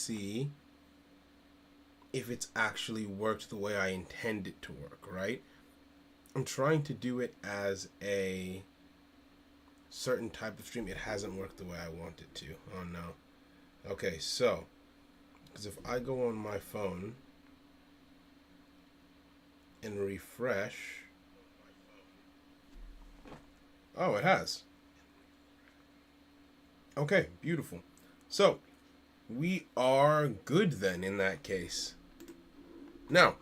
see if it's actually worked the way I intend it to work, right? I'm trying to do it as a certain type of stream. It hasn't worked the way I want it to. Oh no. Okay, so, because if I go on my phone and refresh, oh, it has. Okay, beautiful. So, we are good then in that case. Now,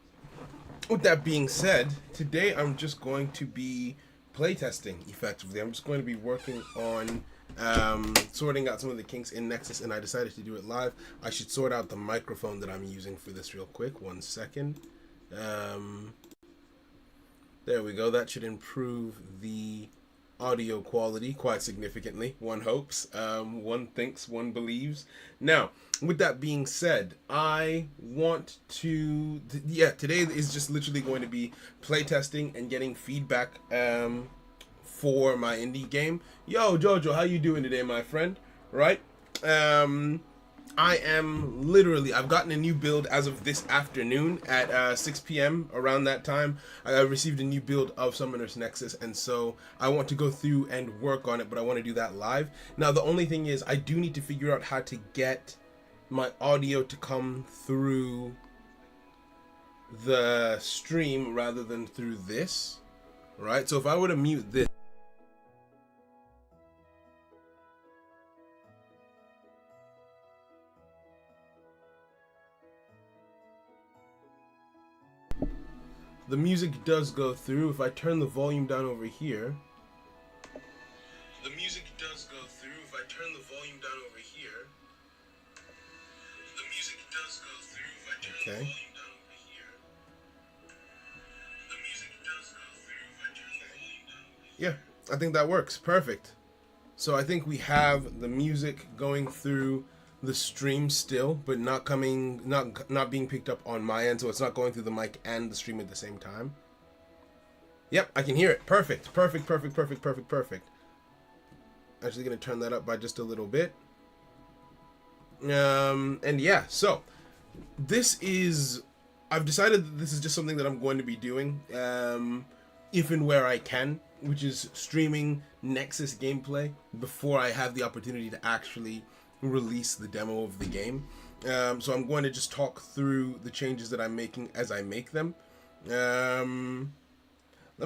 with that being said, today I'm just going to be playtesting effectively. I'm just going to be working on sorting out some of the kinks in Nexus, and I decided to do it live. I should sort out the microphone that I'm using for this real quick. 1 second. There we go. That should improve the audio quality quite significantly, one hopes. One thinks, one believes. Now, with that being said, I want to today is just literally going to be playtesting and getting feedback for my indie game. Yo, Jojo, how you doing today, my friend? Right? I am literally, I've gotten a new build as of this afternoon at 6 p.m. Around that time. I received a new build of Summoner's Nexus, and so I want to go through and work on it, but I want to do that live. Now, the only thing is I do need to figure out how to get my audio to come through the stream rather than through this, right? So if I were to mute this, the music does go through. If I turn the volume down over here, the music does go through. If I turn the volume down over here, the music does go through. If I turn the volume down over here, the music does go through. If I turn the volume down over here. Yeah, I think that works. Perfect. So I think we have the music going through the stream still, but not being picked up on my end, so it's not going through the mic and the stream at the same time. Yep, I can hear it. Perfect. Perfect. Actually gonna turn that up by just a little bit. And yeah, so this is, I've decided that this is just something that I'm going to be doing if and where I can, which is streaming Nexus gameplay before I have the opportunity to actually release the demo of the game. So I'm going to just talk through the changes that I'm making as I make them. Let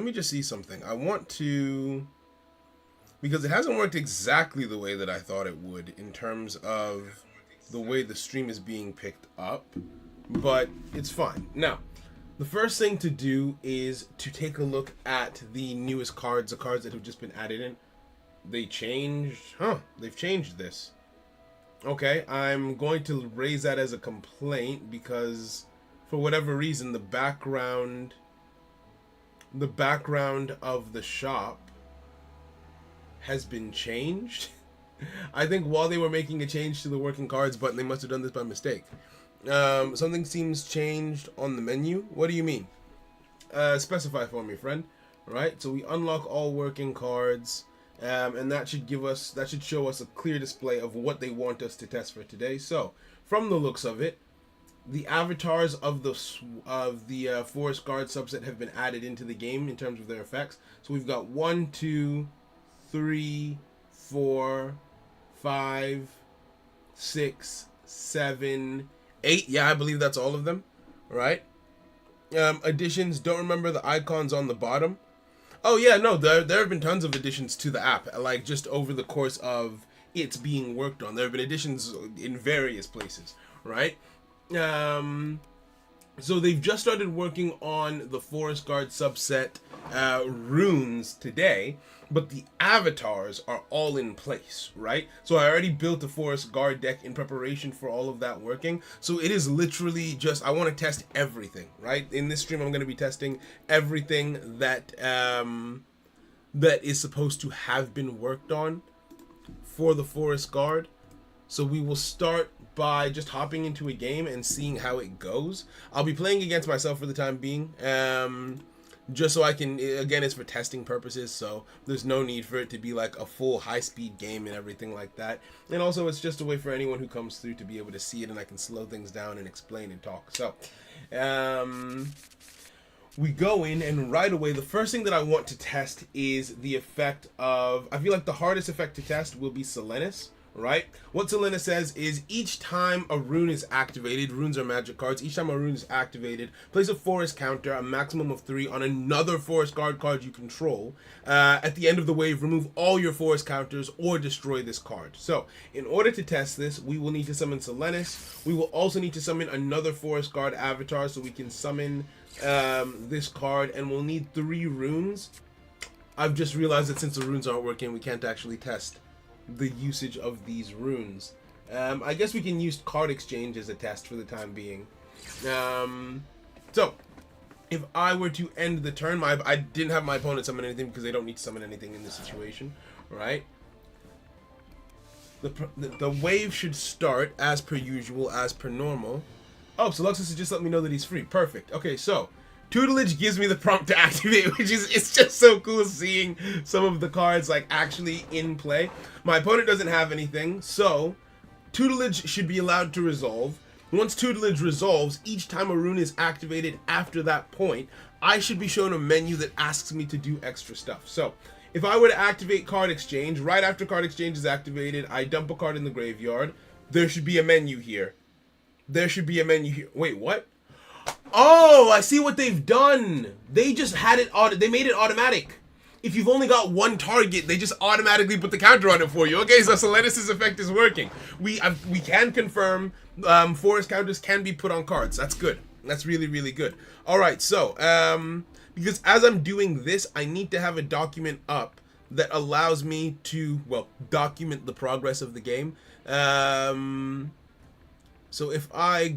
me just see something. I want to, because it hasn't worked exactly the way that I thought it would in terms of the way the stream is being picked up, but it's fine. Now, the first thing to do is to take a look at the newest cards, the cards that have just been added in. They changed, they've changed this. Okay, I'm going to raise that as a complaint because for whatever reason the background of the shop has been changed. I think while they were making a change to the working cards button, they must have done this by mistake. Something seems changed on the menu. What do you mean? Specify for me, friend. Right, so we unlock all working cards. And that should show us a clear display of what they want us to test for today. So, from the looks of it, the avatars of the Forest Guard subset have been added into the game in terms of their effects. So we've got 1, 2, 3, 4, 5, 6, 7, 8. Yeah, I believe that's all of them. Right? Additions. Don't remember the icons on the bottom. Oh yeah, no, there have been tons of additions to the app, like just over the course of it's being worked on. There have been additions in various places, right? So they've just started working on the Forest Guard subset runes today, but the avatars are all in place, right? So I already built a Forest Guard deck in preparation for all of that working. So it is literally just, I want to test everything, right? In this stream, I'm going to be testing everything that that is supposed to have been worked on for the Forest Guard. So we will start by just hopping into a game and seeing how it goes. I'll be playing against myself for the time being. just so I can, again, it's for testing purposes, so there's no need for it to be like a full high-speed game and everything like that. And also it's just a way for anyone who comes through to be able to see it, and I can slow things down and explain and talk. So we go in, and right away the first thing that I want to test is the effect of, I feel like the hardest effect to test will be Silenis. Right? What Silenis says is each time a rune is activated, runes are magic cards, each time a rune is activated, place a forest counter, a maximum of 3, on another forest card you control. At the end of the wave, remove all your forest counters or destroy this card. So, in order to test this, we will need to summon Silenis. We will also need to summon another forest guard avatar so we can summon this card, and we'll need 3 runes. I've just realized that since the runes aren't working, we can't actually test the usage of these runes. I guess we can use card exchange as a test for the time being. So if I were to end the turn, I didn't have my opponent summon anything because they don't need to summon anything in this situation, right? The wave should start as per usual, as per normal. Oh, so Luxus has just let me know that he's free. Perfect. Okay, so Tutelage gives me the prompt to activate, which is, it's just so cool seeing some of the cards like actually in play. My opponent doesn't have anything, so Tutelage should be allowed to resolve. Once Tutelage resolves, each time a rune is activated after that point, I should be shown a menu that asks me to do extra stuff. So if I were to activate Card Exchange, right after Card Exchange is activated, I dump a card in the graveyard. There should be a menu here. There should be a menu here. Wait, what? Oh, I see what they've done. They just had it they made it automatic. If you've only got one target, they just automatically put the counter on it for you. Okay, so Silenis' effect is working. We can confirm forest counters can be put on cards. That's good. That's really, really good. All right, so because as I'm doing this, I need to have a document up that allows me to, well, document the progress of the game. So if I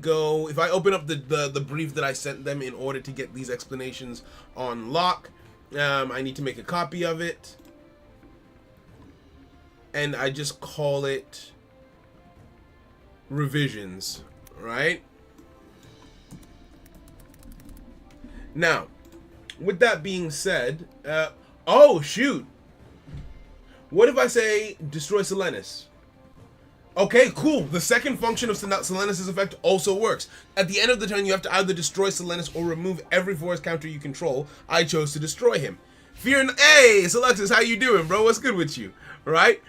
open up the brief that I sent them in order to get these explanations on lock, I need to make a copy of it, and I just call it revisions, right? Now, with that being said, oh shoot, what if I say destroy Silenis? Okay, cool. The second function of Silenis' effect also works. At the end of the turn, you have to either destroy Silenis or remove every forest counter you control. I chose to destroy him. Hey, Seluxus, how you doing, bro? What's good with you? Right?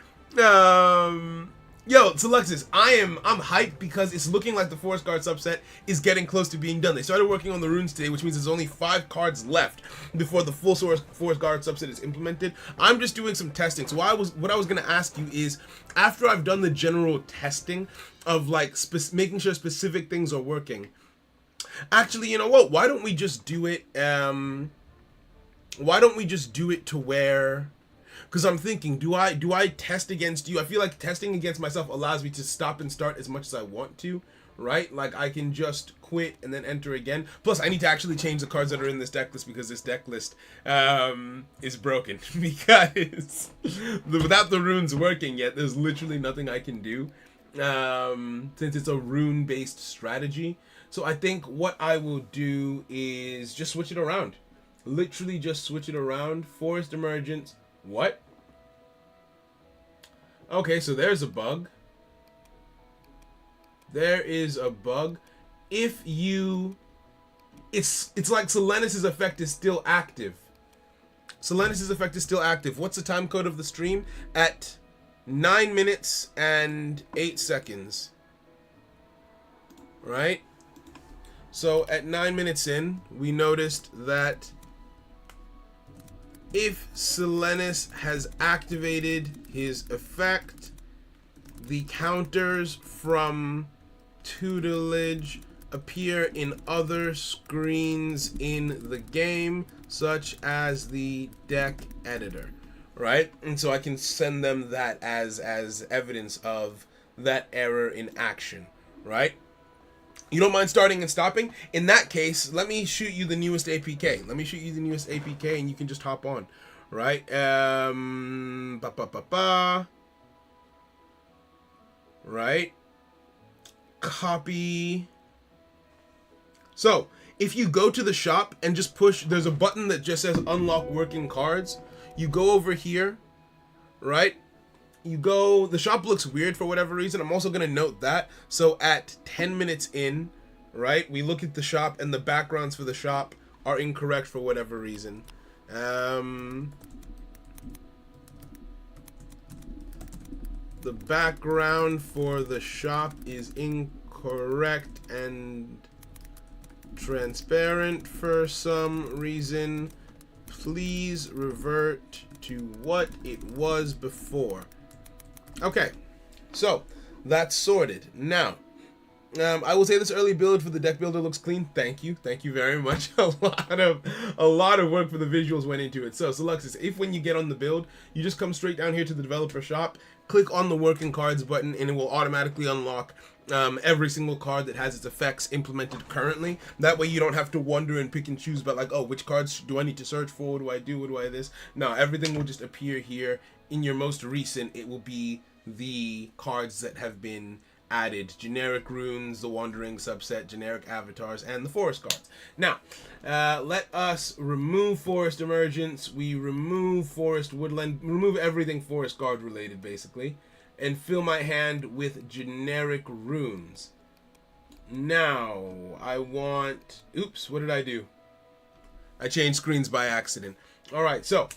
Yo, Seluxus, I'm hyped because it's looking like the Forest Guard subset is getting close to being done. They started working on the runes today, which means there's only 5 cards left before the full Forest Guard subset is implemented. I'm just doing some testing. So what I was gonna ask you is, after I've done the general testing of like making sure specific things are working, actually, you know what? Why don't we just do it? Why don't we just do it to where? Because I'm thinking, do I test against you? I feel like testing against myself allows me to stop and start as much as I want to, right? Like I can just quit and then enter again. Plus, I need to actually change the cards that are in this deck list because this deck list is broken. Because without the runes working yet, there's literally nothing I can do since it's a rune-based strategy. So I think what I will do is just switch it around. Literally just switch it around. Forest Emergence. What? Okay, so there's a bug. There is a bug. If you... It's like Silenis' effect is still active. Silenis' effect is still active. What's the time code of the stream? At 9 minutes and 8 seconds. Right? So at 9 minutes in, we noticed that if Silenis has activated his effect, the counters from Tutelage appear in other screens in the game, such as the deck editor, right? And so I can send them that as evidence of that error in action, right? You don't mind starting and stopping? In that case, let me shoot you the newest APK. Let me shoot you the newest APK and you can just hop on, right? Right? Copy. So, if you go to the shop and just push, there's a button that just says unlock working cards. You go over here, right? You go, the shop looks weird for whatever reason. I'm also going to note that. So at 10 minutes in, right, we look at the shop and the backgrounds for the shop are incorrect for whatever reason. The background for the shop is incorrect and transparent for some reason. Please revert to what it was before. Okay, so that's sorted. Now, I will say this early build for the deck builder looks clean. Thank you very much. A lot of work for the visuals went into it. So Seluxus, if when you get on the build, you just come straight down here to the developer shop, click on the working cards button, and it will automatically unlock every single card that has its effects implemented currently. That way you don't have to wonder and pick and choose about like, oh, which cards do I need to search for? What do I do? What do I this? No, everything will just appear here. In your most recent, it will be the cards that have been added: generic runes, the wandering subset, generic avatars, and the forest cards. Now, let us remove forest emergence. We remove forest woodland, remove everything forest guard related basically, and fill my hand with generic runes. Now, I want, oops, what did I do? I changed screens by accident. All right, so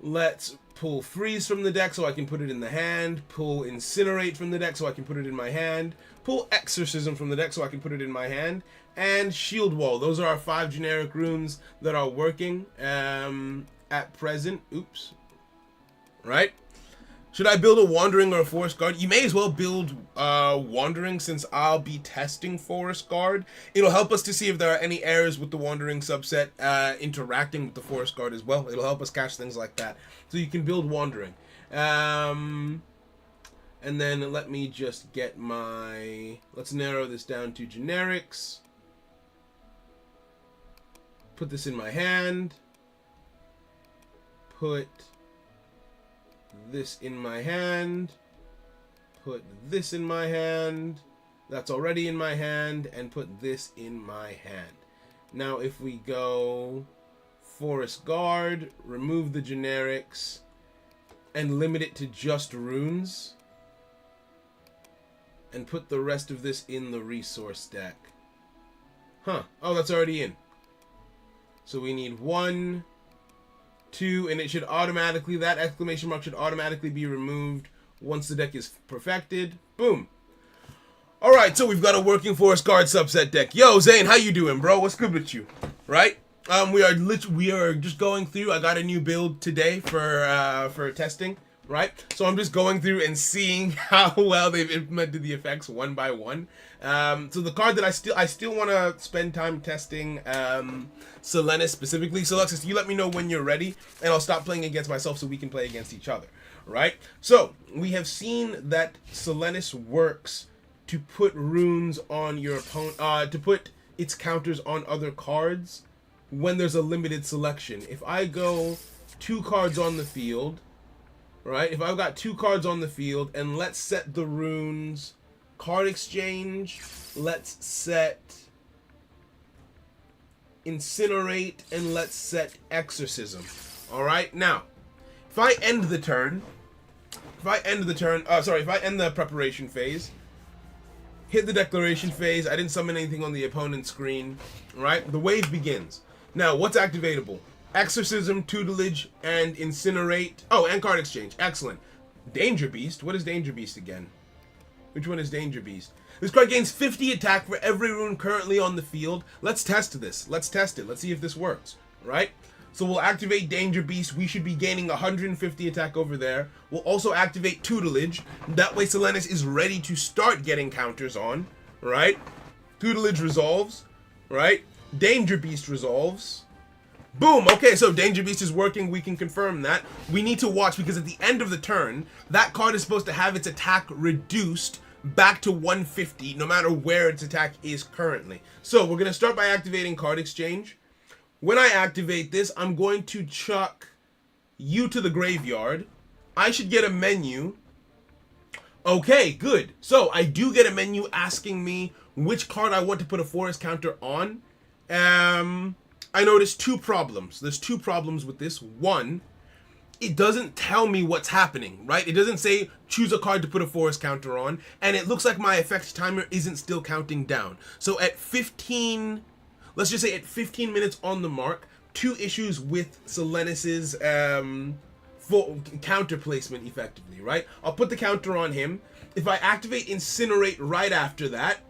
let's pull freeze from the deck so I can put it in the hand, pull incinerate from the deck so I can put it in my hand, pull exorcism from the deck so I can put it in my hand, and shield wall. Those are our 5 generic runes that are working at present. Oops. Right? Should I build a wandering or a forest guard? You may as well build wandering, since I'll be testing forest guard. It'll help us to see if there are any errors with the wandering subset interacting with the forest guard as well. It'll help us catch things like that. So you can build wandering. And then let me just get my, let's narrow this down to generics. Put this in my hand. Put this in my hand, put this in my hand, that's already in my hand, and put this in my hand. Now if we go forest guard, remove the generics, and limit it to just runes, and put the rest of this in the resource deck. Huh, oh, that's already in. So we need 1, 2, and it should automatically, that exclamation mark should automatically be removed once the deck is perfected. Boom. Alright, so we've got a working forest guard subset deck. Yo, Zane, how you doing, bro? What's good with you? Right? We are just going through. I got a new build today for testing, right? So I'm just going through and seeing how well they've implemented the effects one by one. So the card that I still want to spend time testing, Selenis specifically. So Alexis, you let me know when you're ready, and I'll stop playing against myself so we can play against each other, right? So we have seen that Selenis works to put runes on your opponent, to put its counters on other cards when there's a limited selection. If I go 2 cards on the field, right? If I've got 2 cards on the field, and let's set the runes card exchange, let's set incinerate, and let's set exorcism. All right, now if I end the turn, if I end the preparation phase, hit the declaration phase, I didn't summon anything on the opponent's screen, right? The wave begins. Now, what's activatable? Exorcism, tutelage, and incinerate. Oh, and card exchange. Excellent. Danger Beast. What is Danger Beast again? Which one is Danger Beast? This card gains 50 attack for every rune currently on the field. Let's test this. Let's test it. Let's see if this works, right? So we'll activate Danger Beast. We should be gaining 150 attack over there. We'll also activate tutelage. That way Selenis is ready to start getting counters on, right? Tutelage resolves, right? Danger Beast resolves. Boom! Okay, so Danger Beast is working. We can confirm that. We need to watch, because at the end of the turn, that card is supposed to have its attack reduced back to 150, no matter where its attack is currently. So we're going to start by activating card exchange. When I activate this, I'm going to chuck you to the graveyard. I should get a menu Okay, good. So I do get a menu asking me which card I want to put a forest counter on. I noticed two problems. There's two problems with this. One, it doesn't tell me what's happening, right? It doesn't say choose a card to put a forest counter on, and it looks like my effect timer isn't still counting down. So at 15, let's just say at 15 minutes on the mark, two issues with Selenis's full counter placement effectively, right? I'll put the counter on him. If I activate Incinerate right after that,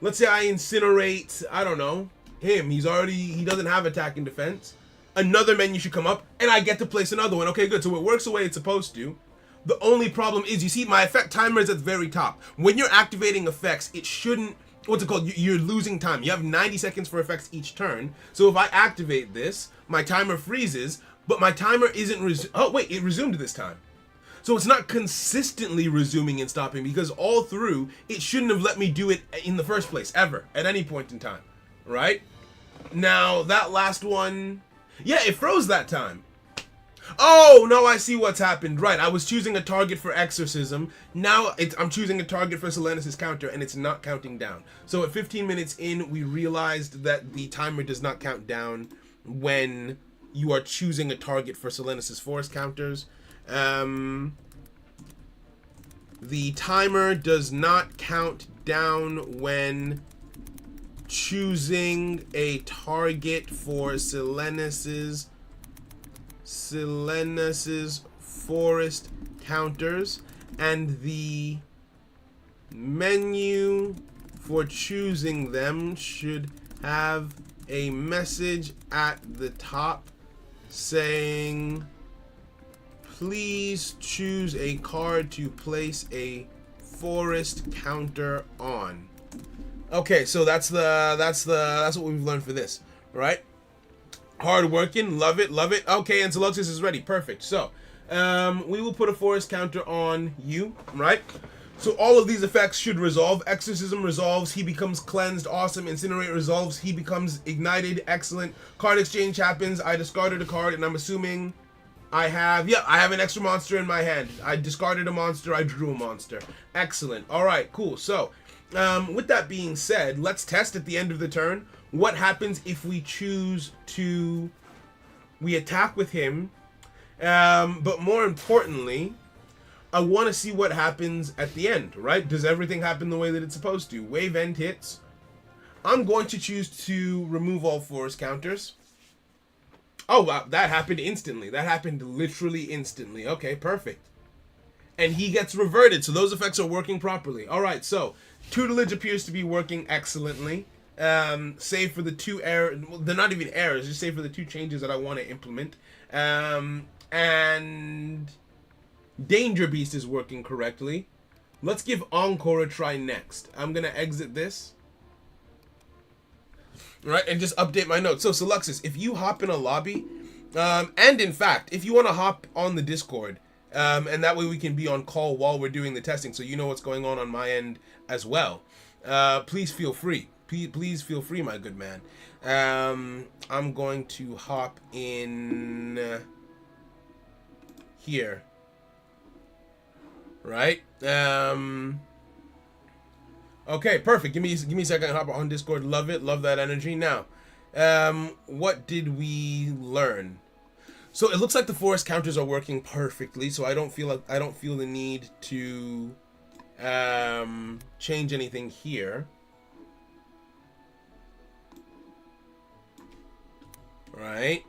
let's say I incinerate, I don't know, him. He doesn't have attack and defense. Another menu should come up, and I get to place another one. Okay, good. So it works the way it's supposed to. The only problem is, you see, my effect timer is at the very top. When you're activating effects, it shouldn't, what's it called? You're losing time. You have 90 seconds for effects each turn. So if I activate this, my timer freezes, but my timer isn't oh wait, it resumed this time. So it's not consistently resuming and stopping, because all through, it shouldn't have let me do it in the first place, ever, at any point in time, right? Now, that last one, yeah, it froze that time. Oh, no, I see what's happened. Right, I was choosing a target for Exorcism. Now I'm choosing a target for Selenis's counter, and it's not counting down. So at 15 minutes in, we realized that the timer does not count down when you are choosing a target for Selenis's forest counters. The timer does not count down when choosing a target for Selenis's forest counters, and the menu for choosing them should have a message at the top saying, please choose a card to place a forest counter on. Okay, so that's what we've learned for this, right? Hard working, love it, love it. Okay, and Soluxus is ready, perfect. So, we will put a forest counter on you, right? So all of these effects should resolve. Exorcism resolves, he becomes cleansed, awesome. Incinerate resolves, he becomes ignited, excellent. Card exchange happens, I discarded a card, and I'm assuming I have an extra monster in my hand. I discarded a monster, I drew a monster. Excellent. All right, cool. So, with that being said, let's test at the end of the turn what happens if we choose to, we attack with him, but more importantly, I want to see what happens at the end, right? Does everything happen the way that it's supposed to? Wave end hits. I'm going to choose to remove all forest counters. Oh, wow, that happened instantly. That happened literally instantly. Okay, perfect. And he gets reverted, so those effects are working properly. All right, so tutelage appears to be working excellently. Save for the two errors, well, they're not even errors, just save for the two changes that I want to implement. And Danger Beast is working correctly. Let's give Encore a try next. I'm going to exit this. Right, and just update my notes. So, Soluxus, if you hop in a lobby, and in fact, if you want to hop on the Discord, and that way we can be on call while we're doing the testing, so you know what's going on my end as well, please feel free. Please feel free, my good man. I'm going to hop in here. Right? Okay, perfect. Give me a second to hop on Discord. Love it. Love that energy. Now, what did we learn? So it looks like the forest counters are working perfectly, so I don't feel the need to change anything here. Right?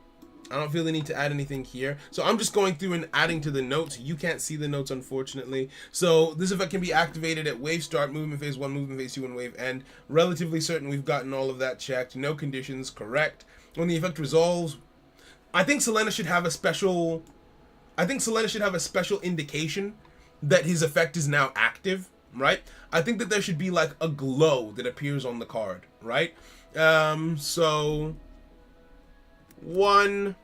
I don't feel the need to add anything here. So I'm just going through and adding to the notes. You can't see the notes, unfortunately. So this effect can be activated at wave start, movement phase 1, movement phase 2, and wave end. Relatively certain we've gotten all of that checked. No conditions, correct. When the effect resolves, I think Selena should have a special indication that his effect is now active, right? I think that there should be like a glow that appears on the card, right? So 1,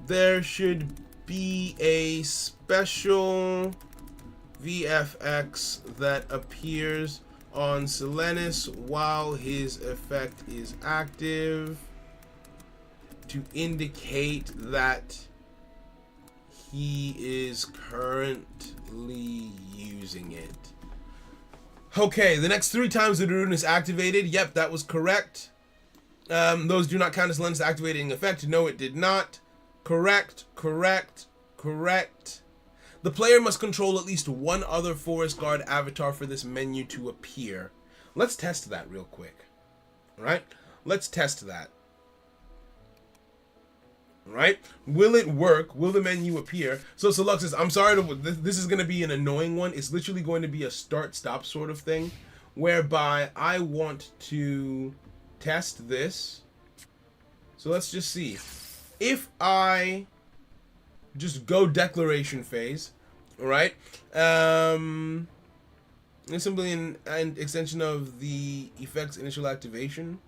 there should be a special VFX that appears on Selenis while his effect is active to indicate that he is currently using it. Okay, the next 3 times the rune is activated. Yep, that was correct. Those do not count as Solenis activating effect. No, it did not. Correct. The player must control at least one other Forest Guard avatar for this menu to appear. Let's test that real quick. Right? Let's test that. Right? Will it work? Will the menu appear? So Luxus, I'm sorry, this is going to be an annoying one. It's literally going to be a start-stop sort of thing, whereby I want to test this. So let's just see. If I just go declaration phase, right? It's simply an extension of the effect's initial activation,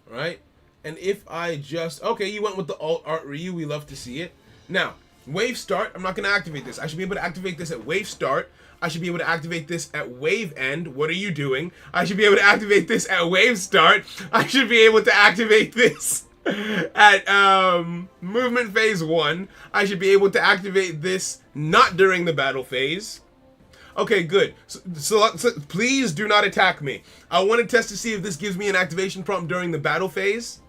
right? And if I just, okay, you went with the alt art Ryu, we love to see it. Now, wave start, I'm not going to activate this. I should be able to activate this at wave start. I should be able to activate this at wave end. What are you doing? I should be able to activate this at wave start. I should be able to activate this at movement phase 1. I should be able to activate this not during the battle phase. Okay, good. So please do not attack me. I want to test to see if this gives me an activation prompt during the battle phase.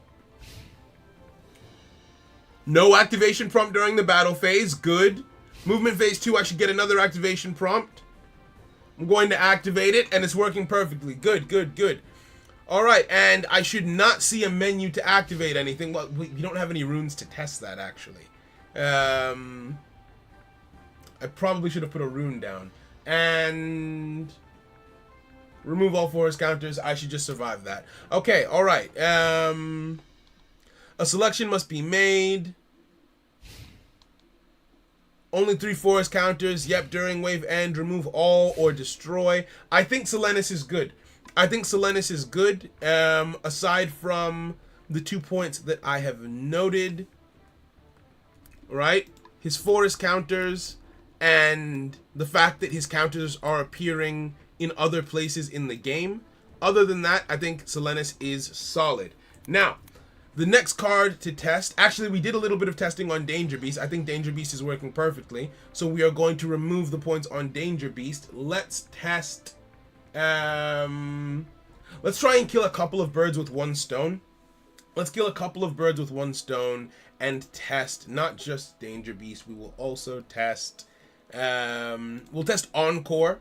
No activation prompt during the battle phase. Good. Movement phase 2, I should get another activation prompt. I'm going to activate it, and it's working perfectly. Good. All right, and I should not see a menu to activate anything. Well, we don't have any runes to test that, actually. I probably should have put a rune down. And remove all forest counters. I should just survive that. Okay, all right. A selection must be made. Only 3 forest counters. Yep, during wave end, remove all or destroy. I think Solenis is good. Aside from the 2 points that I have noted. Right? His forest counters and the fact that his counters are appearing in other places in the game. Other than that, I think Solenis is solid. Now, the next card to test, actually we did a little bit of testing on Danger Beast. I think Danger Beast is working perfectly. So we are going to remove the points on Danger Beast. Let's test, let's try and kill a couple of birds with 1 stone. Let's kill a couple of birds with 1 stone and test not just Danger Beast. We will also test, we'll test Encore,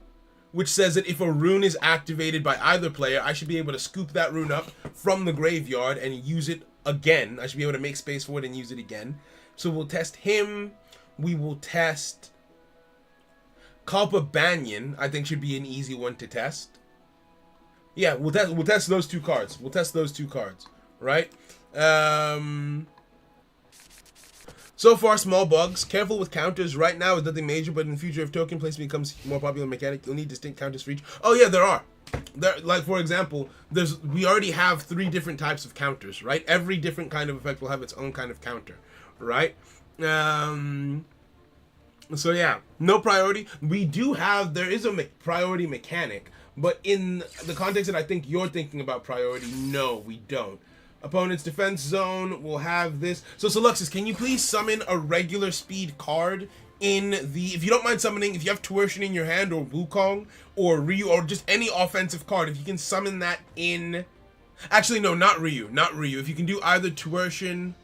which says that if a rune is activated by either player, I should be able to scoop that rune up from the graveyard and use it again. I should be able to make space for it and use it again. So we'll test him. We will test Kalpa Banyan. I think should be an easy one to test. Yeah, we'll test those 2 cards. Right? So far, small bugs. Careful with counters. Right now, it's nothing major, but in the future, if token placement becomes more popular mechanic, you'll need distinct counters for each. Oh yeah, there are. Like for example, we already have 3 different types of counters, right? Every different kind of effect will have its own kind of counter, right? So yeah, no priority. There is a priority mechanic, but in the context that I think you're thinking about priority, no, we don't. Opponent's defense zone will have this. So Luxus, can you please summon a regular speed card in the, if you don't mind summoning, if you have Tuition in your hand, or Wukong, or Ryu, or just any offensive card, if you can summon that in, actually no, not Ryu. If you can do either Tuition,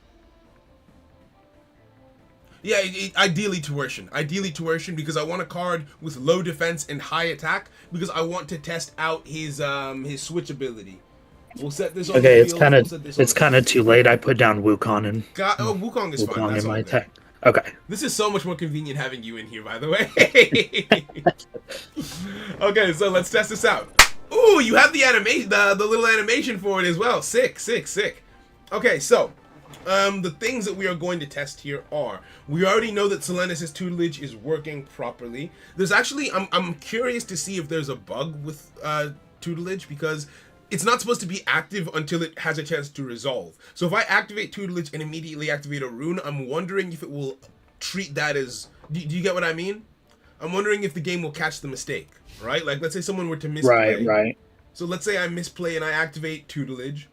yeah, ideally Tuition, because I want a card with low defense and high attack, because I want to test out his switch ability. We'll set this on okay, the it's field. it's kind of too late. I put down Wukong and Wukong is fine. That's in my all good. attack. Okay. This is so much more convenient having you in here, by the way. Okay, so let's test this out. Ooh, you have the animation, the little animation for it as well. Sick. Okay, so the things that we are going to test here are, we already know that Solenis' tutelage is working properly. There's actually, I'm curious to see if there's a bug with tutelage, because it's not supposed to be active until it has a chance to resolve. So if I activate tutelage and immediately activate a rune, I'm wondering if it will treat that as, do you get what I mean? I'm wondering if the game will catch the mistake, right? Like, let's say someone were to misplay. Right. So let's say I misplay and I activate tutelage.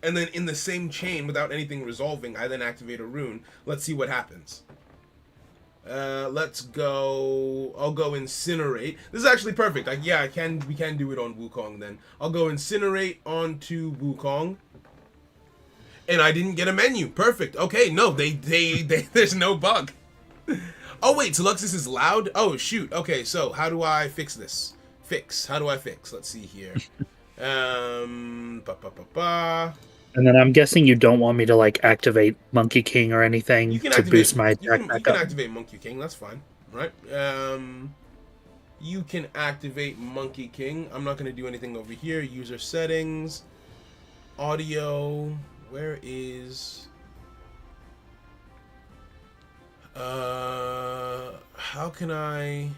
And then in the same chain, without anything resolving, I then activate a rune. Let's see what happens. Let's go. I'll go Incinerate. This is actually perfect. We can do it on Wukong then. I'll go Incinerate onto Wukong. And I didn't get a menu. Perfect. Okay, no, they there's no bug. Oh wait, Deluxus is loud? Oh shoot. Okay, so how do I fix this? How do I fix? Let's see here. And then I'm guessing you don't want me to like activate Monkey King or anything to boost my attack you can activate Monkey King, that's fine. Right? You can activate Monkey King. I'm not gonna do anything over here. User settings, audio. Where is how can I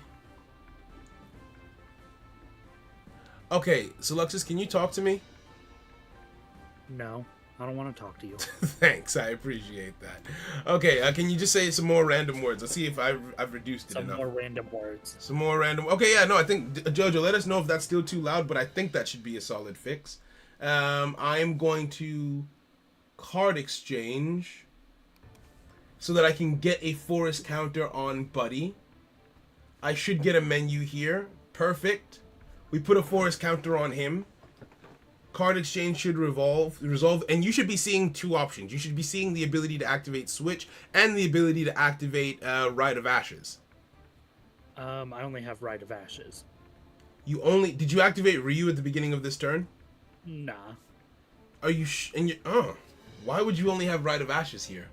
Okay, so Luxus, can you talk to me? No, I don't want to talk to you. Thanks, I appreciate that. Okay, can you just say some more random words? Let's see if I've reduced it enough. Some more random words. Some more random. Okay, yeah, no, I think Jojo, let us know if that's still too loud, but I think that should be a solid fix. I am going to card exchange so that I can get a forest counter on Buddy. I should get a menu here. Perfect. We put a forest counter on him. Card exchange should resolve, and you should be seeing two options. You should be seeing the ability to activate Switch and the ability to activate Rite of Ashes. I only have Rite of Ashes. Did you activate Ryu at the beginning of this turn? Nah. Are you why would you only have Rite of Ashes here?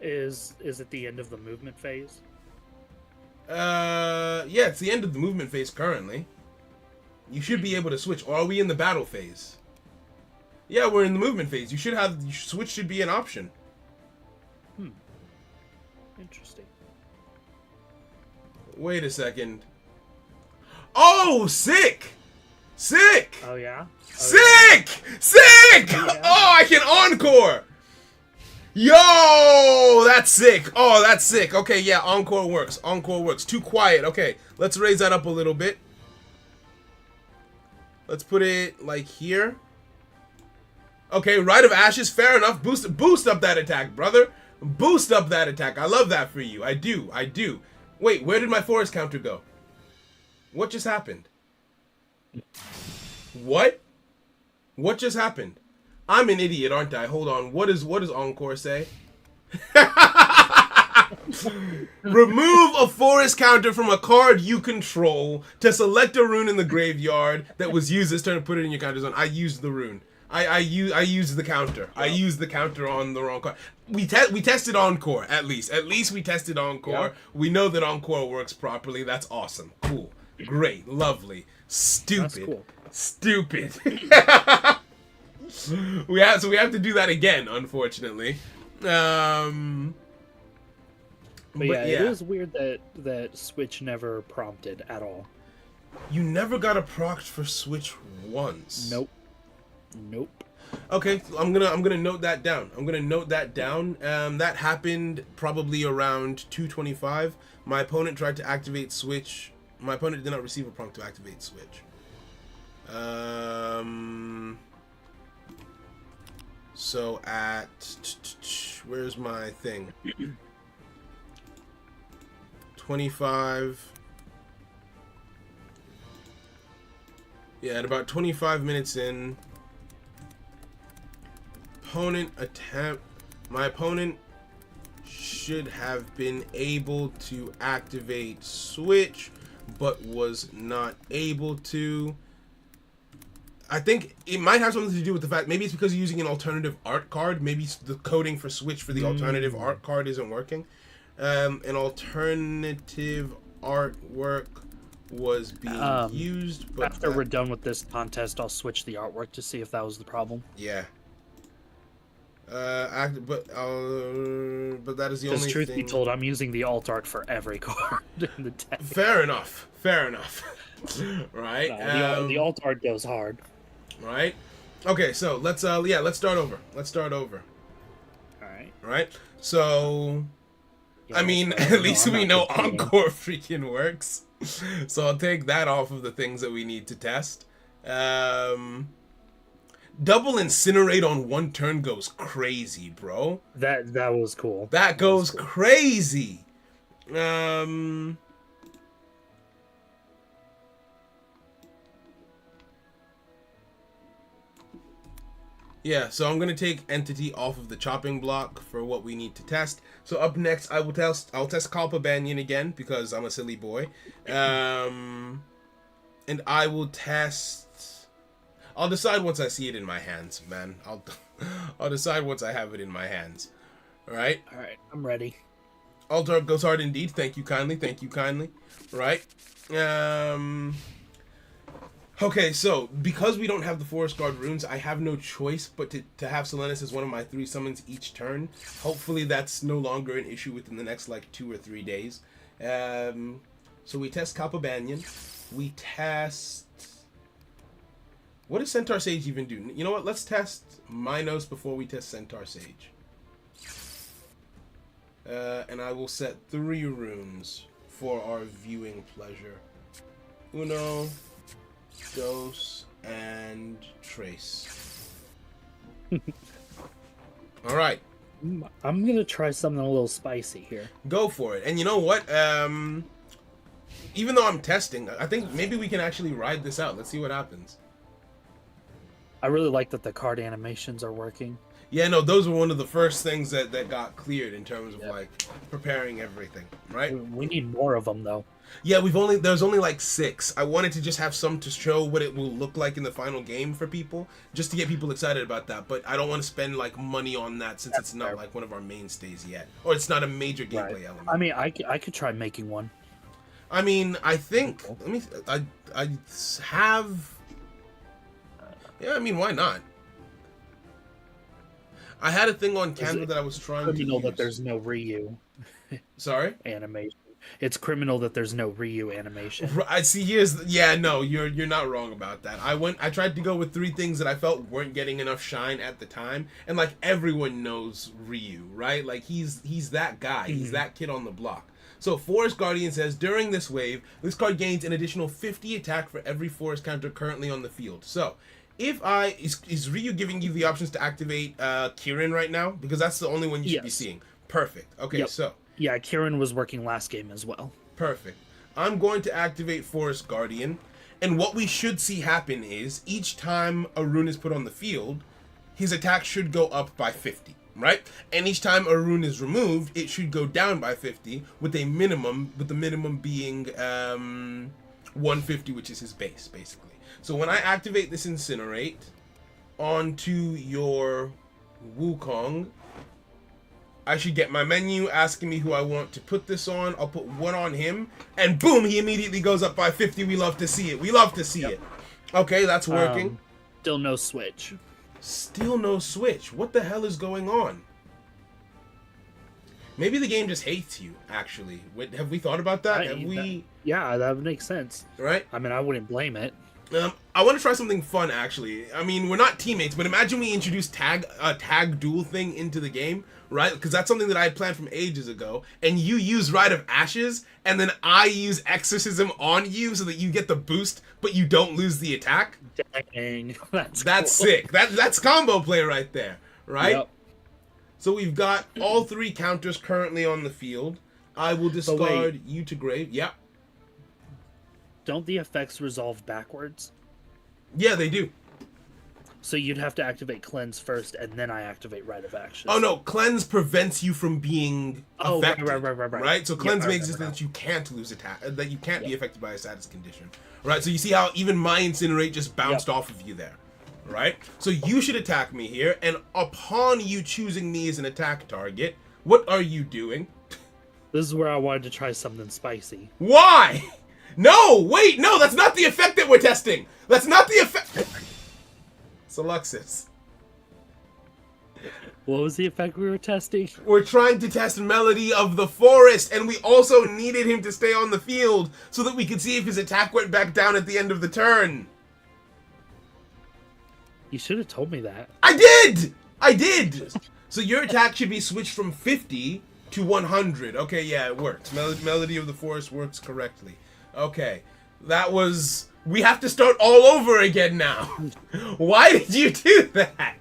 Is it the end of the movement phase? Yeah, it's the end of the movement phase currently. You should be able to switch. Or are we in the battle phase? Yeah, we're in the movement phase. Switch should be an option. Interesting. Wait a second. Oh, sick! Sick! Oh yeah? Sick! Sick! Yeah. Oh, I can encore! Yo, that's sick. Oh, that's sick. Okay, yeah, encore works. Encore works. Too quiet. Okay, let's raise that up a little bit. Let's put it like here. Okay, Rite of Ashes, fair enough. Boost up that attack, brother. Boost up that attack. I love that for you. I do. Wait, where did my forest counter go? What just happened? What? What just happened? I'm an idiot, aren't I? Hold on. What does Encore say? Remove a forest counter from a card you control to select a rune in the graveyard that was used this turn to put it in your counter zone. I used the rune. I used the counter. I used the counter on the wrong card. We tested Encore at least. At least we tested Encore. Yeah. We know that Encore works properly. That's awesome. Cool. Great. Lovely. Stupid. That's cool. Stupid. we have to do that again, unfortunately. But yeah, it is weird that Switch never prompted at all. You never got a proc for Switch once. Nope. Okay, I'm gonna note that down. That happened probably around 225. My opponent tried to activate Switch. My opponent did not receive a prompt to activate Switch. So at where's my thing? 25. Yeah, at about 25 minutes in, my opponent should have been able to activate Switch, but was not able to. I think it might have something to do with the fact, maybe it's because you're using an alternative art card. Maybe the coding for Switch for the alternative art card isn't working. An alternative artwork was being used, but after we're done with this contest, I'll switch the artwork to see if that was the problem. Yeah. But that is the only thing. Because truth be told, I'm using the alt art for every card in the deck. Fair enough. Right. The alt art goes hard. Right. Okay, so let's start over. All right. Right. So, Yeah, I mean, at least we know Encore freaking works. So I'll take that off of the things that we need to test. Double Incinerate on one turn goes crazy, bro. That was cool. That goes crazy. Yeah, so I'm gonna take Entity off of the chopping block for what we need to test. So up next, I'll test Kalpa Banyan again because I'm a silly boy, and I will test. I'll decide once I see it in my hands, man. I'll decide once I have it in my hands. All right. All right, I'm ready. Altar goes hard indeed. Thank you kindly. Thank you kindly. Right. Okay, so because we don't have the Forest Guard runes, I have no choice but to have Solenis as one of my 3 summons each turn. Hopefully that's no longer an issue within the next like 2 or 3 days. So we test Kalpa Banyan. We test... What does Centaur Sage even do? You know what? Let's test Minos before we test Centaur Sage. And I will set 3 runes for our viewing pleasure. Uno... Dos and Trace. All right. I'm gonna try something a little spicy here. Go for it. And you know what? Even though I'm testing, I think maybe we can actually ride this out. Let's see what happens. I really like that the card animations are working. Yeah, no, those were one of the first things that got cleared in terms of like preparing everything, right? We need more of them though. Yeah, there's only like 6. I wanted to just have some to show what it will look like in the final game for people, just to get people excited about that. But I don't want to spend like money on that since it's not like one of our mainstays yet, or it's not a major gameplay element. I mean, I could try making one. I mean, I think I have. Yeah, I mean, why not? I had a thing on Canva that I was trying to use. That there's no Ryu. Sorry? Animation. It's criminal that there's no Ryu animation. I see. You're not wrong about that. I tried to go with 3 things that I felt weren't getting enough shine at the time, and like everyone knows Ryu, right? Like he's that guy. He's that kid on the block. So Forest Guardian says during this wave, this card gains an additional 50 attack for every forest counter currently on the field. So is Ryu giving you the options to activate Kirin right now? Because that's the only one you should be seeing. Perfect. Okay, so. Yeah, Kirin was working last game as well. Perfect. I'm going to activate Forest Guardian, and what we should see happen is each time a rune is put on the field, his attack should go up by 50, right? And each time a rune is removed, it should go down by 50, with the minimum being 150, which is his base, basically. So when I activate this Incinerate onto your Wukong, I should get my menu asking me who I want to put this on. I'll put 1 on him, and boom, he immediately goes up by 50. We love to see it. We love to see it. Okay, that's working. Still no switch. Still no switch. What the hell is going on? Maybe the game just hates you, actually. Have we thought about that? Yeah, that would make sense. Right? I mean, I wouldn't blame it. I want to try something fun, actually. I mean, we're not teammates, but imagine we introduce a tag duel thing into the game, right? Because that's something that I had planned from ages ago. And you use Rite of Ashes, and then I use Exorcism on you so that you get the boost, but you don't lose the attack. Dang, that's cool. Sick. That's combo play right there, right? Yep. So we've got all 3 counters currently on the field. I will discard you to grave. Yep. Don't the effects resolve backwards? Yeah, they do. So you'd have to activate Cleanse first, and then I activate Rite of Action. Oh no, Cleanse prevents you from being affected. Right. Right? So Cleanse makes it so that you can't lose attack, that you can't be affected by a status condition. Right? So you see how even my Incinerate just bounced off of you there. Right? So you should attack me here, and upon you choosing me as an attack target, what are you doing? This is where I wanted to try something spicy. Why? No, wait, no, that's not the effect that we're testing. That's not the effect. Soluxus. What was the effect we were testing? We're trying to test Melody of the Forest, and we also needed him to stay on the field so that we could see if his attack went back down at the end of the turn. You should have told me that. I did! So your attack should be switched from 50 to 100. Okay, yeah, it works. Melody of the Forest works correctly. Okay, That was... We have to start all over again now. Why did you do that?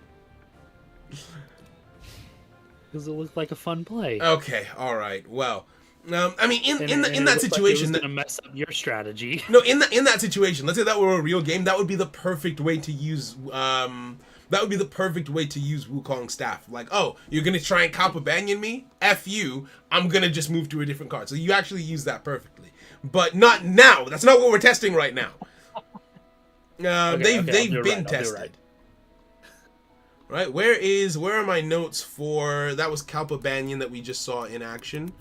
Because it looked like a fun play. Okay, all right. Well, I mean, in that situation, like it was gonna mess up your strategy. No, in that situation, let's say that were a real game, that would be the perfect way to use. That would be the perfect way to use Wukong staff. Like, oh, you're gonna try and Kalpa Banyan me? F you. I'm gonna just move to a different card. So you actually use that perfectly, but not now. That's not what we're testing right now. They've been tested. Right, where are my notes for that was Kalpa Banyan that we just saw in action?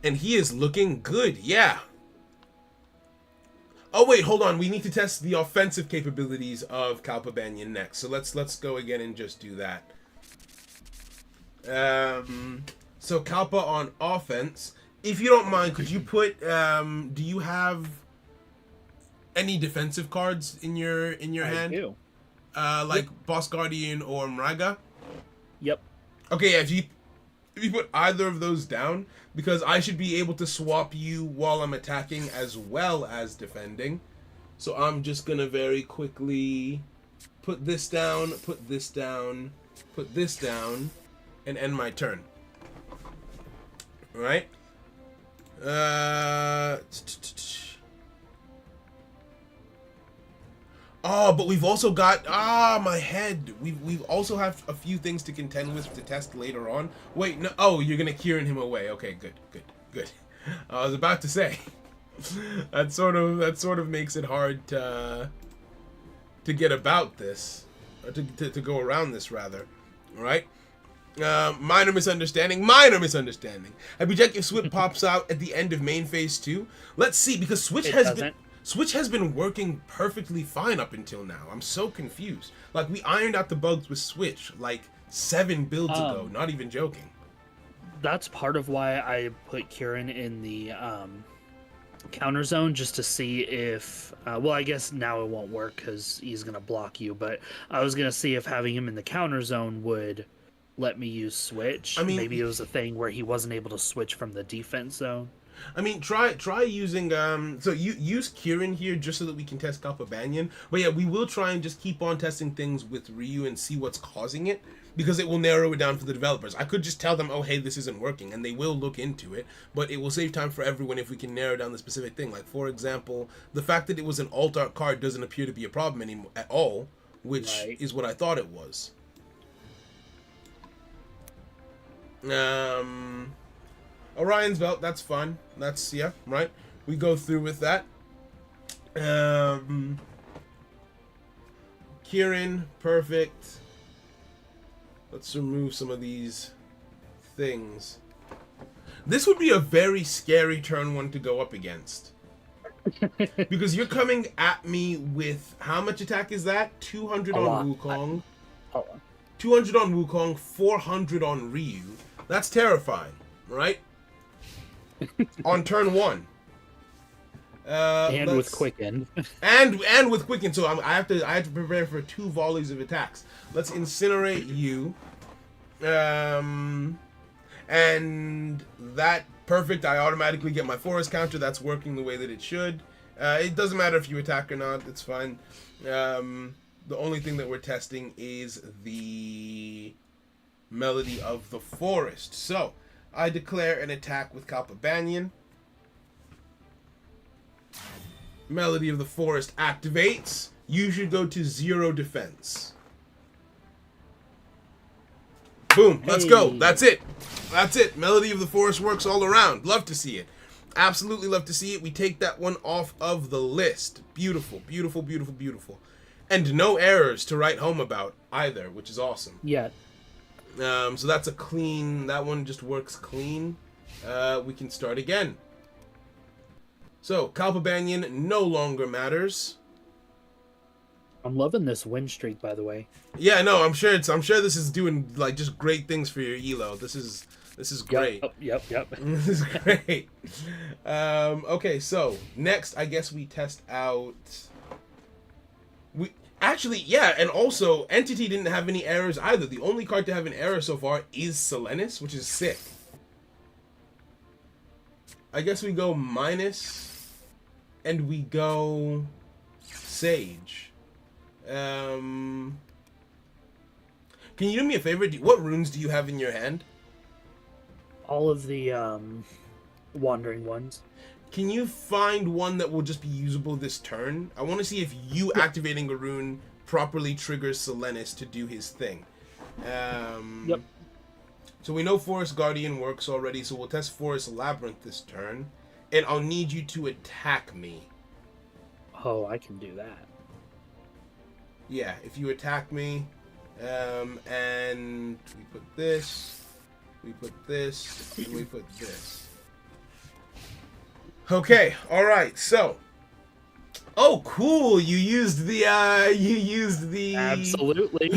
And he is looking good, yeah. Oh wait, hold on. We need to test the offensive capabilities of Kalpa Banyan next. So let's go again and just do that. So Kalpa on offense. If you don't mind, could you put do you have any defensive cards in your hand? I do. Like yep. Boss Guardian or Mraga? Yep. Okay, yeah, if you put either of those down, because I should be able to swap you while I'm attacking as well as defending. So I'm just gonna very quickly put this down, put this down, put this down, and end my turn. Alright? Oh, but we've also got my head. We've also have a few things to contend with to test later on. Wait, no. Oh, you're gonna Kieran him away. Okay, good. I was about to say that sort of makes it hard to get about this, or to go around this rather. All right. Minor misunderstanding. Happy Jack, if Switch pops out at the end of main phase 2, let's see, because Switch has been working perfectly fine up until now. I'm so confused. Like, we ironed out the bugs with Switch like 7 builds ago. Not even joking. That's part of why I put Kieran in the counter zone, just to see if... well, I guess now it won't work because he's going to block you, but I was going to see if having him in the counter zone would let me use Switch. I mean, maybe it was a thing where he wasn't able to switch from the defense zone. I mean, try using so you use Kieran here just so that we can test Kalpa Banyan. But yeah, we will try and just keep on testing things with Ryu and see what's causing it, because it will narrow it down for the developers. I could just tell them, oh hey, this isn't working, and they will look into it, but it will save time for everyone if we can narrow down the specific thing. Like, for example, the fact that it was an alt art card doesn't appear to be a problem anymore at all, which is what I thought it was. Orion's Belt, that's fun. That's, yeah, right? We go through with that. Kieran, perfect. Let's remove some of these things. This would be a very scary turn 1 to go up against. Because you're coming at me with, how much attack is that? 200 on Wukong. 200 on Wukong, 400 on Ryu. That's terrifying, right? On turn 1. And with Quicken. and with Quicken, so I have to prepare for 2 volleys of attacks. Let's incinerate you. And that, perfect. I automatically get my forest counter. That's working the way that it should. It doesn't matter if you attack or not. It's fine. The only thing that we're testing is the Melody of the Forest. So, I declare an attack with Kalpa Banyan. Melody of the Forest activates. You should go to 0 defense. Boom, let's go. That's it. That's it. Melody of the Forest works all around. Love to see it. Absolutely love to see it. We take that one off of the list. Beautiful, beautiful, beautiful, beautiful. And no errors to write home about either, which is awesome. Yeah. So that's a clean, that one just works clean. We can start again. So, Kalpa Banyan no longer matters. I'm loving this win streak, by the way. Yeah, no, I'm sure this is doing like just great things for your elo. This is great. Yep. This is great. Okay, so next I guess we test out Actually, yeah, and also, Entity didn't have any errors either. The only card to have an error so far is Selenis, which is sick. I guess we go minus and we go Sage. Can you do me a favor? What runes do you have in your hand? All of the wandering ones. Can you find one that will just be usable this turn? I want to see if you activating a rune properly triggers Selenis to do his thing. Yep. So we know Forest Guardian works already, so we'll test Forest Labyrinth this turn. And I'll need you to attack me. Oh, I can do that. Yeah, if you attack me, and we put this, and we put this. Okay, alright, so. Oh, cool, you used the, Absolutely.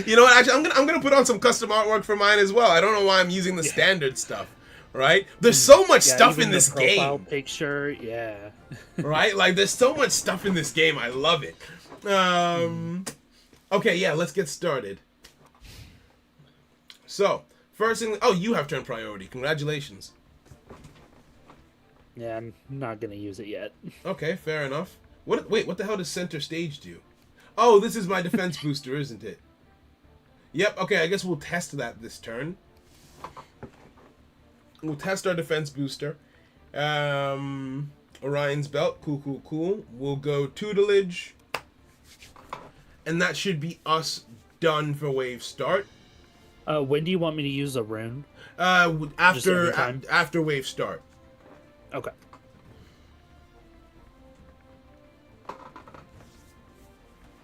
You know what? Actually, I'm gonna put on some custom artwork for mine as well. I don't know why I'm using the standard stuff, right? There's so much stuff in this profile game. Picture, yeah. Right? Like, there's so much stuff in this game. I love it. Okay, yeah, let's get started. So, first thing. Oh, you have turn priority. Congratulations. Yeah, I'm not gonna use it yet. Okay, fair enough. Wait, what the hell does center stage do? Oh, this is my defense booster, isn't it? Yep, okay, I guess we'll test that this turn. We'll test our defense booster. Orion's Belt, cool. We'll go Tutelage. And that should be us done for wave start. When do you want me to use a rune? After wave start. Okay.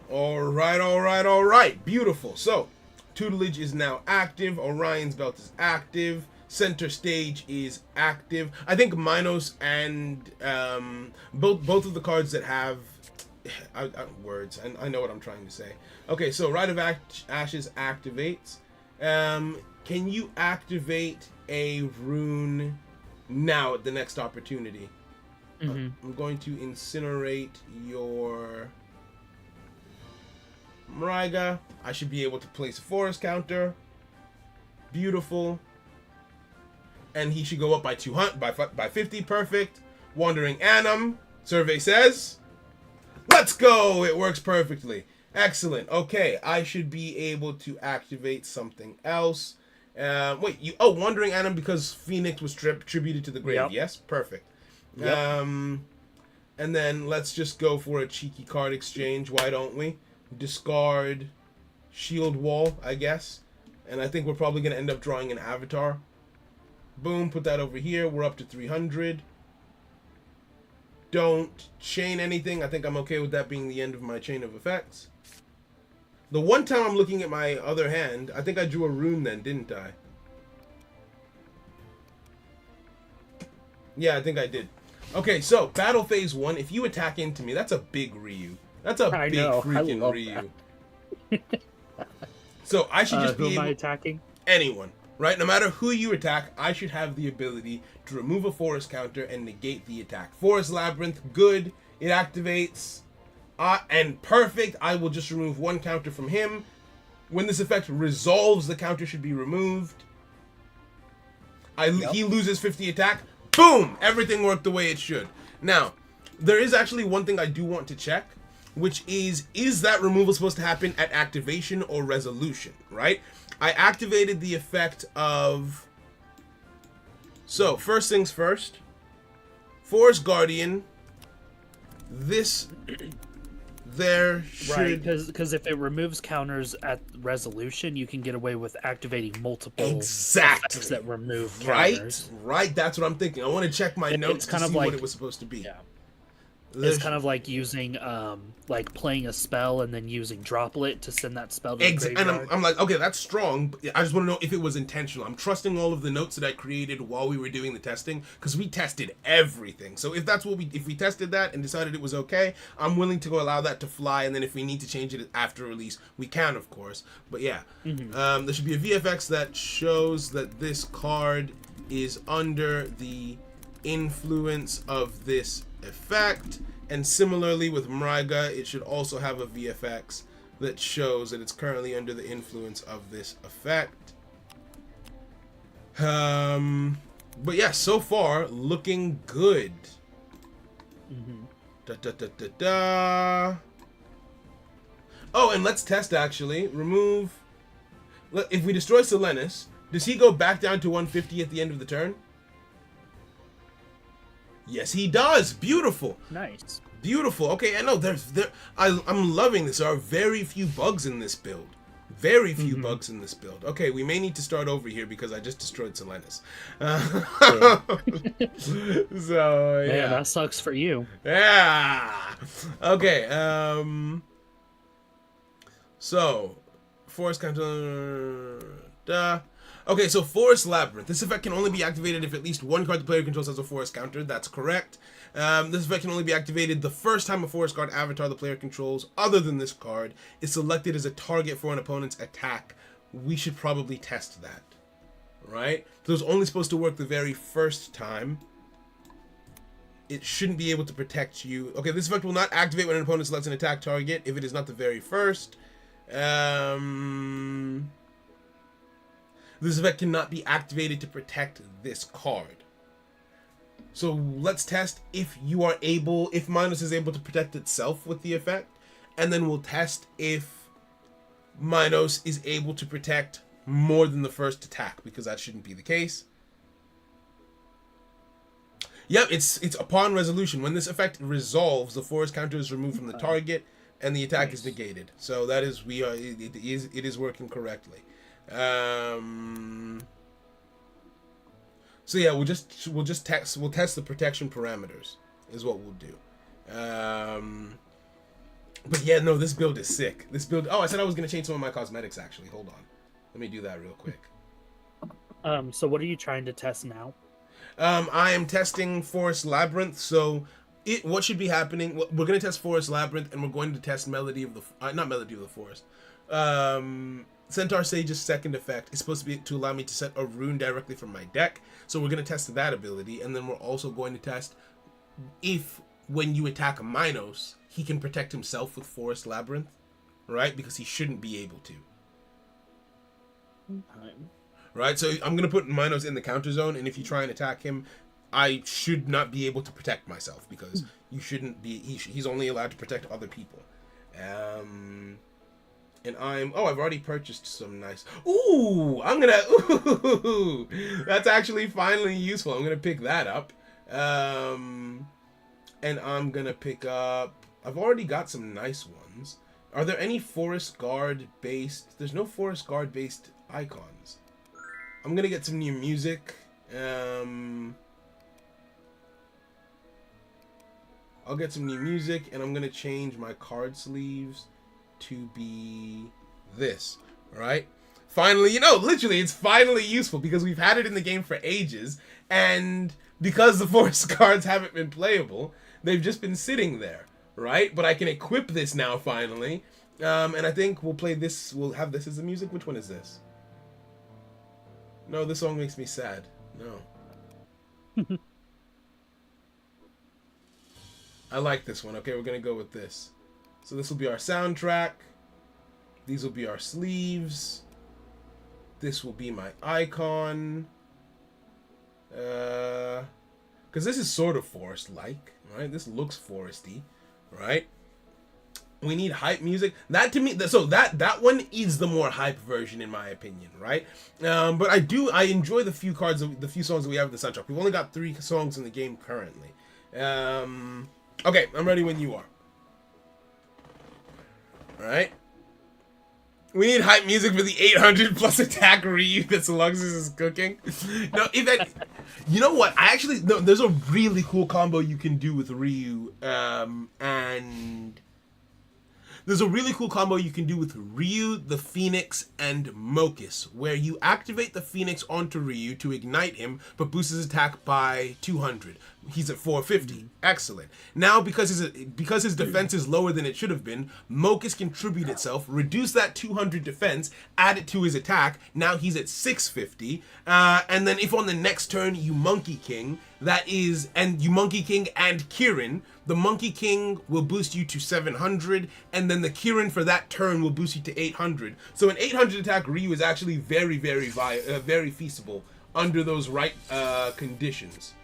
All right. Beautiful. So, Tutelage is now active. Orion's Belt is active. Center Stage is active. I think Minos and both of the cards that have words. I know what I'm trying to say. Okay, so Rite of Ashes activates. Can you activate a rune now at the next opportunity? Mm-hmm. I'm going to incinerate your Mariga. I should be able to place a forest counter. Beautiful. And he should go up by 200, by 50. Perfect. Wandering Anim. Survey says, let's go. It works perfectly. Excellent. Okay, I should be able to activate something else. Wandering Anim because Phoenix was tributed to the grave. Yep. Yes, perfect. Yep. And then let's just go for a cheeky card exchange. Why don't we? Discard Shield Wall, I guess. And I think we're probably going to end up drawing an Avatar. Boom, put that over here. We're up to 300. Don't chain anything. I think I'm okay with that being the end of my chain of effects. The one time I'm looking at my other hand, I think I drew a rune then, didn't I? Yeah, I think I did. Okay, so battle phase 1. If you attack into me, that's a big Ryu. That's a big freaking Ryu. So I should just be who am I attacking? Anyone. Right? No matter who you attack, I should have the ability to remove a forest counter and negate the attack. Forest Labyrinth, good. It activates. And perfect. I will just remove one counter from him. When this effect resolves, the counter should be removed. He loses 50 attack. Boom! Everything worked the way it should. Now, there is actually one thing I do want to check, which is that removal supposed to happen at activation or resolution, right? I activated the effect of... So, first things first. Forest Guardian. This... There should... Right, because if it removes counters at resolution, you can get away with activating multiple effects that remove counters. Right, that's what I'm thinking. I want to check my notes to see what it was supposed to be. Yeah. It's kind of like using, like playing a spell and then using Droplet to send that spell to the graveyard. And I'm like, okay, that's strong, but I just want to know if it was intentional. I'm trusting all of the notes that I created while we were doing the testing, because we tested everything. So if that's if we tested that and decided it was okay, I'm willing to allow that to fly, and then if we need to change it after release, we can, of course. But yeah, there should be a VFX that shows that this card is under the influence of this effect, and similarly with Mariga, it should also have a VFX that shows that it's currently under the influence of this effect. But yeah, so far looking good. Mm-hmm. Da, da, da, da, da. Oh, and let's test actually. Remove. If we destroy Silenus, does he go back down to 150 at the end of the turn? Yes, he does. Beautiful. Nice. Beautiful. Okay, I know I'm loving this. There are very few bugs in this build. Very few bugs in this build. Okay, we may need to start over here because I just destroyed Silenus. So yeah. Man, that sucks for you. Yeah. Okay. So, Forest Counter. Okay, so Forest Labyrinth. This effect can only be activated if at least one card the player controls has a Forest counter. That's correct. This effect can only be activated the first time a Forest card avatar the player controls, other than this card, is selected as a target for an opponent's attack. We should probably test that. Right? So it's only supposed to work the very first time. It shouldn't be able to protect you. Okay, this effect will not activate when an opponent selects an attack target if it is not the very first. This effect cannot be activated to protect this card. So let's test if you are able, if Minos is able to protect itself with the effect, and then we'll test if Minos is able to protect more than the first attack, because that shouldn't be the case. Yep, it's upon resolution. When this effect resolves, the Forest counter is removed from the target, and the attack is negated. So that is it is working correctly. So yeah, we'll test the protection parameters is what we'll do. But yeah, no, this build is sick. This build. Oh, I said I was gonna change some of my cosmetics actually. Hold on, let me do that real quick. So what are you trying to test now? I am testing Forest Labyrinth. So what should be happening? We're gonna test Forest Labyrinth, and we're going to test Melody of the not Melody of the Forest. Centaur Sage's second effect is supposed to be to allow me to set a rune directly from my deck. So we're going to test that ability, and then we're also going to test if when you attack Minos, he can protect himself with Forest Labyrinth, right? Because he shouldn't be able to. Right, so I'm going to put Minos in the counter zone, and if you try and attack him, I should not be able to protect myself, because you shouldn't be, he's only allowed to protect other people. And I've already purchased some nice, that's actually finally useful. I'm gonna pick that up. And I'm gonna pick up, I've already got some nice ones. Are there any Forest Guard based, there's no Forest Guard based icons. I'm gonna get some new music. I'll get some new music, and I'm gonna change my card sleeves to be this, right? Finally, literally, it's finally useful because we've had it in the game for ages, and because the Forest cards haven't been playable, they've just been sitting there, right? But I can equip this now, finally, and I think we'll play this, we'll have this as the music. Which one is this? No, this song makes me sad. No. I like this one. Okay, we're gonna go with this. So this will be our soundtrack. These will be our sleeves. This will be my icon. Because this is sort of forest-like, right? This looks foresty, right? We need hype music. That to me, so that one is the more hype version in my opinion, right? But I enjoy the few songs that we have in the soundtrack. We've only got 3 songs in the game currently. Okay, I'm ready when you are. Alright. We need hype music for the 800 plus attack Ryu that Slugs is cooking. No, you know what? There's a really cool combo you can do with Ryu, and there's a really cool combo you can do with Ryu, the Phoenix, and Mokus, where you activate the Phoenix onto Ryu to ignite him, but boost his attack by 200. He's at 450. Excellent. Now, because his defense is lower than it should have been, Mokus can tribute itself, reduce that 200 defense, add it to his attack. Now he's at 650. And then if on the next turn you Monkey King, you Monkey King and Kirin, the Monkey King will boost you to 700, and then the Kirin for that turn will boost you to 800. So an 800 attack Ryu is actually very, very, very feasible under those right conditions.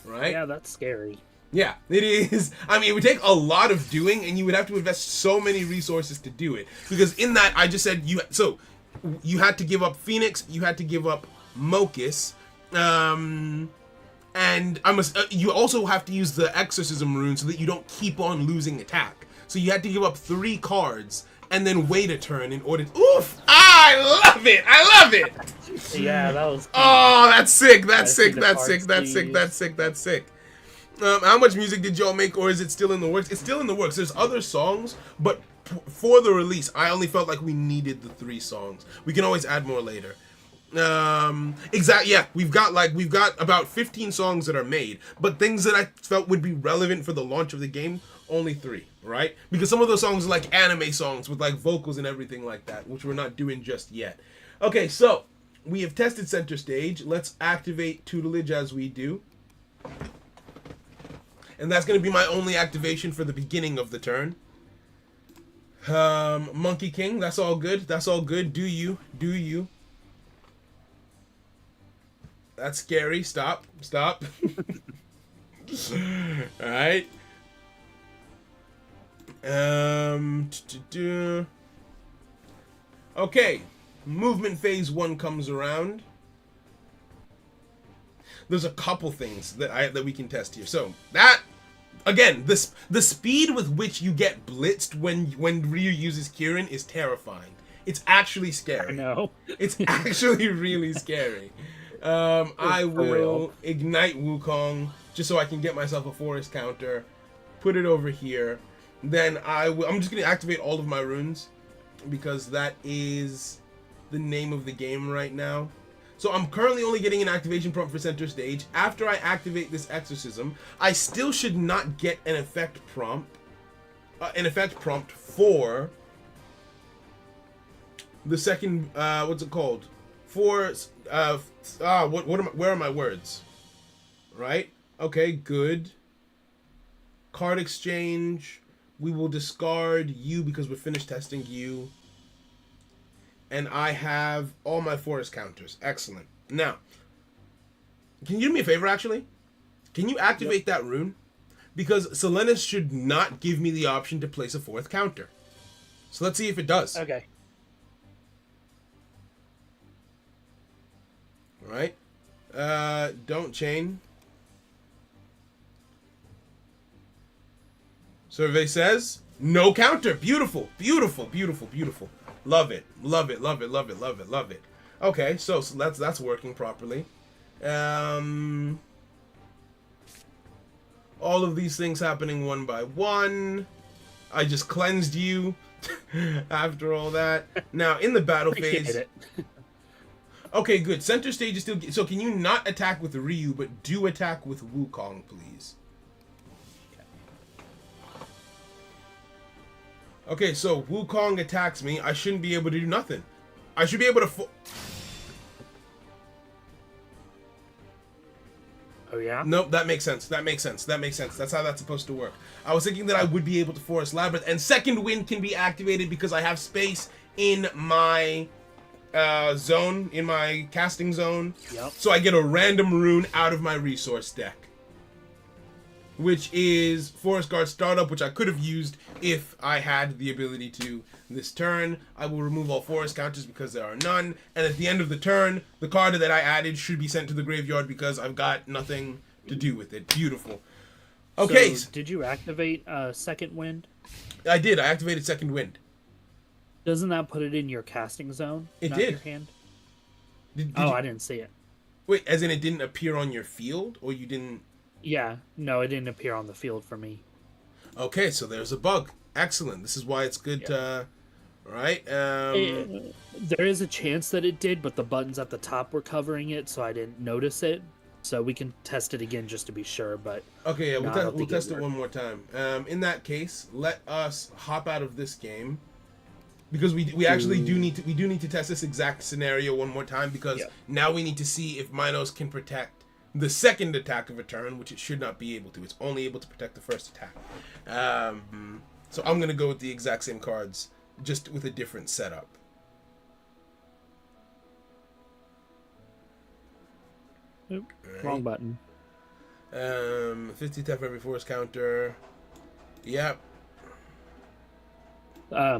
Right? Yeah, that's scary. Yeah, it is. I mean, it would take a lot of doing, and you would have to invest so many resources to do it. Because in that, I just said you had to give up Phoenix, you had to give up Mochus, and you also have to use the Exorcism rune so that you don't keep on losing attack. So you had to give up 3 cards and then wait a turn in order. Oof! I love it! I love it! Yeah, that was. Oh, that's sick! That's I see sick! the That's sick! cards That's they sick! That's used. sick! That's sick! How much music did y'all make, or is it still in the works? It's still in the works. There's other songs, but for the release, I only felt like we needed the 3 songs. We can always add more later. Exactly. Yeah, we've got about 15 songs that are made, but things that I felt would be relevant for the launch of the game, only 3, right? Because some of those songs are like anime songs with like vocals and everything like that, which we're not doing just yet. Okay, so we have tested center stage. Let's activate tutelage as we do. And that's going to be my only activation for the beginning of the turn. Monkey King, that's all good. That's all good. Do you. That's scary. Stop. Alright. Okay. Movement phase 1 comes around. There's a couple things that we can test here. So that, again, the speed with which you get blitzed when Ryu uses Kirin is terrifying. It's actually scary. I know. It's actually really scary. I will ignite Wukong just so I can get myself a forest counter. Put it over here. Then I'm just gonna activate all of my runes because that is the name of the game right now. So I'm currently only getting an activation prompt for center stage. After I activate this exorcism, I still should not get an effect prompt. For the second. What's it called? For where are my words? Right? Okay, good. Card exchange. We will discard you because we're finished testing you. And I have all my forest counters. Excellent. Now, can you do me a favor, actually? Can you activate that rune? Because Selenis should not give me the option to place a 4th counter. So let's see if it does. Okay. Alright. Don't chain. Survey says, no counter. Beautiful. Love it. Okay, so that's working properly. All of these things happening one by one. I just cleansed you after all that. Now, in the battle phase... It. Okay, good. Center stage is still... So can you not attack with Ryu, but do attack with Wukong, please? Okay, so Wukong attacks me. I shouldn't be able to do nothing. I should be able to... Oh, yeah? Nope, that makes sense. That's how that's supposed to work. I was thinking that I would be able to Forest Labyrinth, and Second Wind can be activated because I have space in my zone, in my casting zone. Yep. So I get a random rune out of my resource deck, which is Forest Guard Startup, which I could have used if I had the ability to this turn. I will remove all forest counters because there are none. And at the end of the turn, the card that I added should be sent to the graveyard because I've got nothing to do with it. Beautiful. Okay. So, did you activate Second Wind? I did. I activated Second Wind. Doesn't that put it in your casting zone? It not did. Your hand? Did I you... didn't see it. Wait, as in it didn't appear on your field? Or you didn't... Yeah. No, it didn't appear on the field for me. Okay, so there's a bug. Excellent. This is why it's good to... Right? There is a chance that it did, but the buttons at the top were covering it, so I didn't notice it. So we can test it again just to be sure, but... Okay, yeah, we'll test it one more time. In that case, let us hop out of this game. Because we actually do need to test this exact scenario one more time, because now we need to see if Minos can protect the second attack of a turn, which it should not be able to. It's only able to protect the first attack. So I'm going to go with the exact same cards, just with a different setup. Oop, Right. wrong button. 50 attack for every force counter. Yep.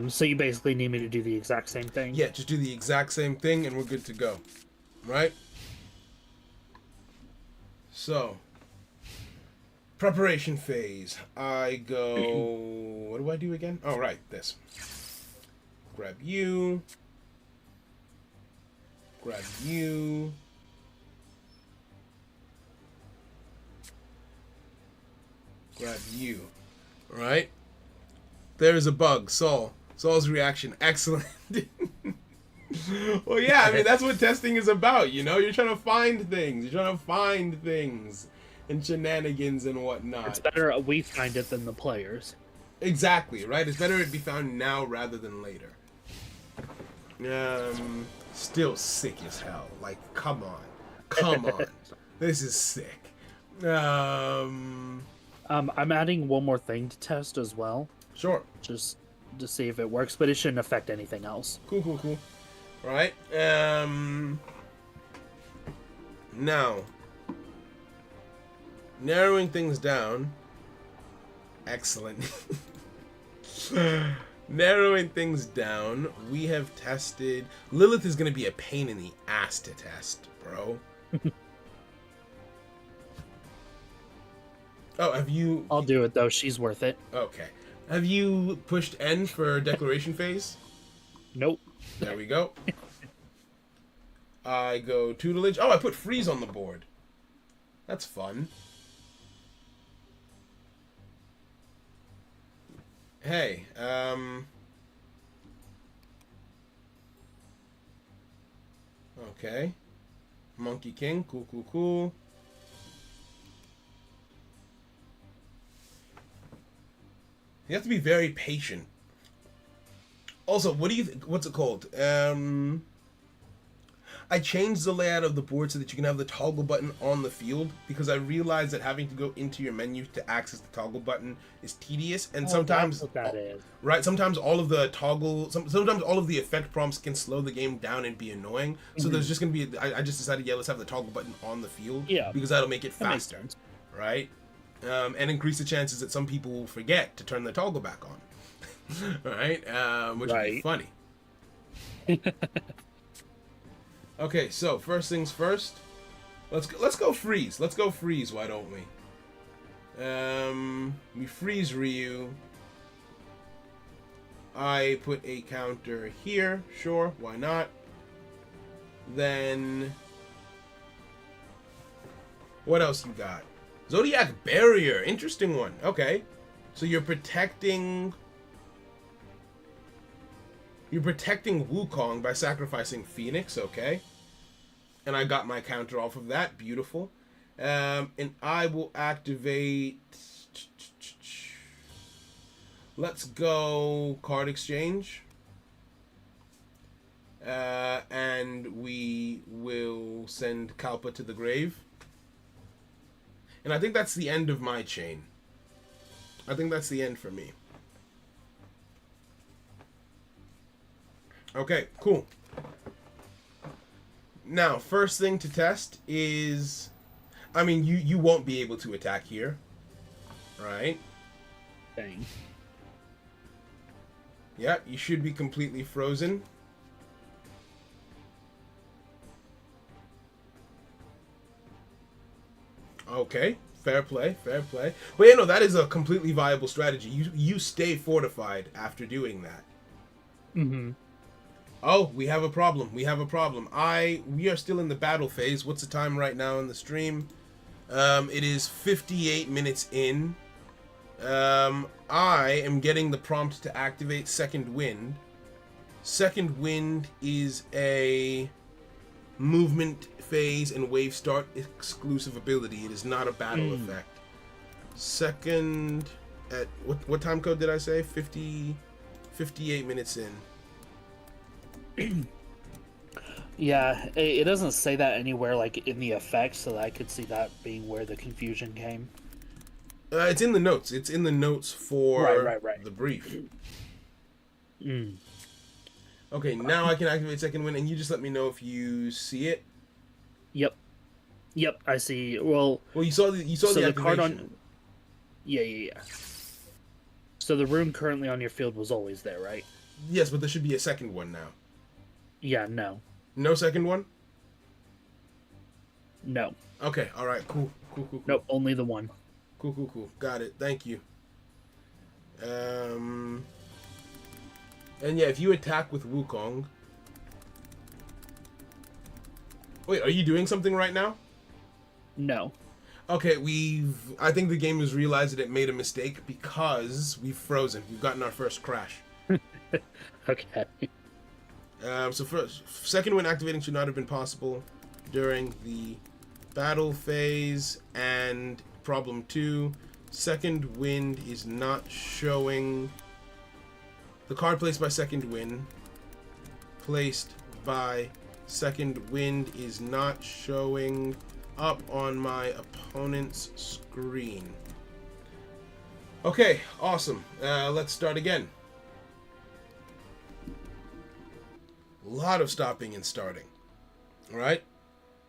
So you basically need me to do the exact same thing. Yeah, just do the exact same thing and we're good to go. Right? So, preparation phase. I go... What do I do again? Oh, right, this. Grab you. Grab you. Grab you. Right? There's a bug. Saul's reaction. Excellent. Well, yeah, I mean, that's what testing is about, you know? You're trying to find things. You're trying to find things and shenanigans and whatnot. It's better we find it than the players. Exactly, right? It's better it be found now rather than later. Still sick as hell. Like, come on. Come on. This is sick. I'm adding one more thing to test as well. Sure. Just to see if it works, but it shouldn't affect anything else. Cool. Right? Now, narrowing things down. Excellent. Narrowing things down, we have tested... Lilith is going to be a pain in the ass to test, bro. Oh, have you... I'll do it, though. She's worth it. Okay. Have you pushed N for declaration phase? Nope. There we go. I go tutelage. Oh, I put freeze on the board. That's fun. Hey, okay. Monkey King, cool. You have to be very patient. Also, what do you what's it called? I changed the layout of the board so that you can have the toggle button on the field because I realized that having to go into your menu to access the toggle button is tedious, and sometimes that's what that is. Right, sometimes all of the sometimes all of the effect prompts can slow the game down and be annoying. So there's just gonna be I just decided, yeah, let's have the toggle button on the field, because that'll make it faster, right? And increase the chances that some people will forget to turn the toggle back on, right? Which would be funny. Okay, so first things first. Let's go freeze. Let's go freeze. Why don't we? We freeze Ryu. I put a counter here. Sure, why not? Then what else you got? Zodiac Barrier. Interesting one. Okay, so you're protecting Wukong by sacrificing Phoenix. Okay. And I got my counter off of that. Beautiful. And I will activate... Let's go card exchange. And we will send Kalpa to the grave. And I think that's the end of my chain. I think that's the end for me. Okay, cool. Now, first thing to test is... I mean, you won't be able to attack here. Right? Dang. Yep, you should be completely frozen. Okay, fair play. But yeah, no, that is a completely viable strategy. You stay fortified after doing that. Mm-hmm. Oh, we have a problem. We are still in the battle phase. What's the time right now in the stream? It is 58 minutes in. I am getting the prompt to activate Second Wind. Second Wind is a movement phase and wave start exclusive ability. It is not a battle effect. Second at what time code did I say? 58 minutes in. Yeah, it doesn't say that anywhere, like in the effects, so I could see that being where the confusion came. It's in the notes. It's in the notes for right. the brief. Okay, now I can activate Second Wind, and you just let me know if you see it. Yep. Yep, I see. Well, Well, you saw so the the card activation. on. Yeah, yeah, yeah. So the rune currently on your field was always there, right? Yes, but there should be a second one now. Yeah, no. No second one? No. Okay, all right, cool, cool, cool, cool, Nope, only the one. cool, cool, cool. Got it. Thank you. Um, and yeah, if you attack with Wukong. Wait, are you doing something right now? No. Okay, I think the game has realized that it made a mistake because we've frozen. We've gotten our first crash. Okay. So first, second wind activating should not have been possible during the battle phase. And problem 2, second wind is not showing. The card placed by second wind is not showing up on my opponent's screen. Okay, awesome. Let's start again. A lot of stopping and starting. All right?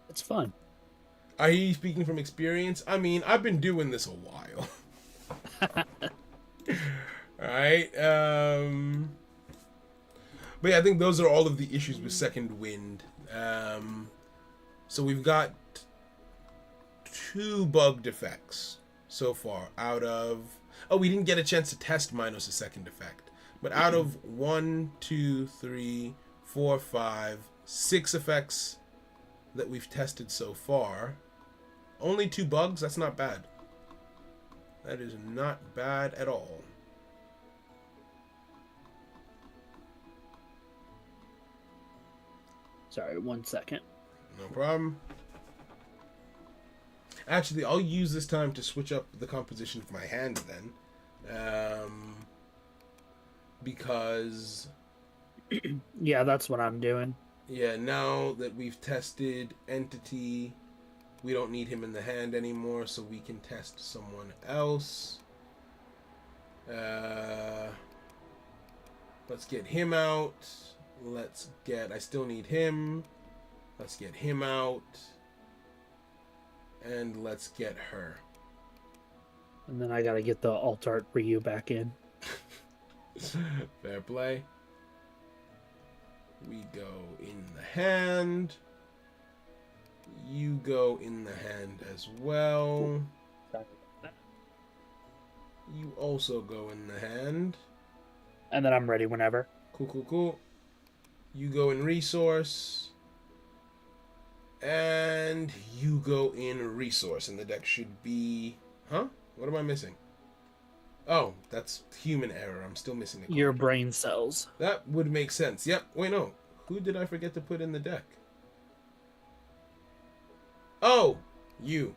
It's fun. I hear you speaking from experience. I mean, I've been doing this a while. All right? But yeah, I think those are all of the issues with second wind. So we've got 2 bug defects so far out of... Oh, we didn't get a chance to test Minos' second effect. But out of 1, 2, 3, 4, 5, 6 effects that we've tested so far, only 2 bugs? That's not bad. That is not bad at all. Sorry, 1 second. No problem. Actually, I'll use this time to switch up the composition of my hand then. Because... Yeah, that's what I'm doing. Yeah, now that we've tested Entity, we don't need him in the hand anymore, so we can test someone else. Let's get him out. I still need him. Let's get him out. And let's get her. And then I gotta get the alt art Ryu back in. Fair play. We go in the hand. You go in the hand as well. You also go in the hand. And then I'm ready whenever. Cool, cool, cool. You go in resource. And you go in resource. And the deck should be... Huh? What am I missing? Oh, that's human error. I'm still missing it. Your brain cells. That would make sense. Yep. Wait, no. Who did I forget to put in the deck? Oh! You.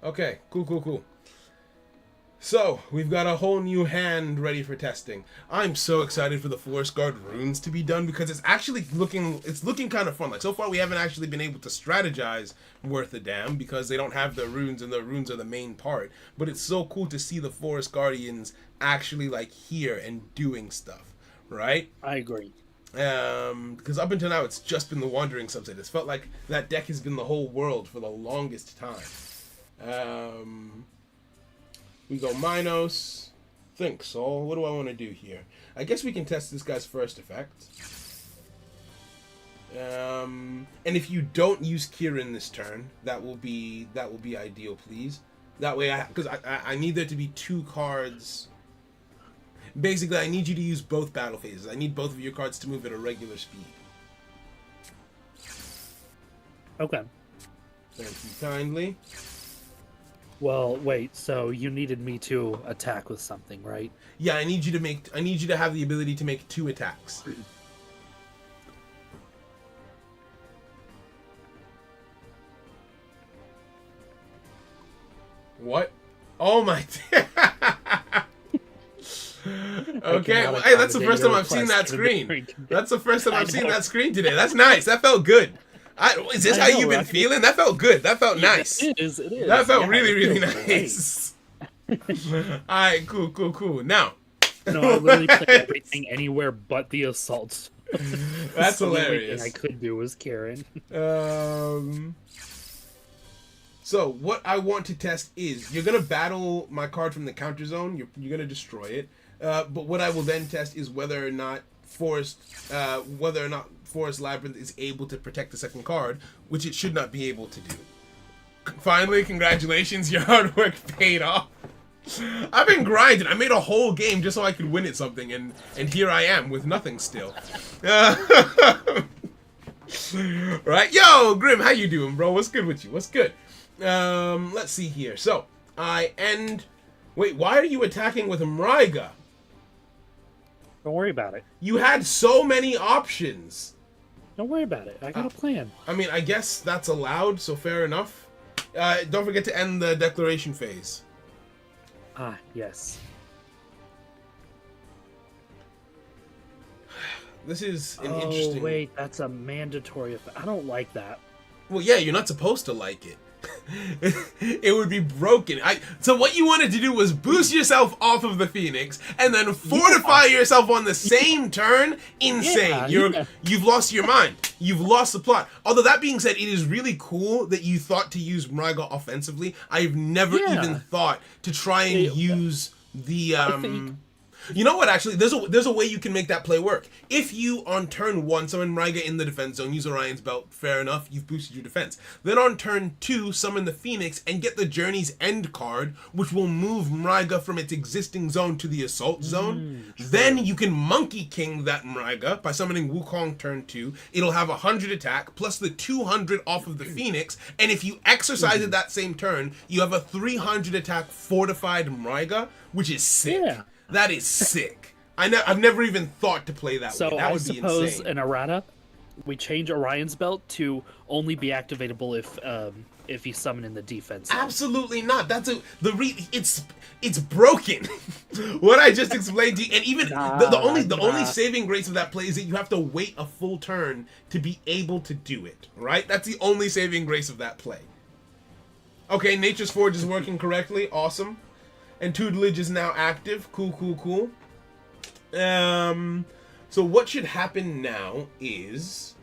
Okay. Cool, cool, cool. So, we've got a whole new hand ready for testing. I'm so excited for the Forest Guard runes to be done because it's actually looking kind of fun. Like, so far we haven't actually been able to strategize worth a damn because they don't have the runes and the runes are the main part. But it's so cool to see the Forest Guardians actually, like, here and doing stuff, right? I agree. Because up until now it's just been the Wandering subset. It's felt like that deck has been the whole world for the longest time. We go Minos. Think, Saul. What do I want to do here? I guess we can test this guy's first effect. And if you don't use Kieran this turn, that will be ideal, please. That way, because I need there to be 2 cards. Basically, I need you to use both battle phases. I need both of your cards to move at a regular speed. Okay. Thank you kindly. Well, wait, so you needed me to attack with something, right? Yeah, I need you to have the ability to make 2 attacks. What? Oh my... Okay, well, hey, that's the first time I've seen that screen. That's the first time I've seen that screen today. That's nice. That felt good. Is this how you've been feeling? That felt good. That felt nice. It is. That felt really, really nice. Alright, cool. Now. No, I literally play everything anywhere but the assault. That's The only thing hilarious. I could do was Kieran. So what I want to test is you're gonna battle my card from the counter zone. You're gonna destroy it. But what I will then test is whether or not Forest Labyrinth is able to protect the second card, which it should not be able to do. Finally, congratulations, your hard work paid off. I've been grinding. I made a whole game just so I could win at something, and here I am with nothing still. Right, yo, Grim, how you doing, bro? What's good with you? What's good? Let's see here. So I end. Wait, why are you attacking with Mraiga? Don't worry about it. You had so many options. Don't worry about it. I got a plan. I mean, I guess that's allowed, so fair enough. Don't forget to end the declaration phase. Ah, yes. This is an interesting... Oh, wait, that's a mandatory... I don't like that. Well, yeah, you're not supposed to like it. It would be broken. So what you wanted to do was boost yourself off of the Phoenix and then fortify yourself on the same turn. Insane. You've lost your mind. You've lost the plot. Although that being said, it is really cool that you thought to use Mraiga offensively. I've never even thought to try and use the You know what, actually, there's a way you can make that play work. If you, on turn 1, summon Mraiga in the defense zone, use Orion's Belt, fair enough, you've boosted your defense. Then on turn 2, summon the Phoenix and get the Journey's End card, which will move Mraiga from its existing zone to the Assault zone. Then you can Monkey King that Mraiga by summoning Wukong turn 2. It'll have 100 attack, plus the 200 off of the Phoenix, and if you exercise it that same turn, you have a 300 attack fortified Mraiga, which is sick. Yeah. That is sick. I've never even thought to play that way. That would be insane. So I suppose in errata, we change Orion's Belt to only be activatable if you summon in the defense zone. Absolutely not. That's it's broken. What I just explained to you, and even the only saving grace of that play is that you have to wait a full turn to be able to do it. Right? That's the only saving grace of that play. Okay, Nature's Forge is working correctly. Awesome. And tutelage is now active. Cool, cool, cool. So what should happen now is...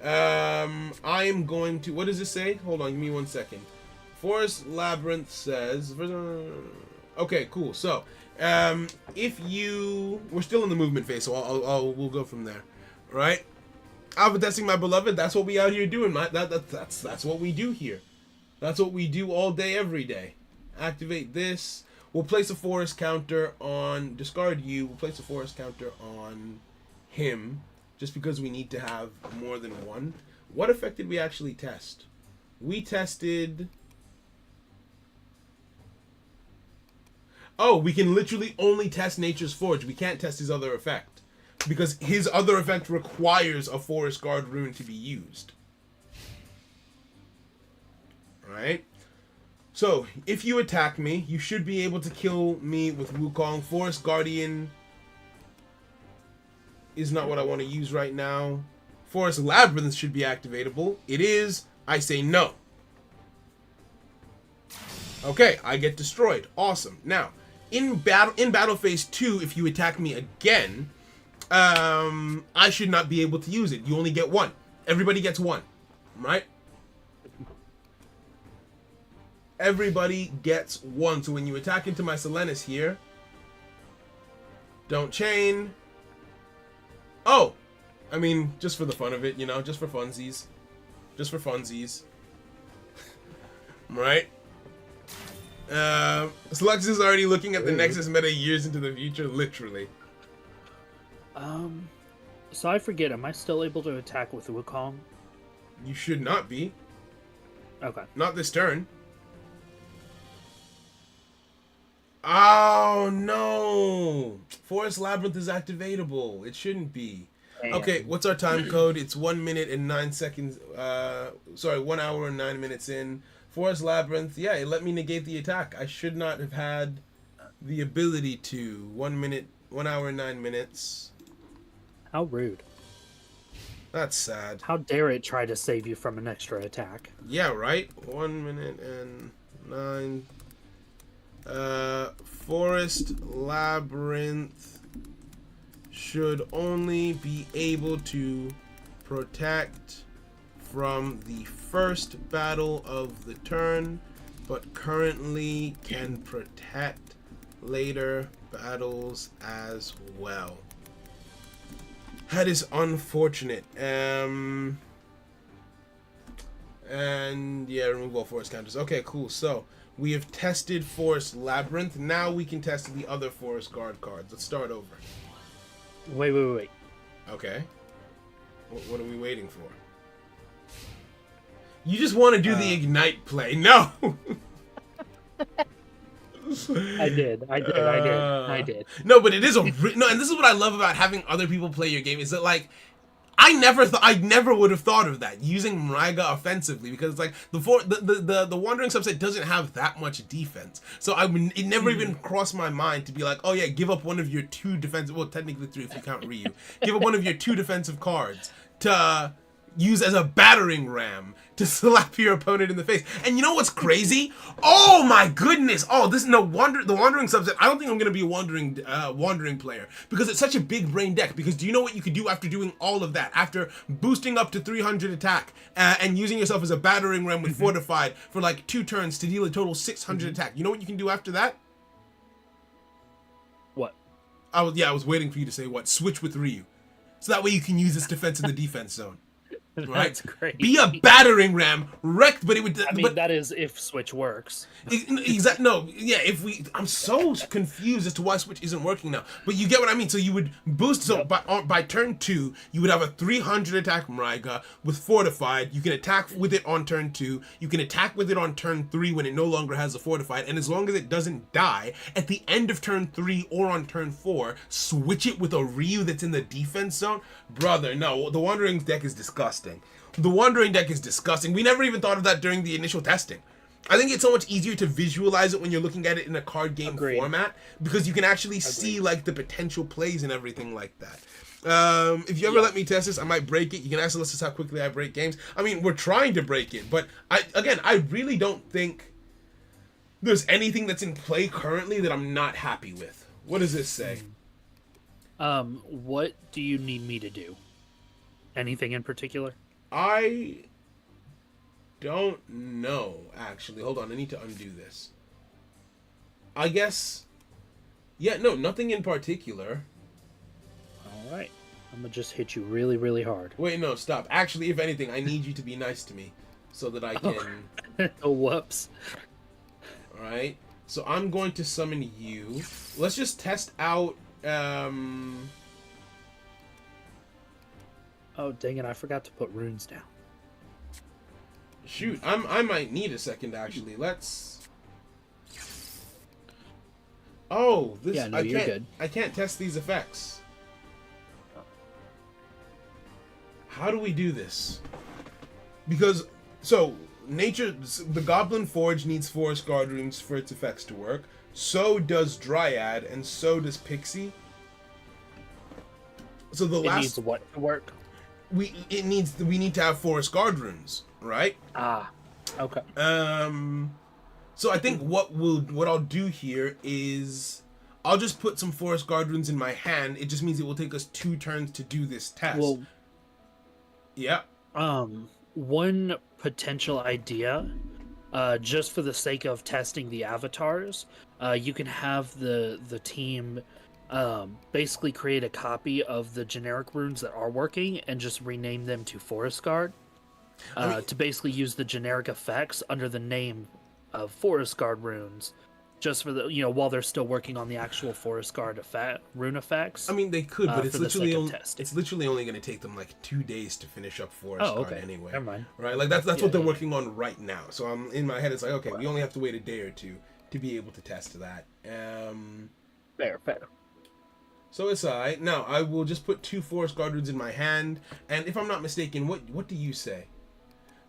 I am going to... What does this say? Hold on, give me 1 second. Forest Labyrinth says... Okay, cool. So, if you... We're still in the movement phase, so we'll go from there. Right? Alpha testing, my beloved. That's what we out here doing. That's what we do here. That's what we do all day, every day. Activate this. We'll place a forest counter on... Discard you. We'll place a forest counter on him. Just because we need to have more than one. What effect did we actually test? We tested... Oh, we can literally only test Nature's Forge. We can't test his other effect. Because his other effect requires a Forest Guard rune to be used. Alright? So, if you attack me, you should be able to kill me with Wukong. Forest Guardian is not what I want to use right now. Forest Labyrinth should be activatable. It is. I say no. Okay, I get destroyed. Awesome. Now, in battle phase 2, if you attack me again, I should not be able to use it. You only get one. Everybody gets one. Right? Everybody gets one. So when you attack into my Selenis here, don't chain. Oh, I mean, just for the fun of it, you know, just for funsies. Just for funsies. Right? Slux is already looking at the Nexus meta years into the future, literally. So I forget, am I still able to attack with Wukong? You should not be. Okay. Not this turn. Oh no! Forest Labyrinth is activatable. It shouldn't be. Damn. Okay, what's our time code? It's 1 minute and 9 seconds. 1 hour and 9 minutes in. Forest Labyrinth. Yeah, it let me negate the attack. I should not have had the ability to. 1 minute, 1 hour and 9 minutes. How rude. That's sad. How dare it try to save you from an extra attack? Yeah, right? 1 minute and 9. Forest Labyrinth should only be able to protect from the first battle of the turn, but currently can protect later battles as well. That is unfortunate. And yeah, remove all forest counters. Okay, cool. So we have tested Forest Labyrinth. Now we can test the other Forest Guard cards. Let's start over. Wait. Okay. What are we waiting for? You just want to do the Ignite play. No! I did. No, but it is no, and this is what I love about having other people play your game, is that, like, I never would have thought of that, using Mraiga offensively, because, like, the Wandering subset doesn't have that much defense. So it never even crossed my mind to be like, oh yeah, give up one of your 2 defensive, well, technically 3 if you count Ryu. Give up one of your 2 defensive cards to use as a battering ram to slap your opponent in the face. And you know what's crazy? Oh my goodness! Oh, the Wandering subset. I don't think I'm gonna be a Wandering player, because it's such a big brain deck. Because do you know what you could do after doing all of that? After boosting up to 300 attack and using yourself as a battering ram with Fortified for like 2 turns to deal a total 600 attack. You know what you can do after that? What? I was waiting for you to say what. Switch with Ryu, so that way you can use this defense in the defense zone. Right? That's great. Be a battering ram, wrecked, but it would. I mean, that is if Switch works. Exactly. No, yeah. I'm so confused as to why Switch isn't working now. But you get what I mean. So you would boost. So by turn 2, you would have a 300 attack Mraiga with Fortified. You can attack with it on turn 2. You can attack with it on turn 3 when it no longer has a Fortified. And as long as it doesn't die at the end of turn 3 or on turn 4, switch it with a Ryu that's in the defense zone. Brother, no. The Wandering deck is disgusting. The Wandering deck is disgusting. We never even thought of that during the initial testing. I think it's so much easier to visualize it when you're looking at it in a card game format, because you can actually see like the potential plays and everything like that. If you ever let me test this, I might break it. You can ask us how quickly I break games. I mean, we're trying to break it, but I really don't think there's anything that's in play currently that I'm not happy with. What does this say? What do you need me to do? Anything in particular? I don't know, actually. Hold on, I need to undo this. I guess... Yeah, no, nothing in particular. Alright. I'm gonna just hit you really, really hard. Wait, no, stop. Actually, if anything, I need you to be nice to me so that I can... Oh, whoops. Alright, so I'm going to summon you. Let's just test out... Oh, dang it, I forgot to put runes down. Shoot, I might need a second, actually. Let's... Oh, this... Yeah, no, you're good. I can't test these effects. How do we do this? Because, so, the Goblin Forge needs Forest Guard runes for its effects to work. So does Dryad, and so does Pixie. So the last... It needs what to work? We need to have Forest Guard runes, right? Ah, okay. So I think what I'll do here is I'll just put some Forest Guard runes in my hand. It just means it will take us 2 turns to do this test. Well, yeah. One potential idea, just for the sake of testing the avatars, you can have the team basically create a copy of the generic runes that are working and just rename them to Forest Guard, to basically use the generic effects under the name of Forest Guard runes, just for the, while they're still working on the actual Forest Guard rune effects. I mean, they could, but it's literally only going to take them like 2 days to finish up Forest Guard anyway. Never mind. Right? Like that's what they're working on right now. So I'm in my head, it's like, okay, we only have to wait a day or 2 to be able to test that. Fair. So it's alright. Now, I will just put 2 Forest Guard runes in my hand, and if I'm not mistaken, what do you say?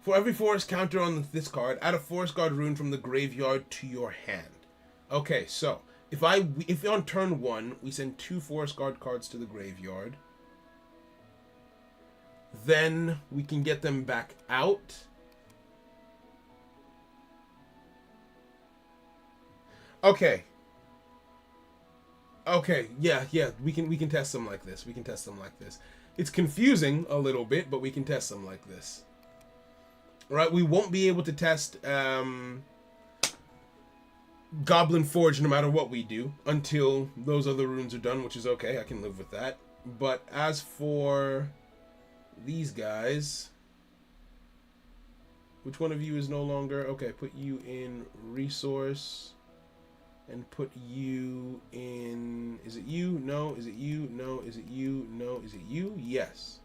For every forest counter on this card, add a Forest Guard rune from the graveyard to your hand. Okay, so, if on turn 1, we send 2 Forest Guard cards to the graveyard, then we can get them back out. Okay. Okay, yeah, we can test them like this. We can test them like this. It's confusing a little bit, but we can test them like this. Right? We won't be able to test Goblin Forge no matter what we do until those other runes are done, which is okay. I can live with that. But as for these guys, which one of you is no longer? Okay, put you in resource. And put you in... Is it you? No. Is it you? No. Is it you? No. Is it you? Yes.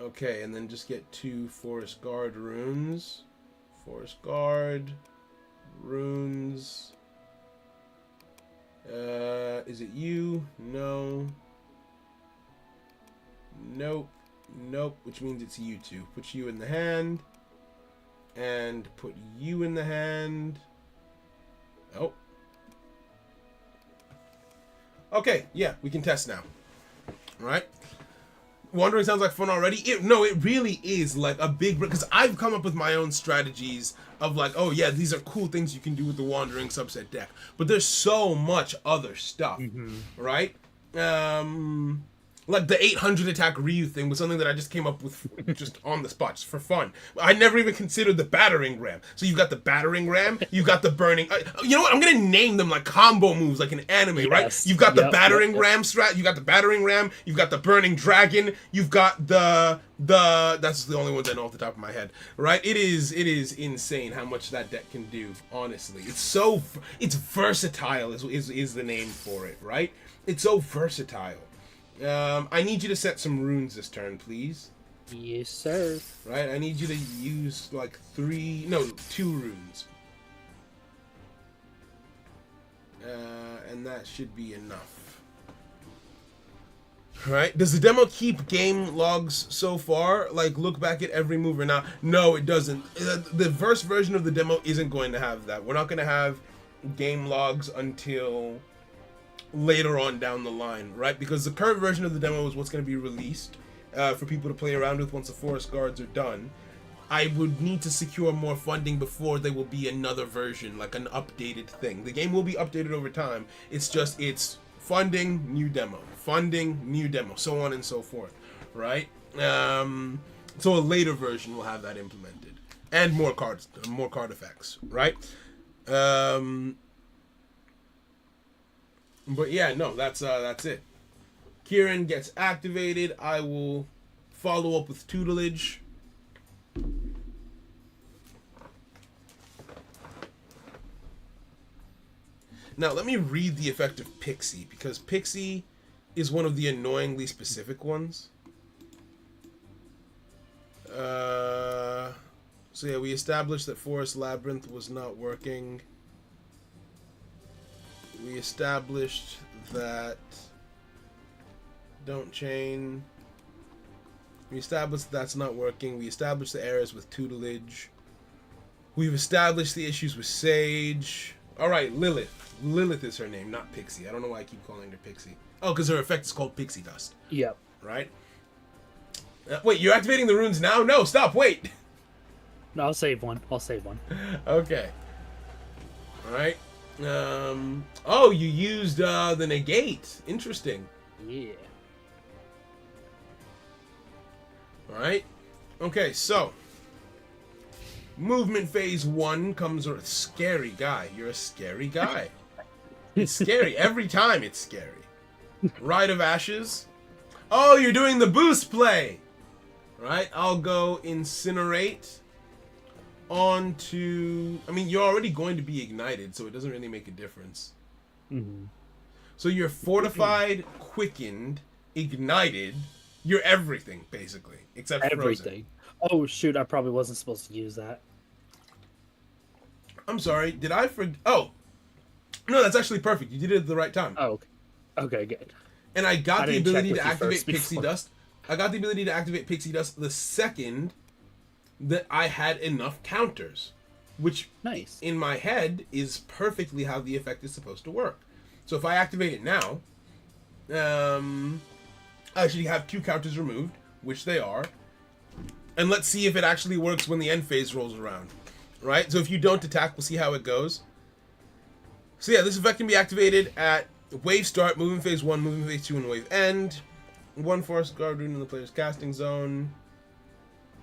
Okay, and then just get 2 Forest Guard runes. Forest Guard. Runes. Is it you? No. Nope. Nope. Which means it's you two. Put you in the hand. And put you in the hand. Oh. Okay, yeah, we can test now. Alright? Wandering sounds like fun already. It really is like a big... Because I've come up with my own strategies of like, oh yeah, these are cool things you can do with the Wandering subset deck. But there's so much other stuff, right? Like the 800 attack Ryu thing was something that I just came up with just on the spot, just for fun. I never even considered the battering ram. So you've got the battering ram, you've got the burning... you know what? I'm going to name them like combo moves, like an anime, yes. Right? You've got the battering ram strat, you've got the battering ram, you've got the burning dragon, you've got the... That's the only ones I know off the top of my head, right? It is insane how much that deck can do, honestly. It's versatile is the name for it, right? It's so versatile. I need you to set some runes this turn, please. Yes, sir. Right, I need you to use like 2 runes. And that should be enough. Right? Does the demo keep game logs so far? Like, look back at every move or not? No, it doesn't. The first version of the demo isn't going to have that. We're not going to have game logs until later on down the line, right? Because the current version of the demo is what's going to be released for people to play around with once the Forest Guards are done. I would need to secure more funding before there will be another version, like an updated thing. The game will be updated over time. It's just, it's funding, new demo, so on and so forth, right? So a later version will have that implemented. And more card effects, right? But yeah, no, that's it. Kieran gets activated. I will follow up with tutelage. Now, let me read the effect of Pixie, because Pixie is one of the annoyingly specific ones. So yeah, we established that Forest Labyrinth was not working. We established that don't chain. We established that's not working. We established the errors with tutelage. We've established the issues with Sage. Alright, Lilith. Lilith is her name, not Pixie. I don't know why I keep calling her Pixie. Oh, because her effect is called Pixie Dust. Yep. Right? Wait, you're activating the runes now? No, stop, wait! No, I'll save one. Okay. Alright. Oh, you used the negate. Interesting. Yeah. Alright. Okay, so movement phase 1 comes with a scary guy. You're a scary guy. It's scary. Every time it's scary. Rite of Ashes. Oh, you're doing the boost play. Right? I'll go Incinerate onto... I mean, you're already going to be ignited, so it doesn't really make a difference. Mm-hmm. So you're fortified, quickened, ignited. You're everything, basically, except everything. Frozen. Oh, shoot, I probably wasn't supposed to use that. I'm sorry, did I Oh! No, that's actually perfect. You did it at the right time. Oh, okay, good. And I got the ability to activate Pixie Dust. I got the ability to activate Pixie Dust the second that I had enough counters. Which, nice. In my head, is perfectly how the effect is supposed to work. So if I activate it now, I actually have 2 counters removed, which they are. And let's see if it actually works when the end phase rolls around. Right? So if you don't attack, we'll see how it goes. So yeah, this effect can be activated at Wave start, moving phase 1, moving phase 2, and wave end. 1 forest guard rune in the player's casting zone.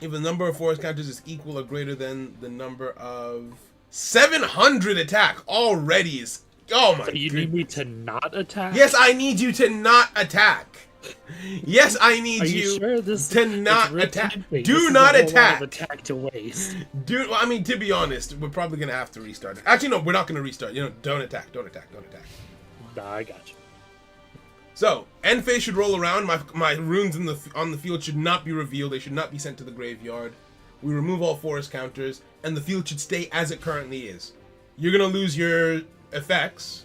If the number of forest counters is equal or greater than the number of 700 attack already is. Oh my! So you need me to not attack? Yes, I need you to not attack. Yes, I need Are you sure to not attack. This Do is not a whole lot attack. of attack to waste. Dude, well, I mean, to be honest, we're probably gonna have to restart it. Actually, no, we're not gonna restart. You know, don't attack, don't attack, don't attack. Nah, I got you. So, end phase should roll around. My runes on the field should not be revealed. They should not be sent to the graveyard. We remove all forest counters, and the field should stay as it currently is. You're gonna lose your effects,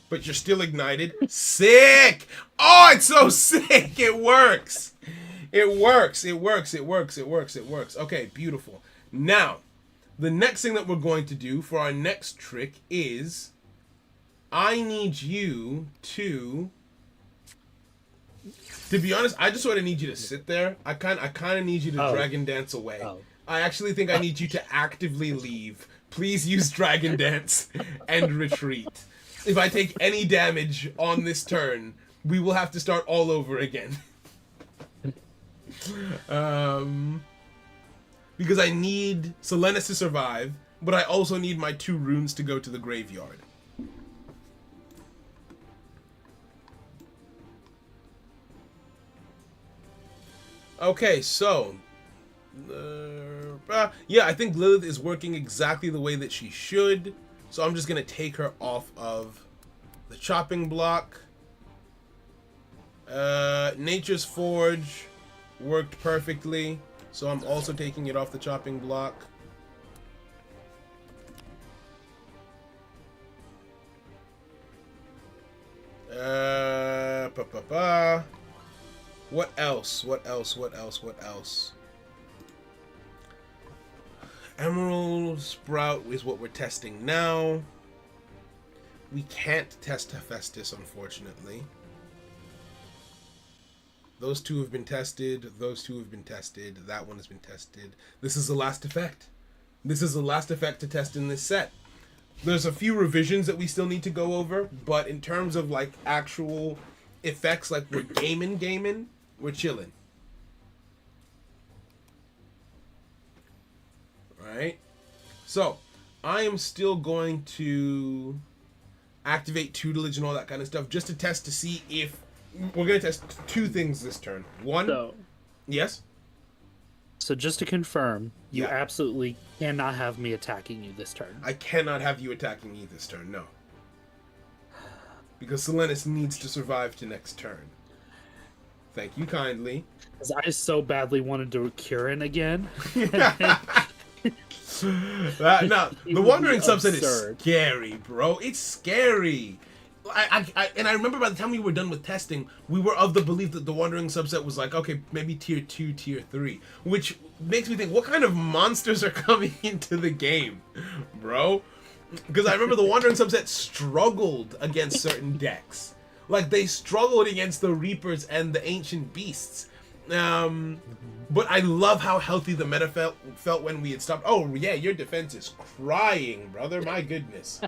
but you're still ignited. Sick! Oh, it's so sick! It works! It works, it works, it works, it works, it works. Okay, beautiful. Now, the next thing that we're going to do for our next trick is I need you to be honest, I just sort of need you to sit there. I kind of need you to Dragon Dance away. I actually think I need you to actively leave. Please use Dragon Dance and retreat. If I take any damage on this turn, we will have to start all over again. Because I need Selenis to survive, but I also need my 2 runes to go to the graveyard. Okay, so yeah, I think Lilith is working exactly the way that she should. So I'm just gonna take her off of the chopping block. Nature's Forge worked perfectly, so I'm also taking it off the chopping block. What else? What else? What else? What else? Emerald Sprout is what we're testing now. We can't test Hephaestus, unfortunately. Those 2 have been tested. Those 2 have been tested. That one has been tested. This is the last effect. This is the last effect to test in this set. There's a few revisions that we still need to go over, but in terms of like actual effects, like we're gaming, we're chilling. Alright. So, I am still going to activate tutelage and all that kind of stuff just to test to see if we're going to test 2 things this turn. One, yes? So just to confirm, you Yeah. absolutely cannot have me attacking you this turn. I cannot have you attacking me this turn, no. Because Selenis needs to survive to next turn. Thank you kindly. Because I so badly wanted to Kieran again. No, the Wandering subset is scary, bro. It's scary. And I remember by the time we were done with testing, we were of the belief that the Wandering subset was like, okay, maybe tier 2, tier 3. Which makes me think, what kind of monsters are coming into the game, bro? Because I remember the Wandering subset struggled against certain decks. Like, they struggled against the Reapers and the Ancient Beasts. But I love how healthy the meta felt when we had stopped. Oh, yeah, your defense is crying, brother. My goodness.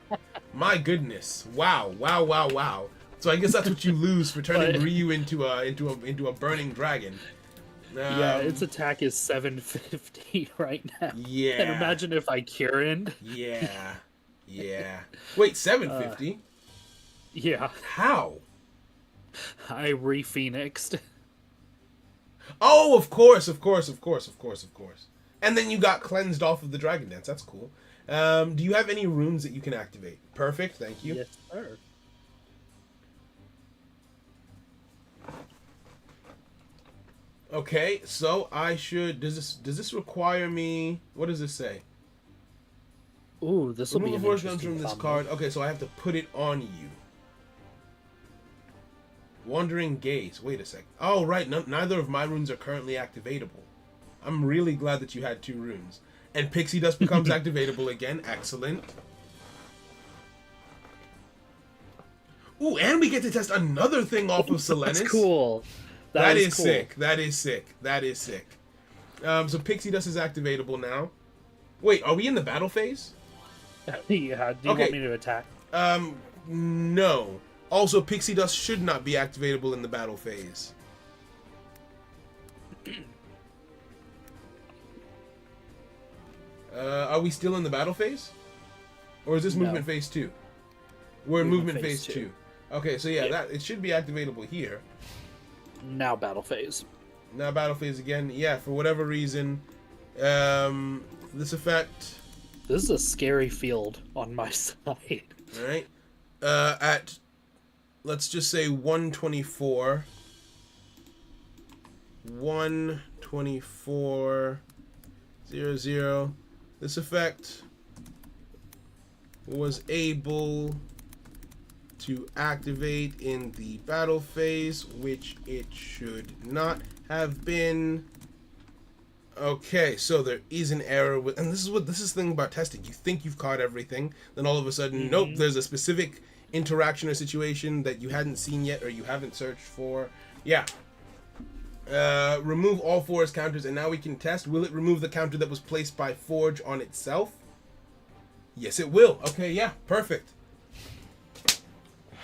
My goodness. Wow, wow, wow, wow. So I guess that's what you lose for turning Ryu into a burning dragon. Yeah, its attack is 750 right now. Yeah. And imagine if I Kieran. Yeah. Yeah. Wait, 750? Yeah. How? I re-phoenixed. Oh, of course. And then you got cleansed off of the Dragon Dance. That's cool. Do you have any runes that you can activate? Perfect, thank you. Yes, sir. Okay, so I should. Does this require me? What does this say? Ooh, this will be an force interesting guns from this combo. card. Okay, so I have to put it on you. Wandering Gaze. Wait a sec. Oh, right. Neither of my runes are currently activatable. I'm really glad that you had 2 runes. And Pixie Dust becomes activatable again. Excellent. Ooh, and we get to test another thing off of Selenis. That's cool. That is cool. sick. That is sick. That is sick. So Pixie Dust is activatable now. Wait, are we in the battle phase? Yeah. Do you Okay. want me to attack? No. Also, Pixie Dust should not be activatable in the battle phase. Are we still in the battle phase? Or is this No. movement phase 2? We're in movement phase 2. 2. Okay, so yeah, that it should be activatable here. Now battle phase. Now battle phase again. Yeah, for whatever reason, this effect. This is a scary field on my side. All right. At let's just say 124. 124.00. This effect was able to activate in the battle phase, which it should not have been. Okay, so there is an error with, and this is the thing about testing. You think you've caught everything, then all of a sudden, nope, there's a specific interaction or situation that you hadn't seen yet or you haven't searched for. Yeah. Remove all Forest counters, and now we can test. Will it remove the counter that was placed by Forge on itself? Yes, it will. Okay, yeah, perfect.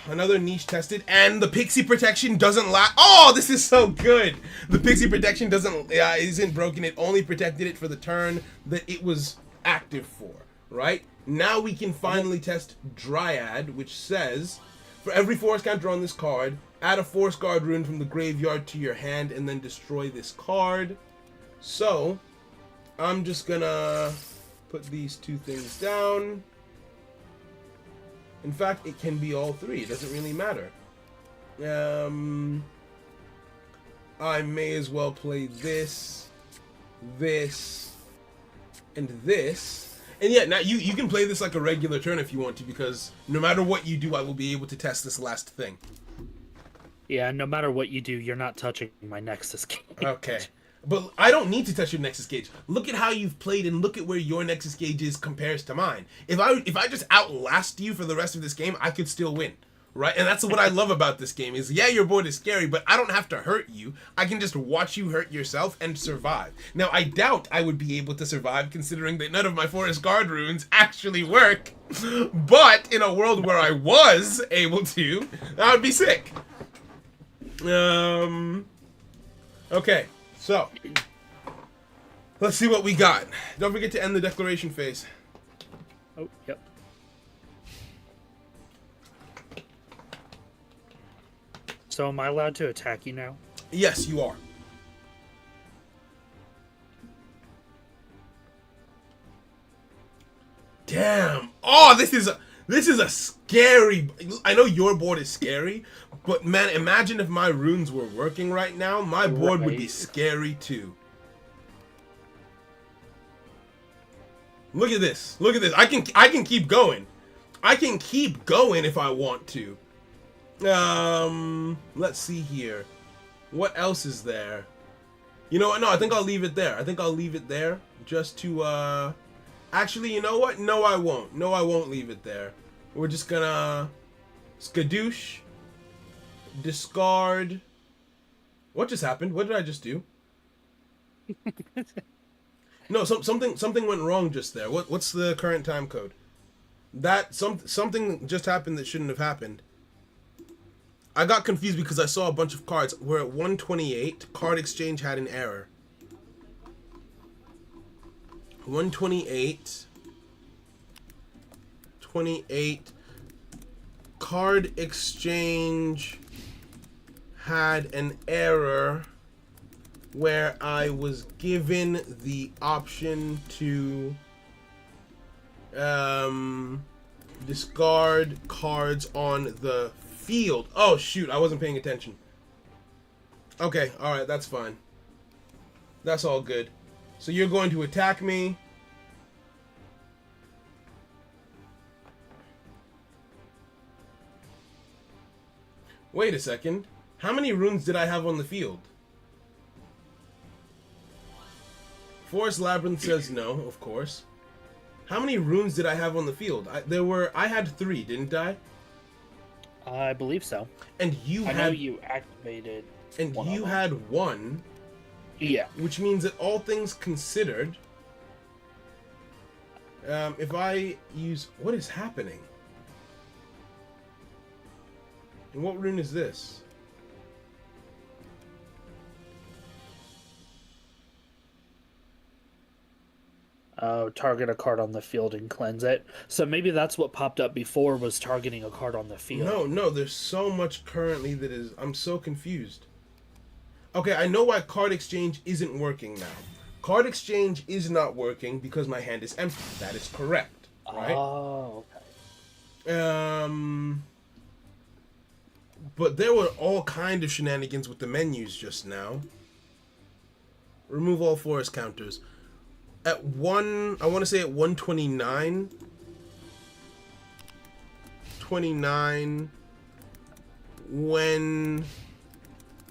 Another niche tested, and the Pixie protection doesn't last. Oh, this is so good. The Pixie protection isn't broken. It only protected it for the turn that it was active for. Right now, we can finally test Dryad, which says, for every Forest counter on this card, add a Forest Guard rune from the graveyard to your hand, and then destroy this card. So, I'm just gonna put these two things down. In fact, it can be all three. It doesn't really matter. I may as well play this, this, and this. And yeah, now you can play this like a regular turn if you want to, because no matter what you do, I will be able to test this last thing. Yeah, no matter what you do, you're not touching my Nexus Gauge. Okay. But I don't need to touch your Nexus Gauge. Look at how you've played and look at where your Nexus Gauge is compares to mine. If I just outlast you for the rest of this game, I could still win. Right? And that's what I love about this game is, yeah, your board is scary, but I don't have to hurt you. I can just watch you hurt yourself and survive. Now, I doubt I would be able to survive considering that none of my Forest Guard runes actually work. But in a world where I was able to, that would be sick. Okay. So, let's see what we got. Don't forget to end the declaration phase. Oh, yep. So am I allowed to attack you now? Yes, you are. Damn. Oh, this is a scary. I know your board is scary, but man, imagine if my runes were working right now. My board would be scary too. Look at this. Look at this. I can keep going. I can keep going if I want to. Let's see here. What else is there? You know what? No, I think I'll leave it there. I think I'll leave it there just to actually, you know what? No, I won't. No, I won't leave it there. We're just gonna skadoosh, discard. What just happened? What did I just do? No, something went wrong just there. What's the current time code? Something just happened that shouldn't have happened. I got confused because I saw a bunch of cards. We're at 128. Card exchange had an error. 128. 28. Card exchange had an error where I was given the option to discard cards on the field. Oh shoot, I wasn't paying attention. Okay, alright, that's fine. That's all good. So you're going to attack me. Wait a second. How many runes did I have on the field? Forest Labyrinth says no, of course. How many runes did I have on the field? I had 3, didn't I? I believe so. And you I had. know you activated. And one you of them. had 1. Yeah. Which means that all things considered, if I use, what is happening? And what rune is this? Target a card on the field and cleanse it. So maybe that's what popped up before, was targeting a card on the field. No, there's so much currently that is... I'm so confused. Okay, I know why card exchange isn't working now. Card exchange is not working because my hand is empty. That is correct, right? Oh, okay. But there were all kind of shenanigans with the menus just now. Remove all forest counters. At I want to say at 129, 29, when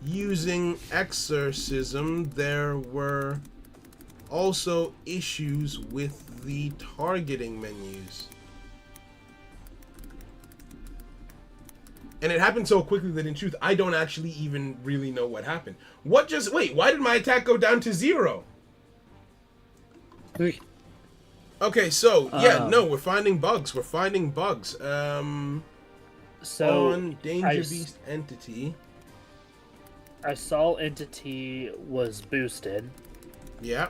using exorcism, there were also issues with the targeting menus. And it happened so quickly that in truth, I don't actually even really know what happened. Wait, why did my attack go down to 0? Okay, so, yeah, no, we're finding bugs. We're finding bugs. So on Danger Beast Entity. I saw Entity was boosted. Yeah.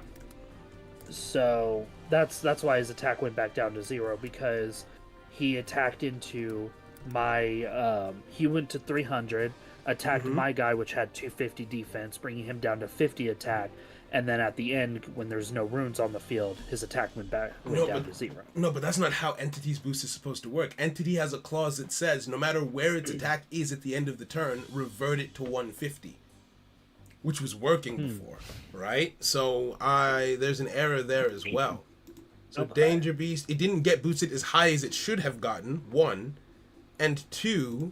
So that's why his attack went back down to 0, because he attacked into my he went to 300, attacked my guy, which had 250 defense, bringing him down to 50 attack, and then at the end, when there's no runes on the field, his attack went down to 0. No, but that's not how Entity's boost is supposed to work. Entity has a clause that says no matter where its attack is at the end of the turn, revert it to 150. Which was working before, right? So there's an error there as well. So Danger Beast, it didn't get boosted as high as it should have gotten, 1. And 2,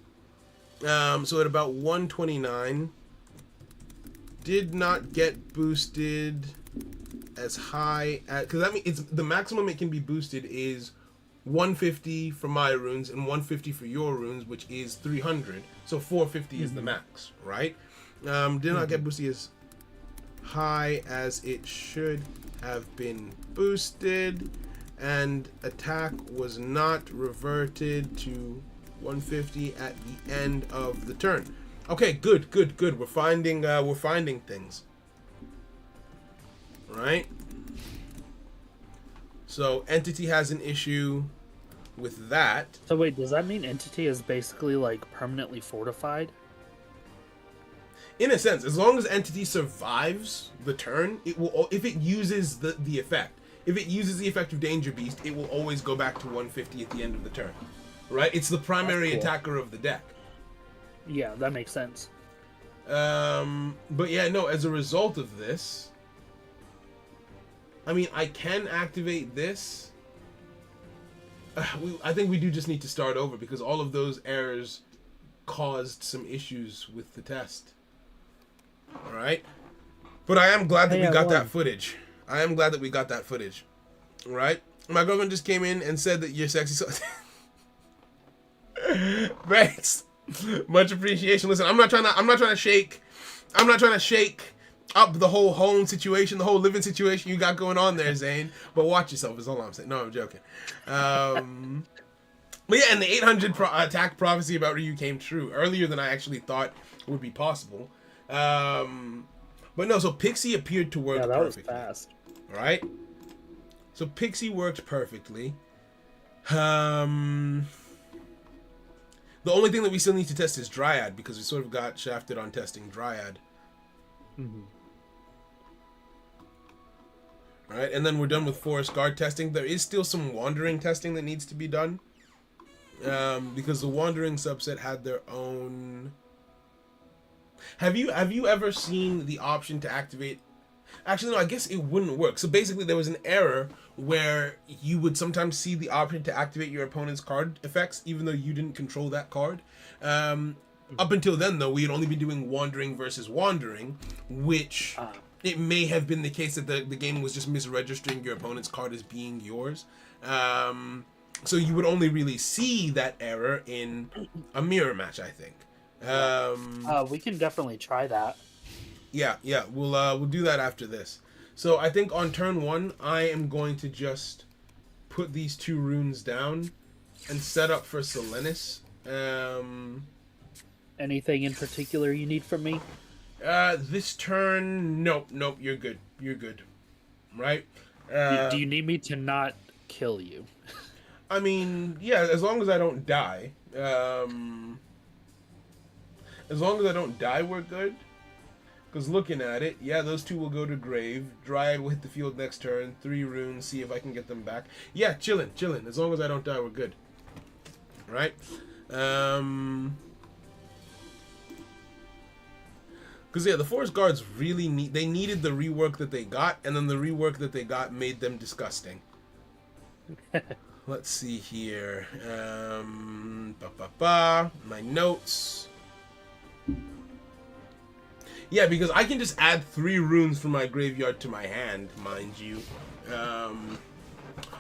so at about 129, did not get boosted as high as, because that means it's the maximum it can be boosted is 150 for my runes and 150 for your runes, which is 300. So 450 is the max, right? Did not get boosted as high as it should have been boosted, and attack was not reverted to 150 at the end of the turn. Okay, good. We're finding things. Right? So Entity has an issue with that. So wait, does that mean Entity is basically like permanently fortified? In a sense, as long as Entity survives the turn, it will. If it uses the effect, if it uses the effect of Danger Beast, it will always go back to 150 at the end of the turn. Right? It's the primary attacker of the deck. Yeah, that makes sense. But yeah, no. As a result of this, I mean, I can activate this. I think we do just need to start over because all of those errors caused some issues with the test. All right, but I am glad that we got that footage. I am glad that we got that footage. All right, my girlfriend just came in and said that you're sexy. So thanks, much appreciation. Listen, I'm not trying to shake up the whole home situation, the whole living situation you got going on there, Zane. But watch yourself is all I'm saying. No, I'm joking. But yeah, and the 800 attack prophecy about Ryu came true earlier than I actually thought would be possible. But no, so Pixie appeared to work perfectly. Was fast. Right? So Pixie worked perfectly. The only thing that we still need to test is Dryad, because we sort of got shafted on testing Dryad. Alright, and then we're done with Forest Guard testing. There is still some Wandering testing that needs to be done. Because the Wandering subset had their own... Have you ever seen the option to activate... Actually, no, I guess it wouldn't work. So basically, there was an error where you would sometimes see the option to activate your opponent's card effects, even though you didn't control that card. Up until then, though, we had only been doing Wandering versus Wandering, which it may have been the case that the game was just misregistering your opponent's card as being yours. So you would only really see that error in a mirror match, I think. We can definitely try that. Yeah, we'll do that after this. So I think on turn 1, I am going to just put these 2 runes down and set up for Selenis. Anything in particular you need from me? This turn, nope, you're good. You're good. Right? Do you need me to not kill you? I mean, yeah, as long as I don't die. As long as I don't die, we're good. Because looking at it, yeah, those two will go to grave. Dryad will hit the field next turn. 3 runes, see if I can get them back. Yeah, chillin'. As long as I don't die, we're good. Right? Because, yeah, the Forest Guards really they needed the rework that they got, and then the rework that they got made them disgusting. Let's see here. My notes. Yeah, because I can just add 3 runes from my graveyard to my hand, mind you.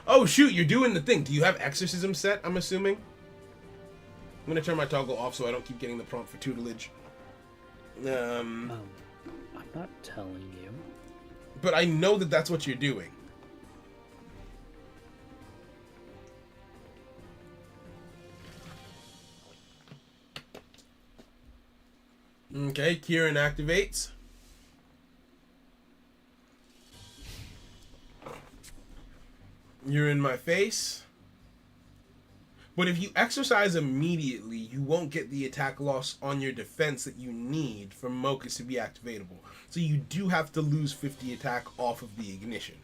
Oh, shoot, you're doing the thing. Do you have Exorcism set, I'm assuming? I'm going to turn my toggle off so I don't keep getting the prompt for tutelage. I'm not telling you. But I know that that's what you're doing. Okay, Kieran activates. You're in my face. But if you exercise immediately, you won't get the attack loss on your defense that you need for Mochus to be activatable. So you do have to lose 50 attack off of the ignition.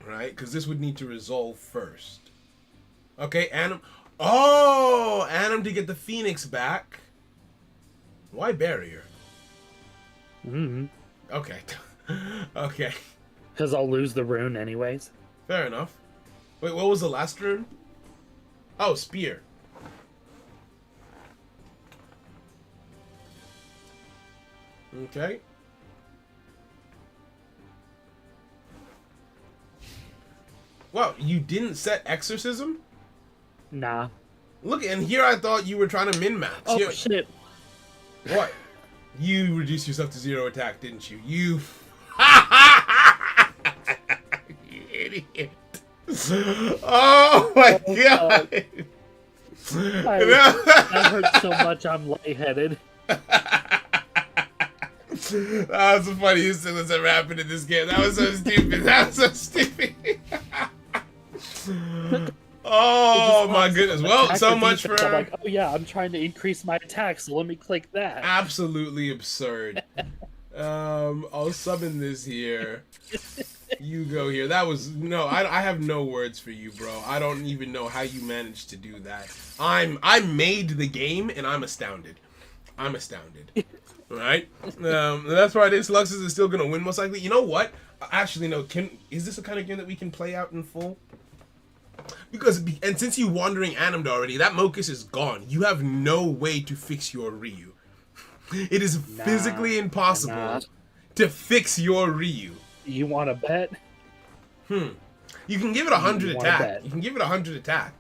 Right? Because this would need to resolve first. Okay, Adam. Oh, Adam to get the Phoenix back. Why barrier? Okay. Okay. Because I'll lose the rune anyways. Fair enough. Wait, what was the last rune? Oh, spear. Okay. Wow, you didn't set exorcism? Nah. Look, and here I thought you were trying to min-max. Oh, Here- shit. What? You reduced yourself to 0 attack, didn't you? You... You idiot. Oh my god! That hurts so much I'm lightheaded. That was the funniest thing that's ever happened in this game. That was so stupid. Oh my goodness. Well, so much for... I'm like, oh yeah, I'm trying to increase my attack, so let me click that. Absolutely absurd. I'll summon this here. You go here. That was... No, I have no words for you, bro. I don't even know how you managed to do that. I made the game, and I'm astounded. I'm astounded. Right? That's why this Luxus is still going to win, most likely. You know what? Actually, no. Is this the kind of game that we can play out in full? Because, and since you Wandering Animed already, that Mochus is gone. You have no way to fix your Ryu. It is physically impossible to fix your Ryu. You want to bet? You can give it 100 attack. You can give it 100 attack.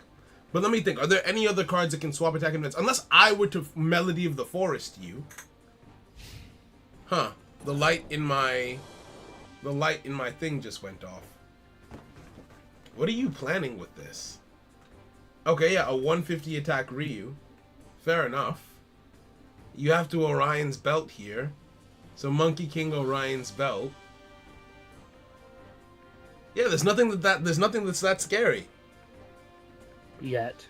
But let me think. Are there any other cards that can swap attack and defense? Unless I were to Melody of the Forest you. Huh. The light in my thing just went off. What are you planning with this? Okay, yeah, a 150 attack Ryu. Fair enough. You have to Orion's Belt here. So Monkey King Orion's Belt. Yeah, there's nothing that's that scary. Yet.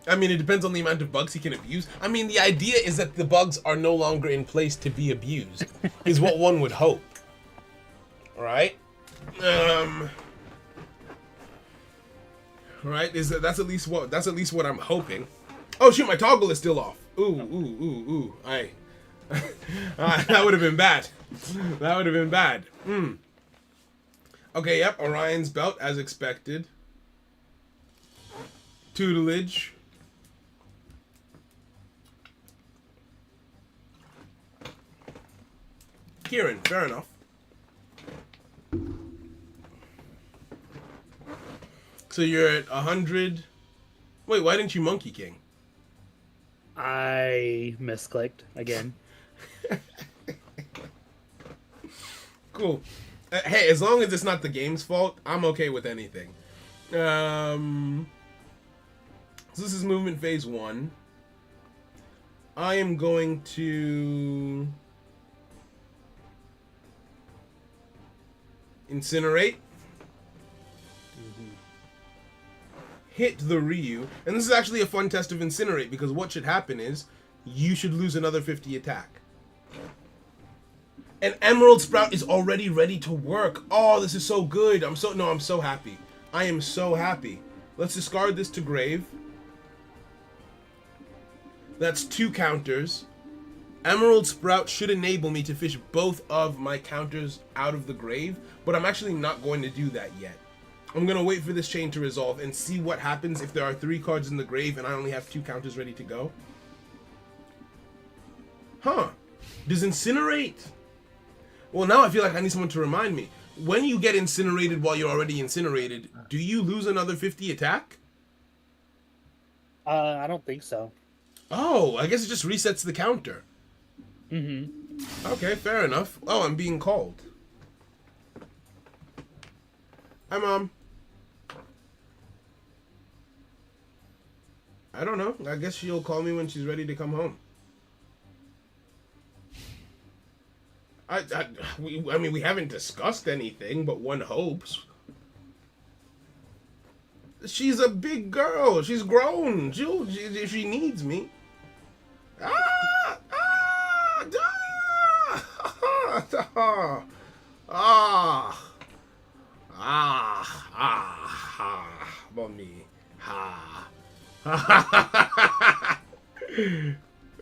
I mean, it depends on the amount of bugs he can abuse. I mean, the idea is that the bugs are no longer in place to be abused, is what one would hope. Right? Right? That's at least what I'm hoping. Oh shoot, my toggle is still off. Ooh. That would have been bad. That would have been bad. Okay, yep, Orion's Belt as expected. Tutelage. Kieran, fair enough. So you're at 100. Wait, why didn't you Monkey King? I misclicked again. Cool. Hey, as long as it's not the game's fault, I'm okay with anything. So this is movement phase 1. I am going to incinerate. Hit the Ryu. And this is actually a fun test of incinerate, because what should happen is you should lose another 50 attack. And Emerald Sprout is already ready to work. Oh, this is so good. I'm so happy. I am so happy. Let's discard this to Grave. That's 2 counters. Emerald Sprout should enable me to fish both of my counters out of the grave, but I'm actually not going to do that yet. I'm going to wait for this chain to resolve and see what happens if there are 3 cards in the grave and I only have 2 counters ready to go. Huh. Does Incinerate... Well, now I feel like I need someone to remind me. When you get incinerated while you're already incinerated, do you lose another 50 attack? I don't think so. Oh, I guess it just resets the counter. Mm-hmm. Okay, fair enough. Oh, I'm being called. Hi, Mom. I don't know. I guess she'll call me when she's ready to come home. I mean, we haven't discussed anything, but one hopes. She's a big girl. She's grown. If she needs me. Ah! Ah! Ah! Ah! Ah! Ah! Mommy. Ha.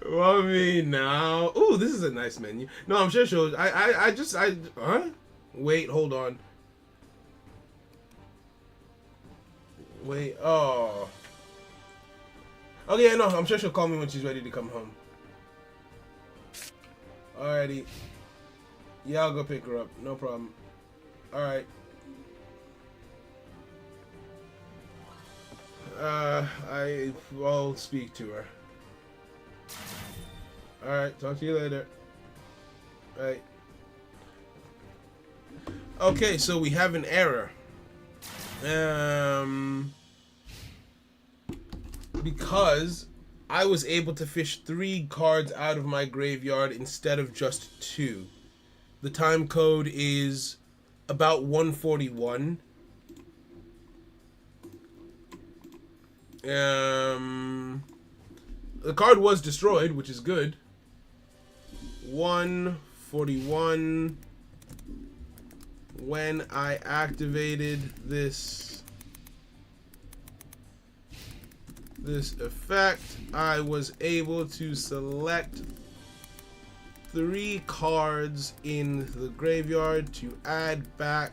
Mommy, now. Ooh, this is a nice menu. No, I'm sure she'll... Huh? Wait, hold on. Wait, oh. Okay, yeah, no, I'm sure she'll call me when she's ready to come home. Alrighty. Yeah, I'll go pick her up. No problem. Alright. I'll speak to her. Alright, talk to you later. Right. Okay, so we have an error. Because I was able to fish 3 cards out of my graveyard instead of just 2. The time code is about 141. The card was destroyed, which is good. 141. When I activated this effect, I was able to select 3 cards in the graveyard to add back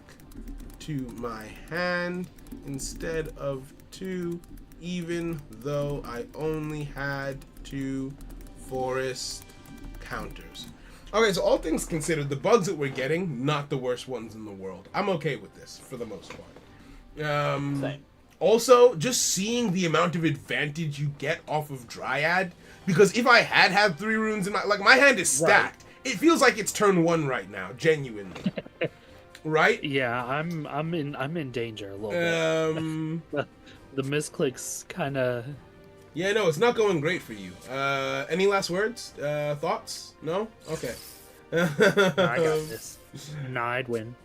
to my hand instead of 2, even though I only had 2 forest counters. Okay, so all things considered, the bugs that we're getting, not the worst ones in the world. I'm okay with this, for the most part. Same. Also, just seeing the amount of advantage you get off of Dryad, because if I had 3 runes in my hand is stacked. Right. It feels like it's turn 1 right now, genuinely. Right? Yeah, I'm in danger a little bit. The misclicks kind of... Yeah, no, it's not going great for you. Any last words? Thoughts? No? Okay. I got this. Nah, I'd win.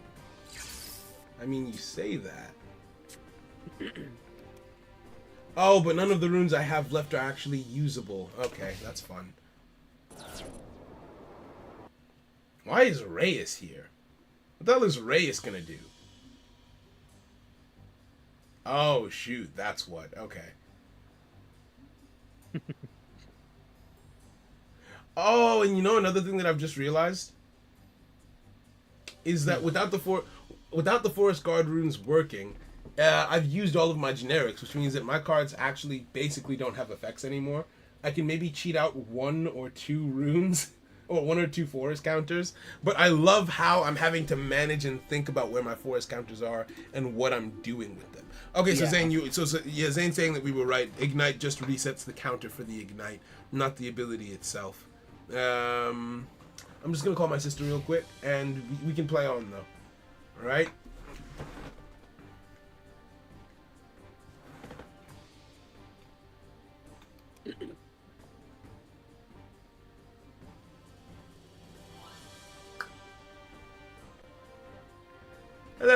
I mean, you say that. Oh, but none of the runes I have left are actually usable. Okay, that's fun. Why is Reyes here? What the hell is Reyes gonna do? Oh, shoot, that's what. Okay. Oh, and you know another thing that I've just realized is that without the Forest Guard runes working, I've used all of my generics, which means that my cards actually basically don't have effects anymore. I can maybe cheat out 1 or 2 runes, or 1 or 2 forest counters, but I love how I'm having to manage and think about where my forest counters are and what I'm doing with them. Okay, so yeah. Zane's saying that we were right. Ignite just resets the counter for the Ignite, not the ability itself. I'm just gonna call my sister real quick, and we can play on though. All right.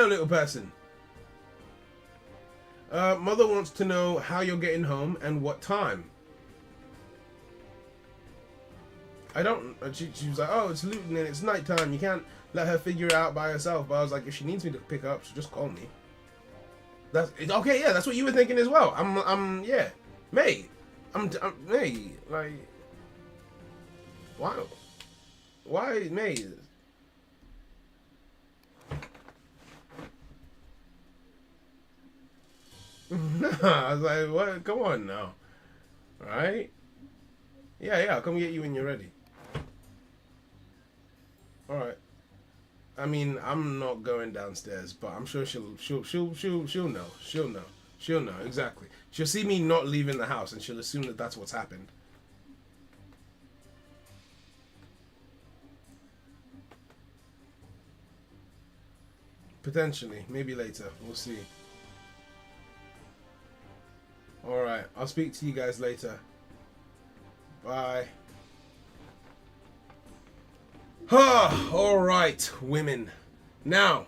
on, little person. Mother wants to know how you're getting home and what time. I don't. She was like, oh, it's Luton and it's nighttime. You can't let her figure it out by herself. But I was like, if she needs me to pick her up, she'll just call me. That's okay. Yeah, that's what you were thinking as well. Yeah, mate. Mate. Like, why, mate? I was like, what? Come on now. Alright? Yeah, I'll come get you when you're ready. Alright. I mean, I'm not going downstairs, but I'm sure she'll know. She'll know, exactly. She'll see me not leaving the house and she'll assume that that's what's happened. Potentially. Maybe later. We'll see. Alright, I'll speak to you guys later. Bye. Alright, women. Now,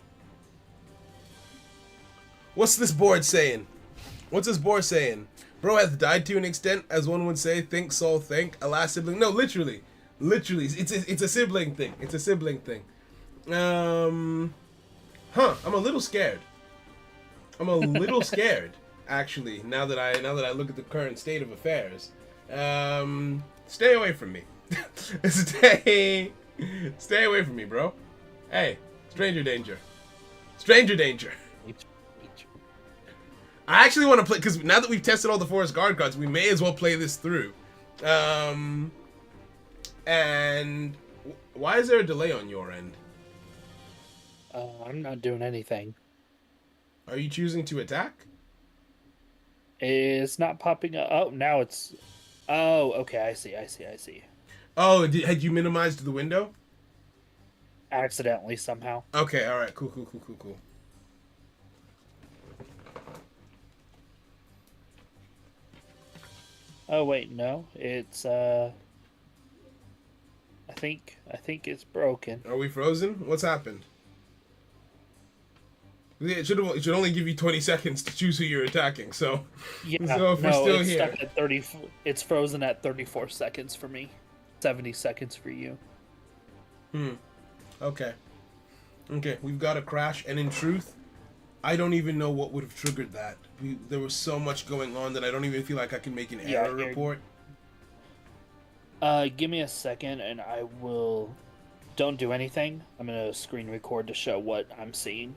what's this board saying? What's this board saying? Bro hath died to an extent, as one would say, think soul think, alas sibling. No, literally. Literally. It's a sibling thing. It's a sibling thing. I'm a little scared. I'm a little scared. Actually, now that I look at the current state of affairs, stay away from me. Stay away from me, bro. Hey, stranger danger. Stranger danger. I actually want to play, because now that we've tested all the Forest Guard cards, we may as well play this through. And why is there a delay on your end? I'm not doing anything. Are you choosing to attack? It's not popping up. Oh, now it's... Oh, okay, I see. Oh, had you minimized the window? Accidentally, somehow. Okay, alright, cool. Oh, wait, no. It's, I think it's broken. Are we frozen? What's happened? It should only give you 20 seconds to choose who you're attacking, so... Yeah, so if we're still here... Stuck at 30, it's frozen at 34 seconds for me. 70 seconds for you. Okay, we've got a crash, and in truth, I don't even know what would have triggered that. There was so much going on that I don't even feel like I can make an error report. Give me a second, and I will... Don't do anything. I'm gonna screen record to show what I'm seeing.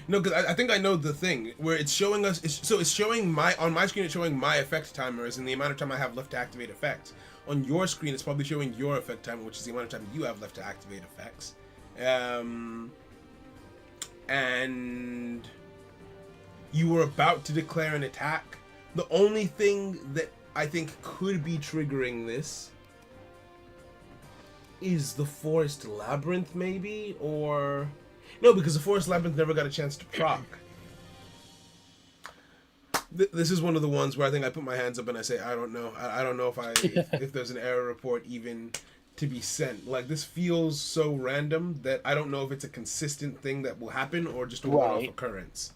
No, because I think I know the thing where it's showing us. It's showing on my screen. It's showing my effect timers and the amount of time I have left to activate effects. On your screen, it's probably showing your effect timer, which is the amount of time you have left to activate effects. And you were about to declare an attack. The only thing that I think could be triggering this is the Forest Labyrinth, maybe, or. No, because the Forest Labyrinth never got a chance to proc. This is one of the ones where I think I put my hands up and I say, I don't know. I don't know if there's an error report even to be sent. Like, this feels so random that I don't know if it's a consistent thing that will happen or just a one-off occurrence.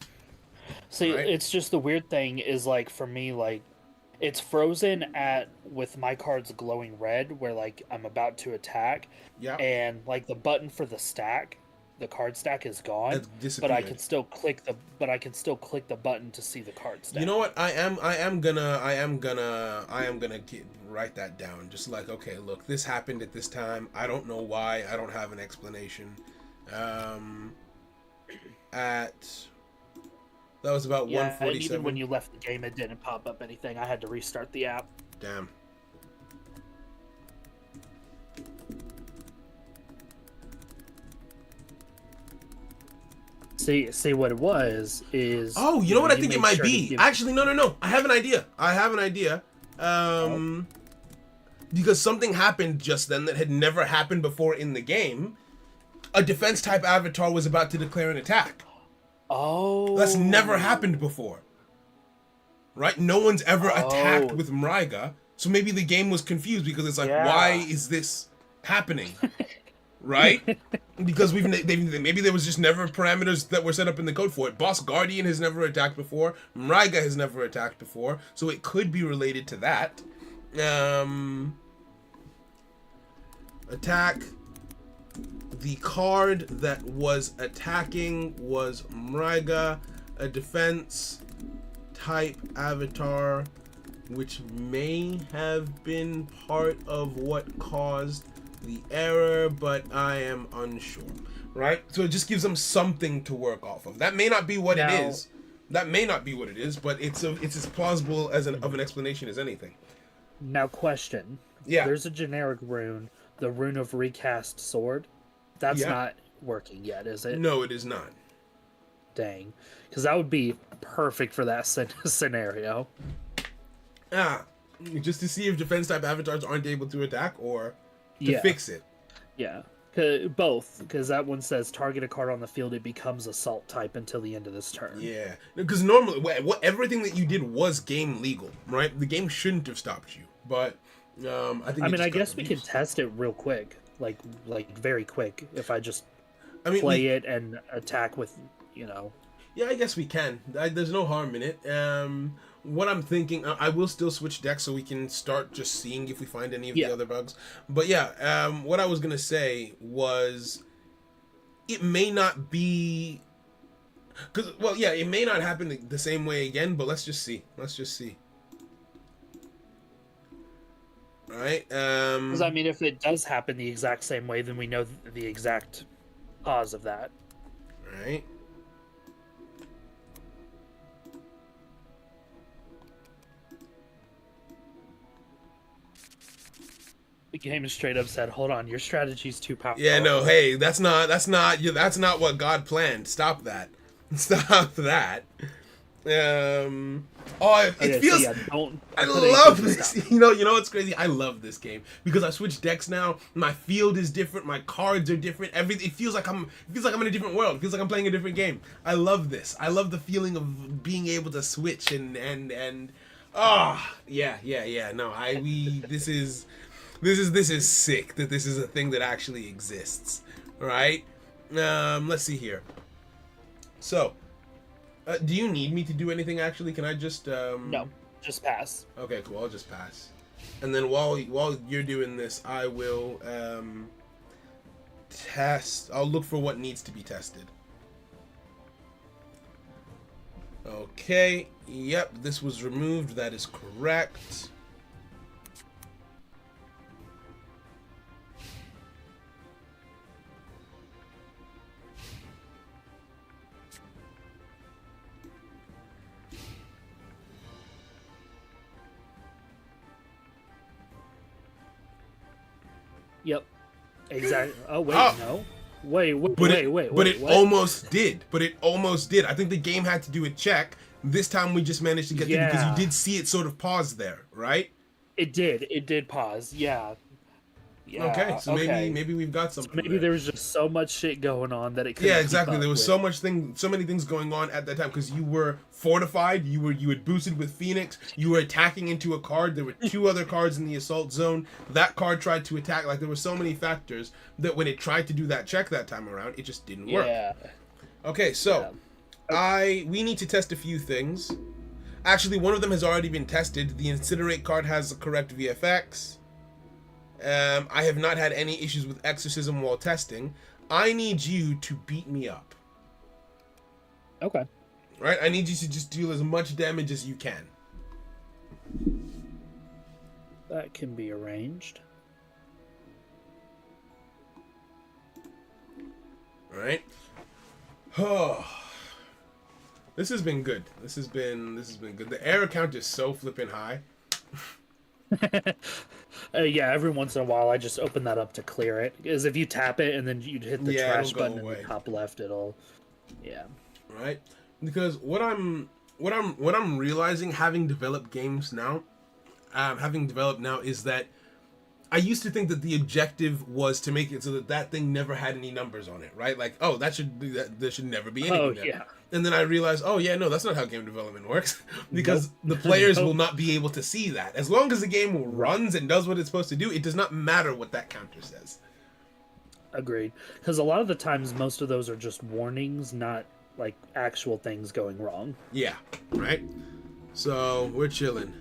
See, it's just the weird thing is, like, for me, like, it's frozen with my cards glowing red where, like, I'm about to attack. Yeah. And, like, the button for the stack, the card stack is gone, but I can still click the button to see the card stack. You know what? I am gonna write that down. Just like, okay, look, this happened at this time. I don't know why. I don't have an explanation. That was about 1:47. And even when you left the game, it didn't pop up anything. I had to restart the app. Damn. See what it was is... Oh, you know what I think it might be? Actually, no. I have an idea. Because something happened just then that had never happened before in the game. A defense-type avatar was about to declare an attack. Oh. That's never happened before. Right? No one's ever attacked with Mraiga, so maybe the game was confused because it's like, why is this happening? right? Because maybe there was just never parameters that were set up in the code for it. Boss Guardian has never attacked before. Mraiga has never attacked before, so it could be related to that. Attack. The card that was attacking was Mraiga, a defense type avatar, which may have been part of what caused the error, but I am unsure. Right? So it just gives them something to work off of. That may not be what it is. That may not be what it is, but it's as plausible as of an explanation as anything. Now, question. Yeah. There's a generic rune, the Rune of Recast Sword. That's not working yet, is it? No, it is not. Dang. Because that would be perfect for that scenario. Just to see if defense type avatars aren't able to attack or to fix it. Yeah. Both, because that one says target a card on the field, it becomes assault type until the end of this turn. Yeah, because normally everything that you did was game legal, right? The game shouldn't have stopped you, but I guess we could test it real quick, like very quick. If I just play it and attack with, Yeah, I guess we can. There's no harm in it. What I'm thinking, I will still switch decks so we can start just seeing if we find any of the other bugs. But yeah, what I was gonna say was, it may not be, it may not happen the same way again. But let's just see. All right. Because if it does happen the exact same way, then we know the exact cause of that. All right. The game is straight up said, "Hold on, your strategy's too powerful." Yeah, no, hey, that's not what God planned. Stop that. Stop that. It feels. I love this. You know what's crazy? I love this game because I switched decks now. My field is different. My cards are different. Everything. It feels like I'm in a different world. It feels like I'm playing a different game. I love this. I love the feeling of being able to switch and. No, This is sick that this is a thing that actually exists, right? Let's see here. So, do you need me to do anything actually? Can I just No, just pass. Okay, cool. I'll just pass. And then while you're doing this, I will test. I'll look for what needs to be tested. Okay. Yep, this was removed. That is correct. Yep. Exactly. Oh wait, no. Wait. But it almost did. I think the game had to do a check. This time we just managed to get through because you did see it sort of pause there, right? It did. It did pause. Yeah. Okay, so maybe we've got something. So maybe there was just so much shit going on that it couldn't. Yeah, exactly. There was so many things going on at that time because you were fortified. You had boosted with Phoenix. You were attacking into a card. There were two other cards in the assault zone. That card tried to attack. Like there were so many factors that when it tried to do that check that time around, it just didn't work. Yeah. Okay, so we need to test a few things. Actually, one of them has already been tested. The Incinerate card has the correct VFX. I have not had any issues with Exorcism while testing. I need you to beat me up. Okay. Right? I need you to just deal as much damage as you can. That can be arranged. Alright. Oh. This has been good. This has been good. The error count is so flippin' high. Yeah, every once in a while I just open that up to clear it. Because if you tap it and then you hit the trash button in the top left, it'll Right? Because what I'm realizing having developed now is that I used to think that the objective was to make it so that thing never had any numbers on it, right? Like, there should never be anything there. Yeah. And then I realized, no, that's not how game development works. Because the players will not be able to see that. As long as the game runs and does what it's supposed to do, it does not matter what that counter says. Agreed. Because a lot of the times, most of those are just warnings, not like actual things going wrong. Yeah, right? So, we're chilling.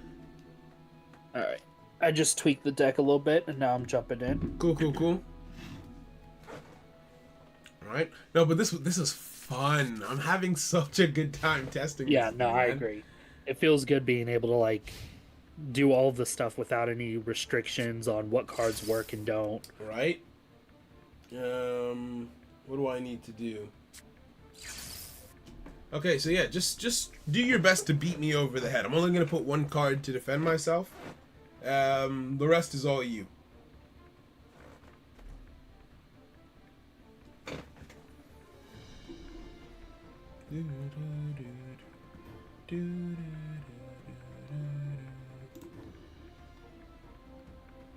All right. I just tweaked the deck a little bit, and now I'm jumping in. Cool, cool, cool. All right. No, but this is fun. I'm having such a good time testing Yeah, this no, thing, I man. agree. It feels good being able to like do all of the stuff without any restrictions on what cards work and don't. Right? What do I need to do? Okay, so yeah, just do your best to beat me over the head. I'm only gonna put one card to defend myself. The rest is all you.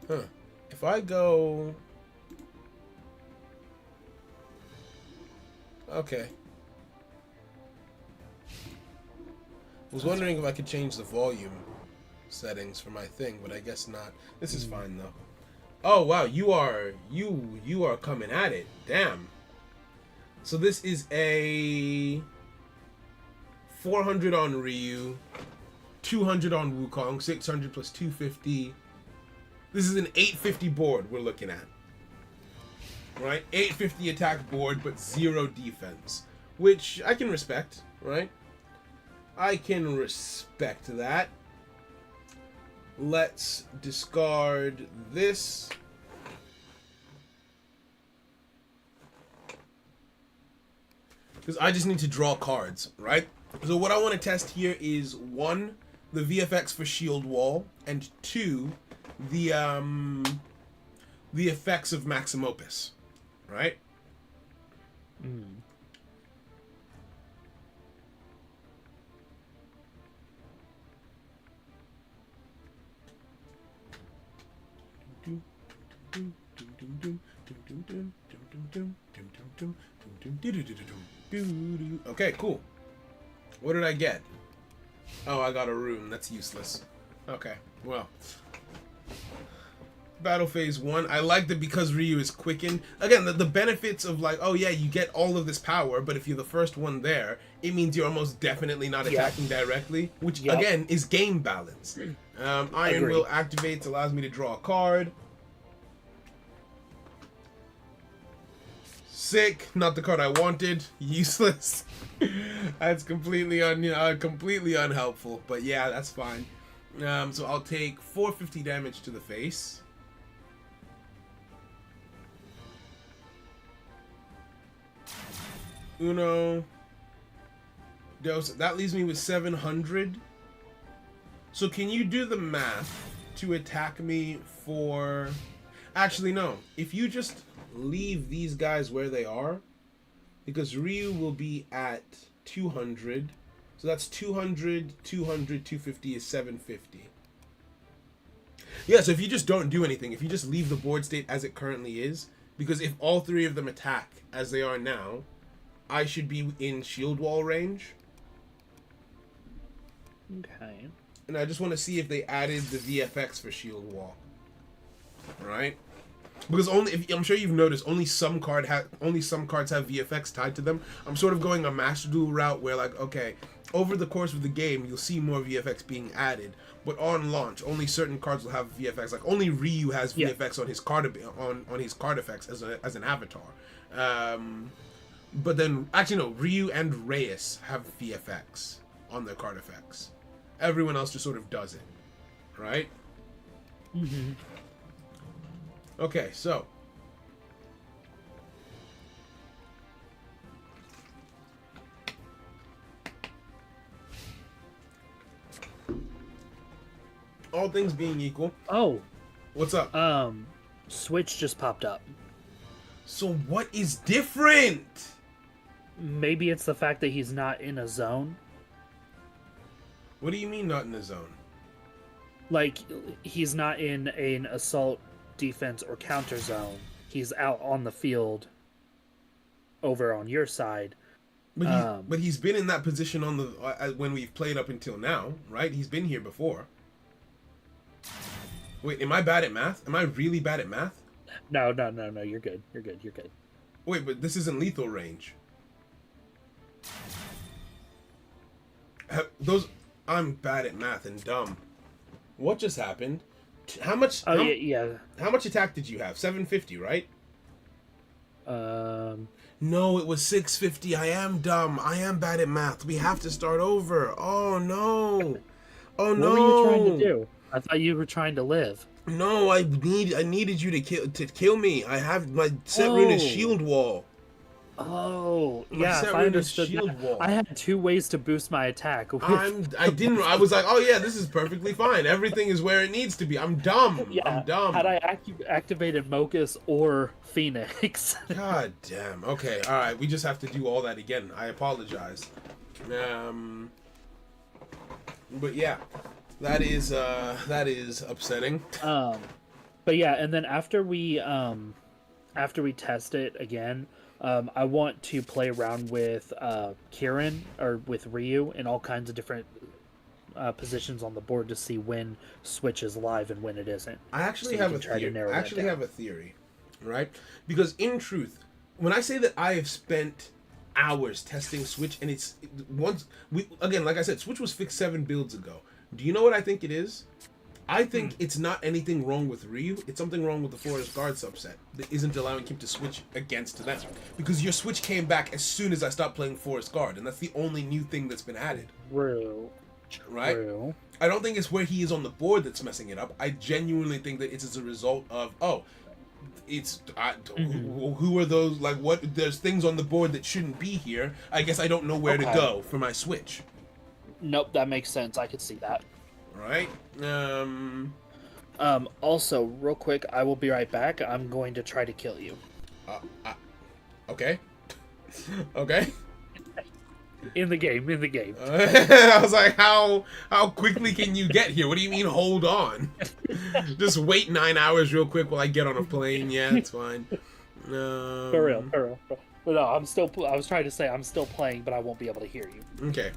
Huh. If I go... Okay. I was wondering if I could change the volume settings for my thing, but I guess not. This is fine though. Oh wow, you are coming at it. Damn. So this is a 400 on Ryu, 200 on Wukong, 600 plus 250. This is an 850 board we're looking at. Right? 850 attack board, but 0 defense. Which I can respect, right? I can respect that. Let's discard this. Because I just need to draw cards, right? So what I want to test here is 1, the VFX for Shield Wall, and 2, the effects of Maxim Opus, right? Okay, cool. What did I get? Oh, I got a rune. That's useless. Okay, well. Battle phase 1. I like that because Ryu is quickened. Again, the benefits of like, oh yeah, you get all of this power, but if you're the first one there, it means you're almost definitely not attacking directly, which again is game balance. Iron Will activates, allows me to draw a card. Sick, not the card I wanted. Useless. That's completely unhelpful. But yeah, that's fine. So I'll take 450 damage to the face. Uno. Dos. That leaves me with 700. So can you do the math to attack me for... Actually, no. If you just leave these guys where they are, because Ryu will be at 200. So that's 200, 200, 250 is 750. Yeah, so if you just don't do anything, if you just leave the board state as it currently is, because if all 3 of them attack as they are now, I should be in shield wall range. Okay. And I just want to see if they added the VFX for shield wall. Right? Because I'm sure you've noticed only some cards have VFX tied to them. I'm sort of going a Master Duel route where like, okay, over the course of the game you'll see more VFX being added, but on launch only certain cards will have VFX. Like only Ryu has VFX on his card on his card effects as an avatar. But then actually no, Ryu and Reyes have VFX on their card effects. Everyone else just sort of does it, right? Mm-hmm. Okay, so all things being equal. Oh, what's up? Switch just popped up. So what is different? Maybe it's the fact that he's not in a zone. What do you mean not in a zone? Like he's not in an assault, defense, or counter zone. He's out on the field over on your side. But he's been in that position on the when we've played up until now, right? He's been here before. Wait, am I bad at math? Am I really bad at math? No, no, no, no. You're good. You're good. You're good. Wait, but this isn't lethal range. Those. I'm bad at math and dumb. What just happened? How much? Oh how, yeah, yeah. how much attack did you have? 750, right? Um, No, it was 650. I am dumb. I am bad at math. We have to start over. Oh no. Oh no. what were you trying to do? I thought you were trying to live. No, I needed you to kill me. I have my set rune is Oh. shield wall. Oh, My yeah. set If I rune is understood shield that, wall. I had two ways to boost my attack. With, I was like, oh yeah, this is perfectly fine. Everything is where it needs to be. I'm dumb. yeah. I'm dumb. Had I activated Mocus or Phoenix? God damn. Okay, all right. We just have to do all that again. I apologize. But yeah, that is upsetting. But yeah, and then after we test it again, I want to play around with Kieran or with Ryu in all kinds of different positions on the board to see when Switch is live and when it isn't. I actually So we have a can try to theory. narrow I that actually down. have a theory, right? Because in truth, when I say that I have spent hours testing Switch, and it's once we again, like I said, Switch was fixed 7 builds ago. Do you know what I think it is? I think it's not anything wrong with Ryu. It's something wrong with the Forest Guard subset that isn't allowing him to switch against them. Because your Switch came back as soon as I stopped playing Forest Guard, and that's the only new thing that's been added. True. Right? True. I don't think it's where he is on the board that's messing it up. I genuinely think that it's as a result of, who are those, like, what, there's things on the board that shouldn't be here. I guess I don't know where to Okay. go for my Switch. Nope, that makes sense. I could see that. Right? Also, real quick, I will be right back. I'm going to try to kill you. Okay. Okay. In the game, in the game. I was like, how quickly can you get here? What do you mean, hold on? Just wait 9 hours real quick while I get on a plane. Yeah, it's fine. For real, for real. But no, I was trying to say I'm still playing, but I won't be able to hear you. Okay.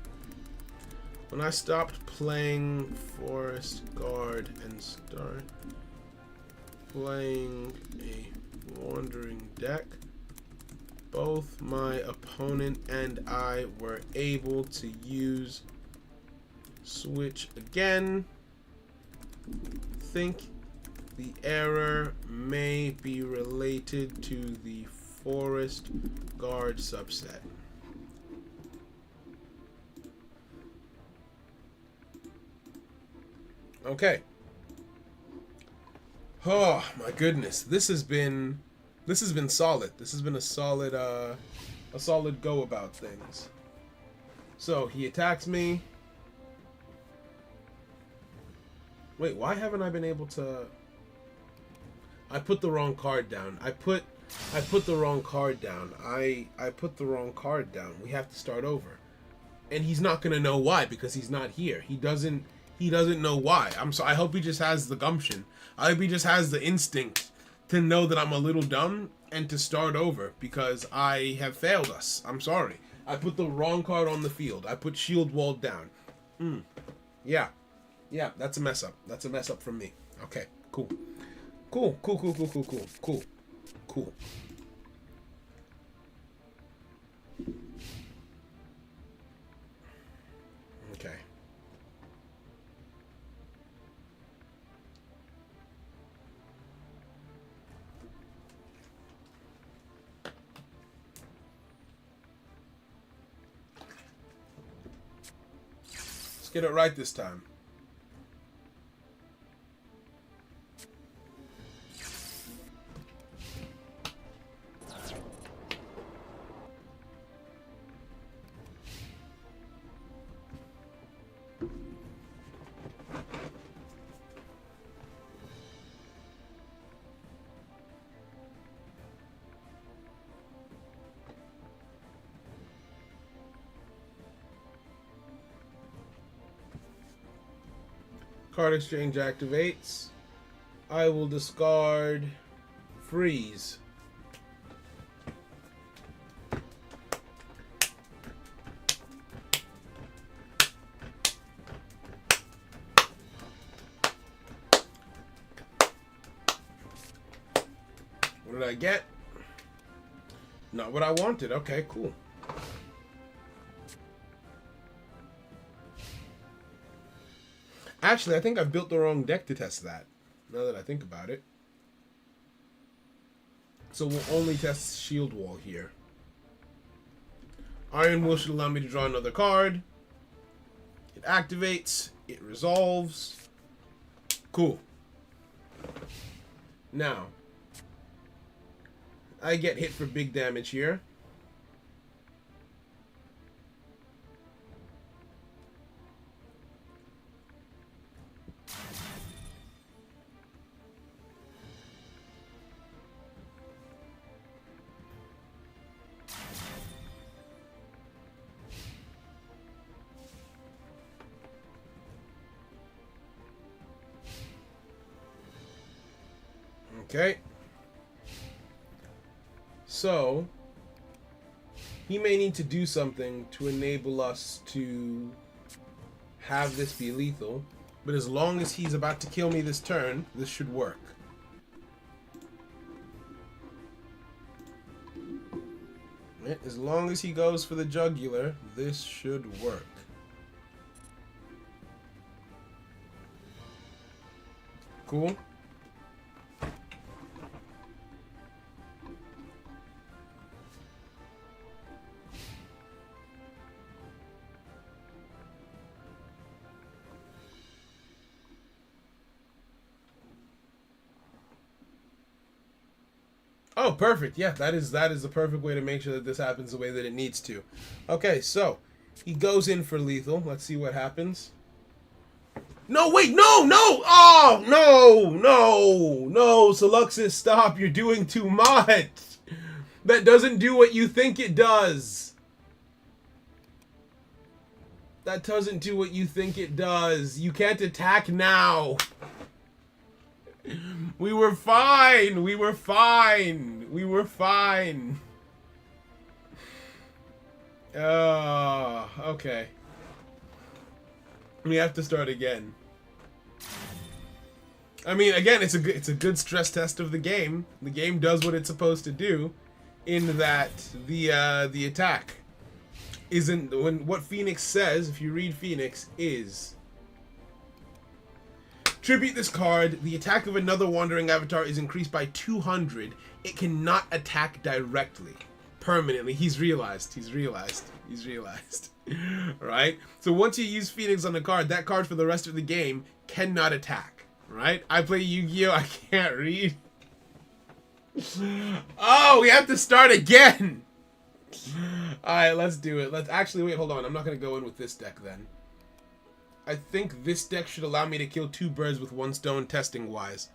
When I stopped playing Forest Guard and start playing a wandering deck, both my opponent and I were able to use Switch again. Think the error may be related to the Forest Guard subset. Okay. Oh my goodness, this has been solid. This has been a solid go about things. So he attacks me. Wait, why haven't I been able to? I put the wrong card down. I put the wrong card down. I put the wrong card down. We have to start over. And he's not gonna know why because he's not here. He doesn't know why. I hope he just has the gumption. I hope he just has the instinct to know that I'm a little dumb and to start over because I have failed us. I'm sorry. I put the wrong card on the field. I put shield wall down. Yeah. Yeah, that's a mess up. That's a mess up from me. Okay, cool. Cool. Okay. Let's get it right this time. Card exchange activates. I will discard freeze. What did I get? Not what I wanted. Okay, cool. Actually, I think I've built the wrong deck to test that, now that I think about it. So we'll only test Shield Wall here. Iron Will should allow me to draw another card. It activates. It resolves. Cool. Now, I get hit for big damage here. Okay. So, he may need to do something to enable us to have this be lethal. But as long as he's about to kill me this turn, this should work. As long as he goes for the jugular, this should work. Cool. Oh, perfect. Yeah, that is the perfect way to make sure that this happens the way that it needs to. Okay, so he goes in for lethal. Let's see what happens. No, wait, no, no! Oh, no, Soluxus, stop. You're doing too much. That doesn't do what you think it does. That doesn't do what you think it does. You can't attack now. We were fine. We were fine. We were fine. Okay. We have to start again. I mean, again, it's a good stress test of the game. The game does what it's supposed to do, in that the attack isn't what Phoenix says. If you read Phoenix, is tribute this card. The attack of another wandering avatar is increased by 200. It cannot attack directly, permanently. He's realized. Right? So once you use Phoenix on the card, that card for the rest of the game cannot attack. Right? I play Yu-Gi-Oh! I can't read. Oh, we have to start again. Alright, let's do it. Let's actually wait, hold on. I'm not gonna go in with this deck then. I think this deck should allow me to kill 2 birds with 1 stone testing wise.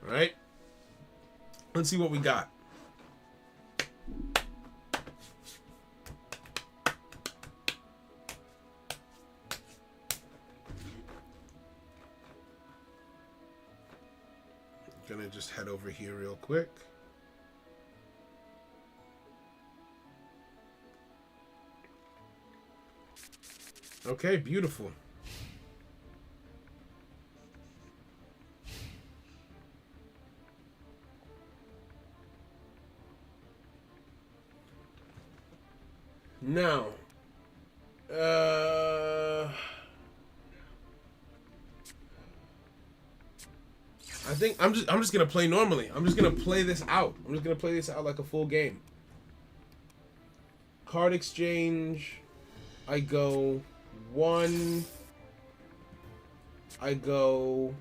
Alright? Let's see what we got. Gonna just head over here real quick. Okay, beautiful. Now, I think I'm just gonna play normally. I'm just gonna play this out. I'm just gonna play this out like a full game. Card exchange. I go 1. I go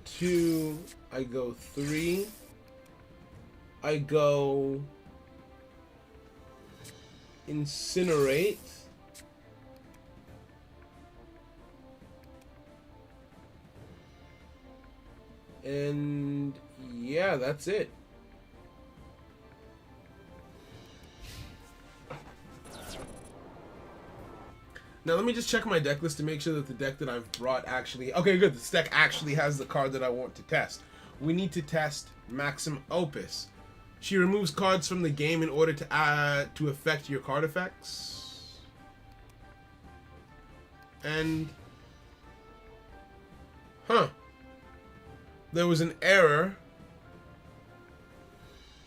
2. I go 3. I go Incinerate. And yeah, that's it. Now let me just check my deck list to make sure that the deck that I've brought actually... Okay, good. This deck actually has the card that I want to test. We need to test Maxim Opus. She removes cards from the game in order to affect your card effects. And... Huh. There was an error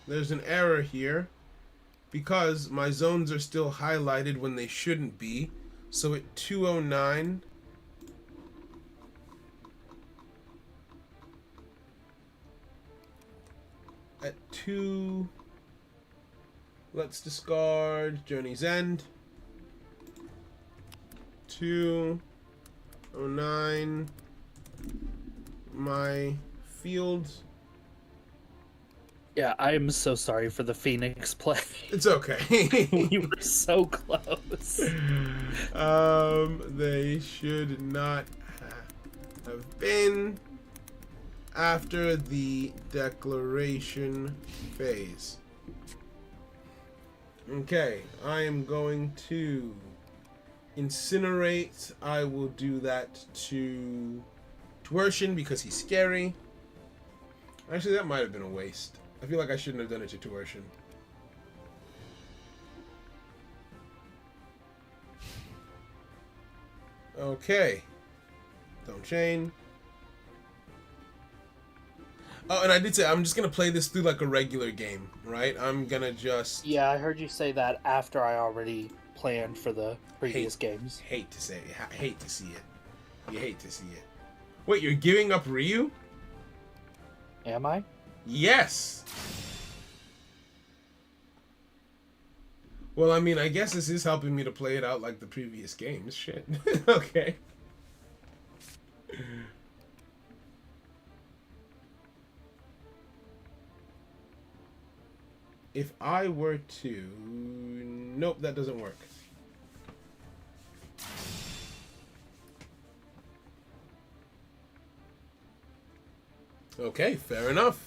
there's an error here because my zones are still highlighted when they shouldn't be. So at 209, at 2, let's discard Journey's End. 209, my field. Yeah, I am so sorry for the Phoenix play. It's okay. We were so close. They should not have been after the declaration phase. Okay, I am going to incinerate. I will do that to Twersion because he's scary. Actually, that might have been a waste. I feel like I shouldn't have done it to Twersion. Okay. Don't chain. Oh, and I did say I'm just gonna play this through like a regular game, right? I'm gonna just Yeah, I heard you say that after I already planned for the previous games. hate to say it. Hate to see it. You hate to see it. Wait, you're giving up Ryu? Am I? Yes. Well, I mean, I guess this is helping me to play it out like the previous games. Shit. Okay. If I were to... Nope, that doesn't work. Okay, fair enough.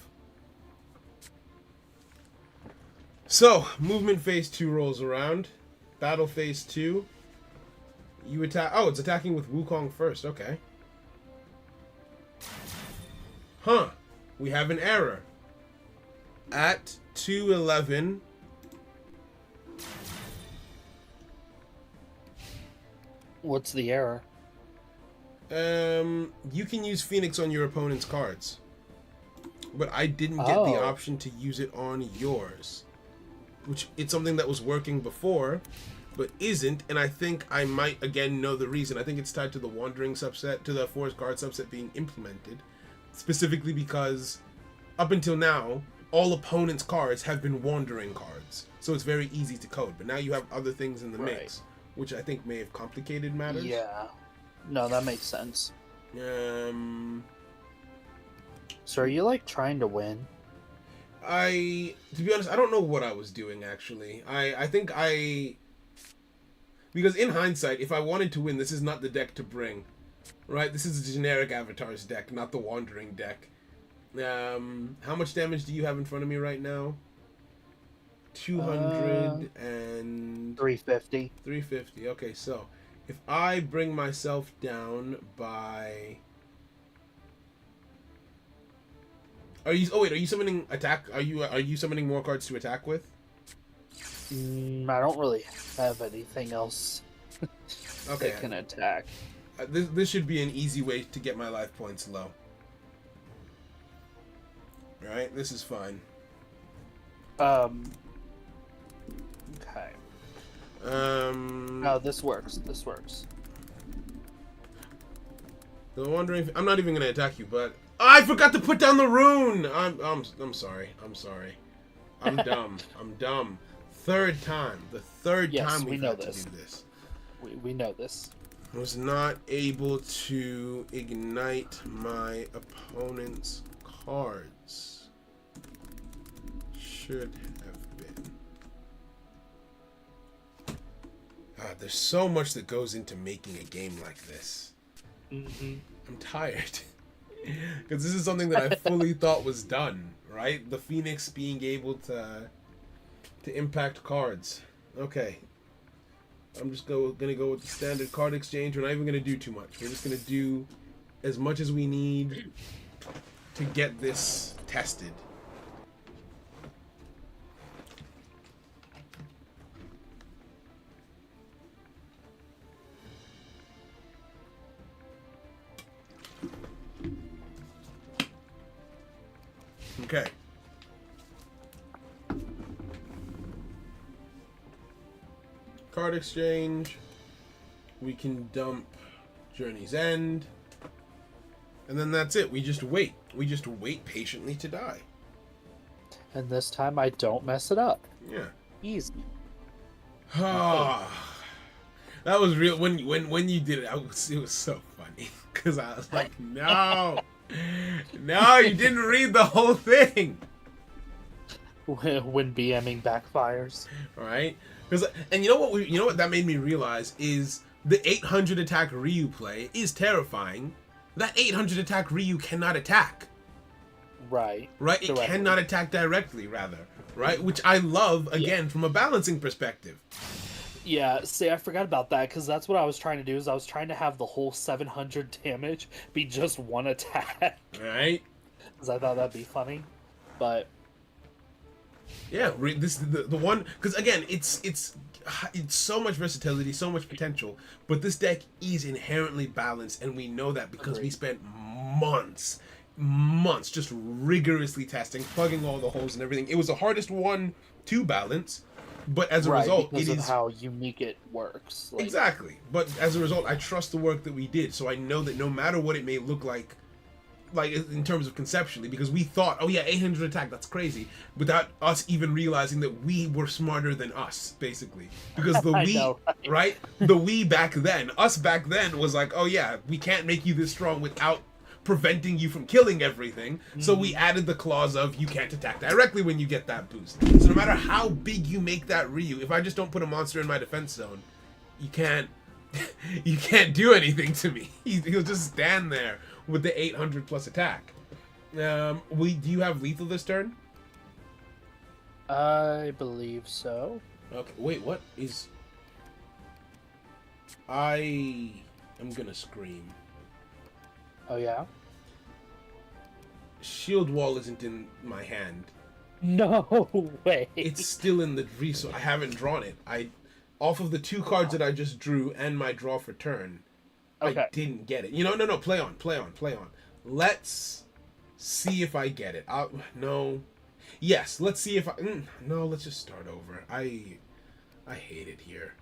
So, movement phase 2 rolls around. Battle phase 2. You attack... Oh, it's attacking with Wukong first. Okay. Huh. We have an error. At 211... What's the error? You can use Phoenix on your opponent's cards. But I didn't get the option to use it on yours. Which, it's something that was working before, but isn't, and I think I might, again, know the reason. I think it's tied to the Wandering subset, to the Forest Guard subset being implemented. Specifically because, up until now, all opponents' cards have been Wandering cards. So it's very easy to code, but now you have other things in the mix, which I think may have complicated matters. Yeah. No, that makes sense. So are you, like, trying to win? To be honest, I don't know what I was doing, actually. I think because in hindsight, if I wanted to win, this is not the deck to bring. Right? This is a generic Avatars deck, not the Wandering deck. How much damage do you have in front of me right now? 200 and... 350. 350. Okay, so if I bring myself down by... Are you summoning attack? Are you summoning more cards to attack with? I don't really have anything else Okay. that can attack. This should be an easy way to get my life points low. Right? This is fine. Okay. No, this works. This works. The Wandering... I'm not even gonna attack you, but... I forgot to put down the rune! I'm sorry. I'm sorry. I'm dumb. I'm dumb. Third time. The third time we've had to do this. We know this. I was not able to ignite my opponent's cards. Should have been. God, there's so much that goes into making a game like this. Mm-hmm. I'm tired. Because this is something that I fully thought was done, right? The Phoenix being able to impact cards. Okay. I'm just gonna go with the standard card exchange. We're not even gonna do too much. We're just gonna do as much as we need to get this tested. Okay. card exchange. We can dump Journey's End. And then that's it. We just wait. We just wait patiently to die. And this time I don't mess it up. Yeah. Easy. That was real. When you did it, it was so funny. Because I was like, no. No, you didn't read the whole thing. When BMing backfires. Right? And you know what that made me realize is the 800 attack Ryu play is terrifying. That 800 attack Ryu cannot attack. Right. Right? It cannot attack directly, rather. Right? Which I love, again, from a balancing perspective. Yeah, see, I forgot about that, because that's what I was trying to do, is I was trying to have the whole 700 damage be just one attack. Right? Because I thought that'd be funny. But... yeah, this the one... because, again, it's so much versatility, so much potential, but this deck is inherently balanced, and we know that because we spent months just rigorously testing, plugging all the holes and everything. It was the hardest one to balance, but as a result, because it of is how unique it works. Like... exactly. But as a result, I trust the work that we did, so I know that no matter what it may look like in terms of conceptually, because we thought, oh yeah, 800 attack, that's crazy, without us even realizing that we were smarter than us, basically. Because the we, know, right? The we back then, us back then was like, oh yeah, we can't make you this strong without preventing you from killing everything. So we added the clause of you can't attack directly when you get that boost. So no matter how big you make that Ryu, if I just don't put a monster in my defense zone, you can't do anything to me. He'll just stand there with the 800 plus attack. Do you have lethal this turn? I believe so. Okay, wait, what is... I am gonna scream. Oh, yeah? Shield Wall isn't in my hand. No way. It's still in the resource. I haven't drawn it. Off of the 2 cards that I just drew and my draw for turn, okay. I didn't get it. No, play on. Let's see if I get it. No. Yes, let's see if I... no, let's just start over. I hate it here.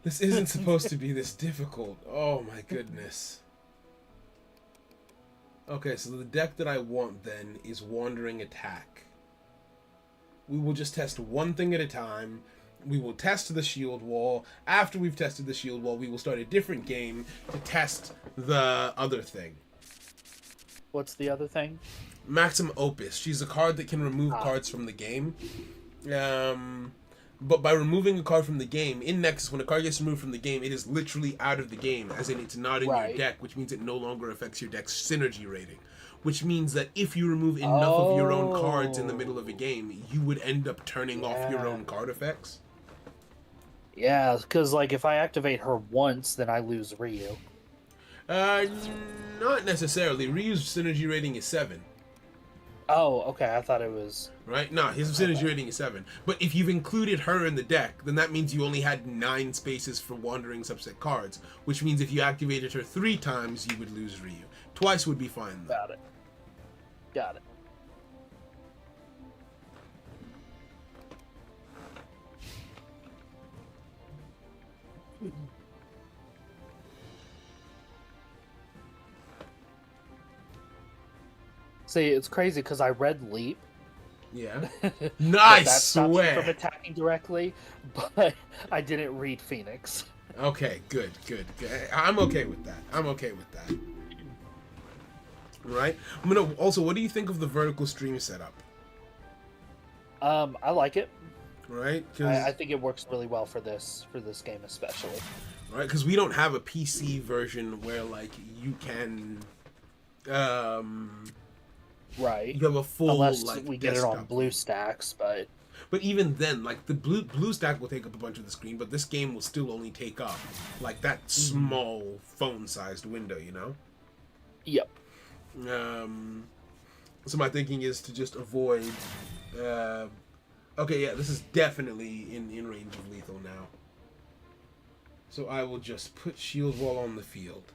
This isn't supposed to be this difficult. Oh my goodness. Okay, so the deck that I want then is Wandering Attack. We will just test one thing at a time. We will test the Shield Wall. After we've tested the Shield Wall, we will start a different game to test the other thing. What's the other thing? Maxim Opus. She's a card that can remove cards from the game. But by removing a card from the game, in Nexus, when a card gets removed from the game, it is literally out of the game, as in it's not in your deck, which means it no longer affects your deck's synergy rating. Which means that if you remove enough of your own cards in the middle of a game, you would end up turning off your own card effects. Yeah, because, like, if I activate her once, then I lose Ryu. Not necessarily. Ryu's synergy rating is 7. Oh, okay, I thought it was... Right? No, his synergy rating is 7. But if you've included her in the deck, then that means you only had 9 spaces for wandering subset cards, which means if you activated her 3 times, you would lose Ryu. Twice would be fine, though. Got it. See, it's crazy because I read Leap. Yeah. Nice! That stops you Swear! from attacking directly, but I didn't read Phoenix. Okay, good. I'm okay with that. Right? Also, what do you think of the vertical stream setup? I like it. Right? I think it works really well for this game especially. Right? Because we don't have a PC version where, like, you can... Right. You have a full, unless like, we get it on desktop. BlueStacks, but... But even then, like, the BlueStack will take up a bunch of the screen, but this game will still only take up, like, that small phone-sized window, you know? Yep. So my thinking is to just avoid... okay, yeah, this is definitely in range of lethal now. So I will just put Shield Wall on the field.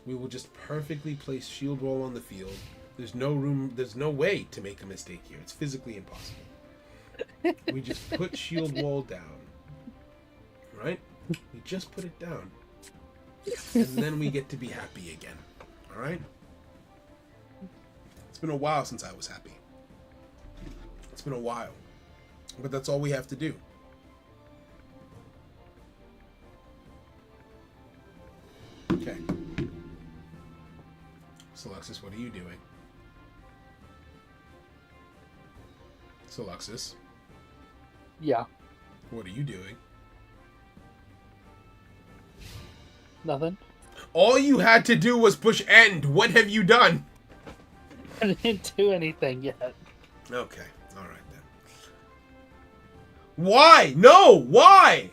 We will just perfectly place Shield Wall on the field. There's no room. There's no way to make a mistake here. It's physically impossible. We just put shield wall down. Right? We just put it down. And then we get to be happy again. Alright? It's been a while since I was happy. It's been a while. But that's all we have to do. Okay. So, Alexis, what are you doing? So, Alexis, Yeah. what are you doing? Nothing. All you had to do was push end. What have you done? I didn't do anything yet. Okay. All right, then. Why? No! Why?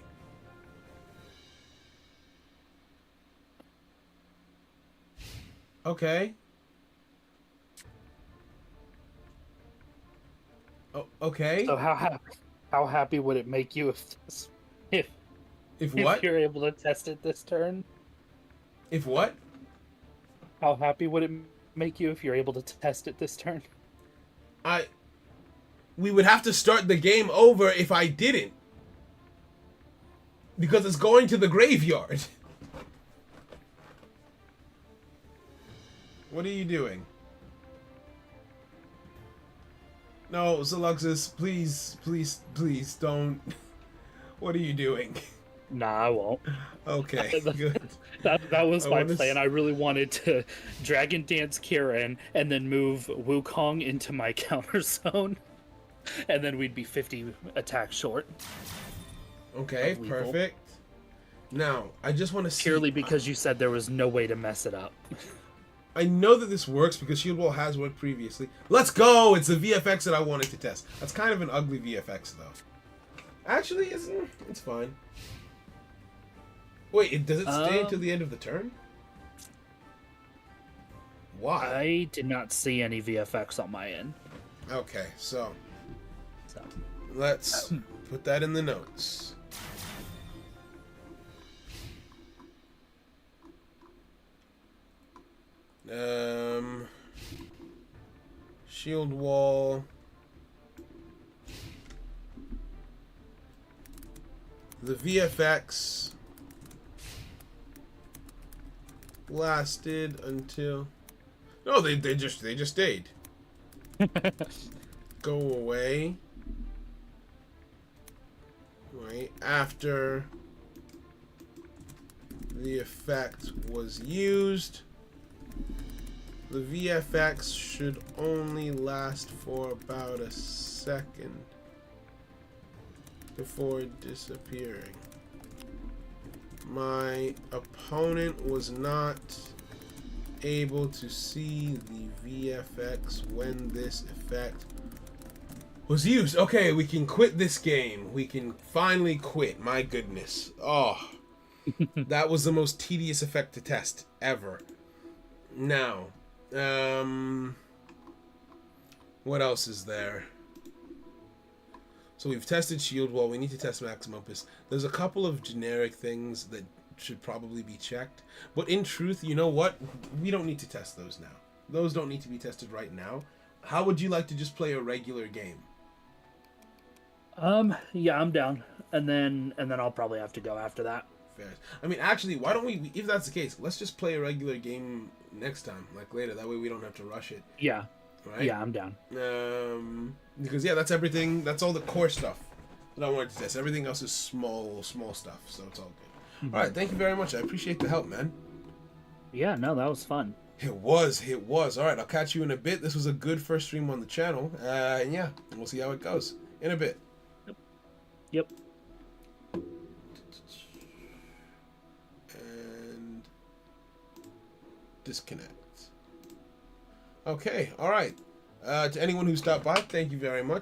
Okay. Oh, okay. So how happy would it make you if If if what? you're able to test it this turn? If what? How happy would it make you if you're able to test it this turn? We would have to start the game over if I didn't. Because it's going to the graveyard. What are you doing? No, Zuluxus, please, please, please don't. What are you doing? Nah, I won't. Okay, good. That was I my wanna plan. I really wanted to Dragon Dance Kieran and then move Wukong into my counter zone. And then we'd be 50 attacks short. Okay, Lethal. perfect. Now, I just want to see... Purely because you said there was no way to mess it up. I know that this works because Shield Wall has worked previously. Let's go! It's the VFX that I wanted to test. That's kind of an ugly VFX, though. Actually, it's fine. Wait, does it stay until the end of the turn? Why? I did not see any VFX on my end. Okay, so So let's put that in the notes. Shield Wall. The VFX lasted until... No, they just stayed. Go away. Right after the effect was used, the VFX should only last for about a second before disappearing. My opponent was not able to see the VFX when this effect was used. Okay, we can quit this game. We can finally quit. My goodness. Oh, that was the most tedious effect to test ever. Now, what else is there? So we've tested Shield Wall. We need to test Maximum Opus. There's a couple of generic things that should probably be checked. But in truth, you know what? We don't need to test those now. Those don't need to be tested right now. How would you like to just play a regular game? Yeah, I'm down. And then I'll probably have to go after that. Fair. I mean, actually, why don't we, if that's the case, let's just play a regular game next time, like later. That way we don't have to rush it. Yeah. Right? Yeah, I'm down. Because yeah, that's everything. That's all the core stuff that I wanted to test. Everything else is small stuff, so it's all good. All right, thank you very much. I appreciate the help, man. Yeah, no, that was fun. It was. All right, I'll catch you in a bit. This was a good first stream on the channel. And yeah, we'll see how it goes in a bit. Yep. And disconnect. Okay, all right. To anyone who stopped by, thank you very much.